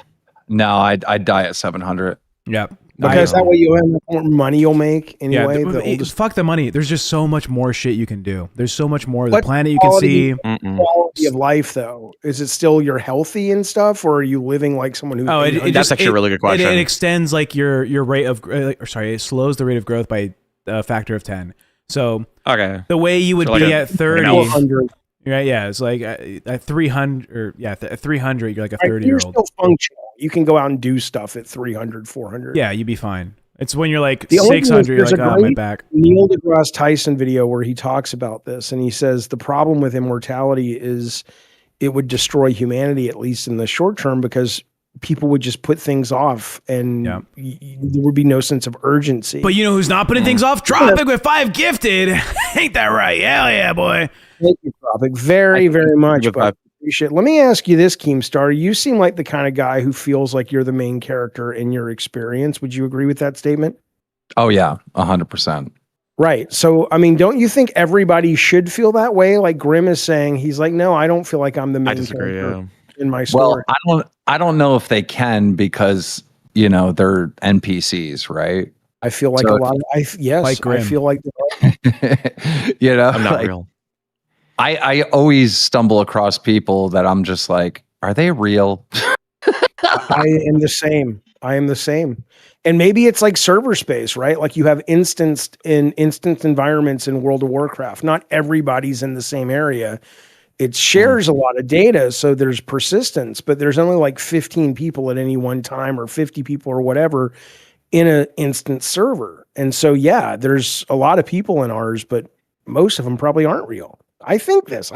No, I'd die at 700. Yeah. Because that way you have more money you'll make anyway. Yeah, fuck the money. There's just so much more shit you can do. There's so much more. The planet you can see. Quality of life, though, is it still you're healthy and stuff, or are you living like someone who? That's actually a really good question. It extends like your rate of, it slows the rate of growth by a factor of 10. So the way you would be at 30. Right, yeah, it's like at 300, or at 300, you're like a 30-year-old. You're still functional. You can go out and do stuff at 300, 400. Yeah, you'd be fine. It's when you're like 600, you're like, oh, my back. Neil deGrasse Tyson video where he talks about this, and he says the problem with immortality is it would destroy humanity, at least in the short term, because people would just put things off, and there would be no sense of urgency. But you know who's not putting things off? Tropic with 5 gifted. Ain't that right? Hell yeah, boy. Thank you, Tropic. Very, very much. But appreciate. Let me ask you this, Keemstar. You seem like the kind of guy who feels like you're the main character in your experience. Would you agree with that statement? Oh yeah, 100%. Right. So, I mean, don't you think everybody should feel that way? Like Grimm is saying, he's like, no, I don't feel like I'm the main character in my story. Well, I don't know if they can because, you know, they're NPCs, right? I feel like So a lot of, I feel like, you know, I'm not real. I always stumble across people that I'm just like, are they real? I am the same. And maybe it's like server space, right? Like you have instance environments in World of Warcraft. Not everybody's in the same area. It shares a lot of data, so there's persistence, but there's only like 15 people at any one time, or 50 people or whatever in an instance server. And so, yeah, there's a lot of people in ours, but most of them probably aren't real. I think this.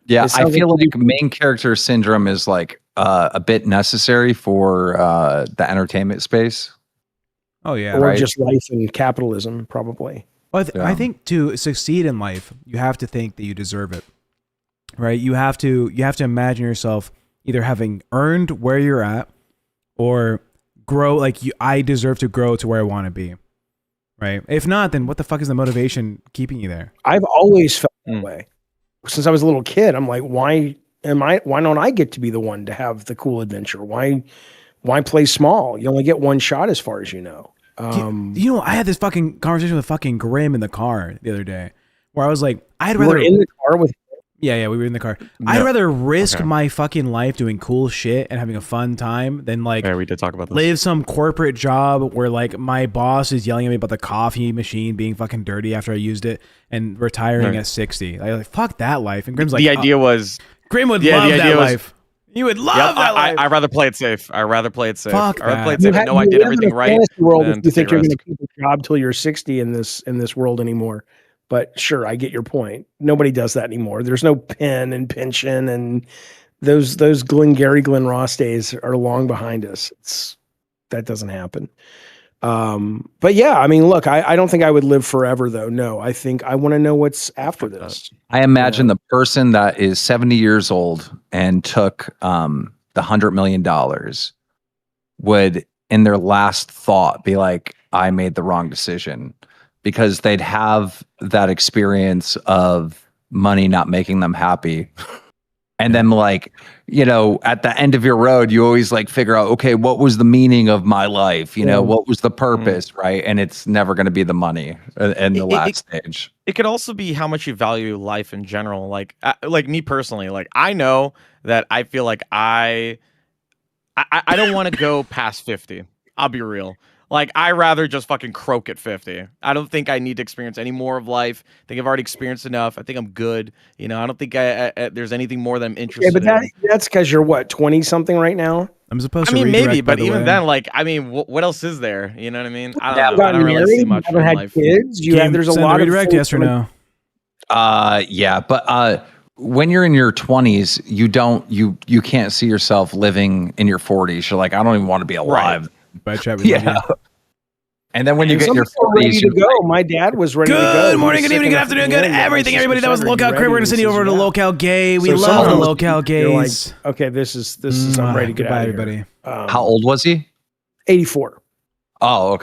Yeah, I feel like main character syndrome is like a bit necessary for the entertainment space. Oh yeah, or just life and capitalism, probably. Well, I think to succeed in life, you have to think that you deserve it, right? You have to imagine yourself either having earned where you're at, or grow like I deserve to grow to where I want to be, right? If not, then what the fuck is the motivation keeping you there? I've always felt that way. Since I was a little kid, I'm like, why don't I get to be the one to have the cool adventure? Why play small? You only get one shot as far as you know. You know, I had this fucking conversation with fucking Grimm in the car the other day, where I was like, I'd rather in the car with. Yeah, we were in the car. No. I'd rather risk my fucking life doing cool shit and having a fun time than like we did talk about this. Live some corporate job where like my boss is yelling at me about the coffee machine being fucking dirty after I used it and retiring at 60. Like fuck that life. And Grimm's like, the idea was Grimm would love that life. You would love that life. I'd rather play it safe. Fuck that. I rather play it safe. I know I did everything right. World, if you think you're going to keep a job till you're 60 in this world anymore. But sure, I get your point. Nobody does that anymore. There's no pen and pension, and those Glenn Ross days are long behind us. That doesn't happen. But yeah, I mean, look, I don't think I would live forever, though. No, I think I want to know what's after this. I imagine the person that is 70 years old and took the $100 million would, in their last thought, be like, I made the wrong decision. Because they'd have that experience of money not making them happy. And then like, you know, at the end of your road, you always like figure out, okay, what was the meaning of my life? You know, what was the purpose, right? And it's never going to be the money in the last stage. It could also be how much you value life in general. Like me personally, like I know that I feel like I don't want to go past 50. I'll be real. Like, I rather just fucking croak at 50. I don't think I need to experience any more of life. I think I've already experienced enough. I think I'm good. You know, I don't think there's anything more that I'm interested in. But that's because you're what, 20 something right now? I'm supposed to. I mean, maybe, but even then, like, I mean, what else is there? You know what I mean? I don't know. I don't really see much from life. Kids? There's a lot of redirect, yes or no? Yeah, but when you're in your 20s, you can't see yourself living in your 40s. You're like, I don't even want to be alive. Right. By chat, and then when you get your 40s, ready to go. My dad was ready to go. Good morning, good evening, good afternoon, good everything, everybody. That was the LolCow crib. We're gonna send you over to LolCow Gay. We love the LolCow Gays. Like, okay, this is I'm ready to get out of here. Everybody. How old was he? 84. Oh, okay.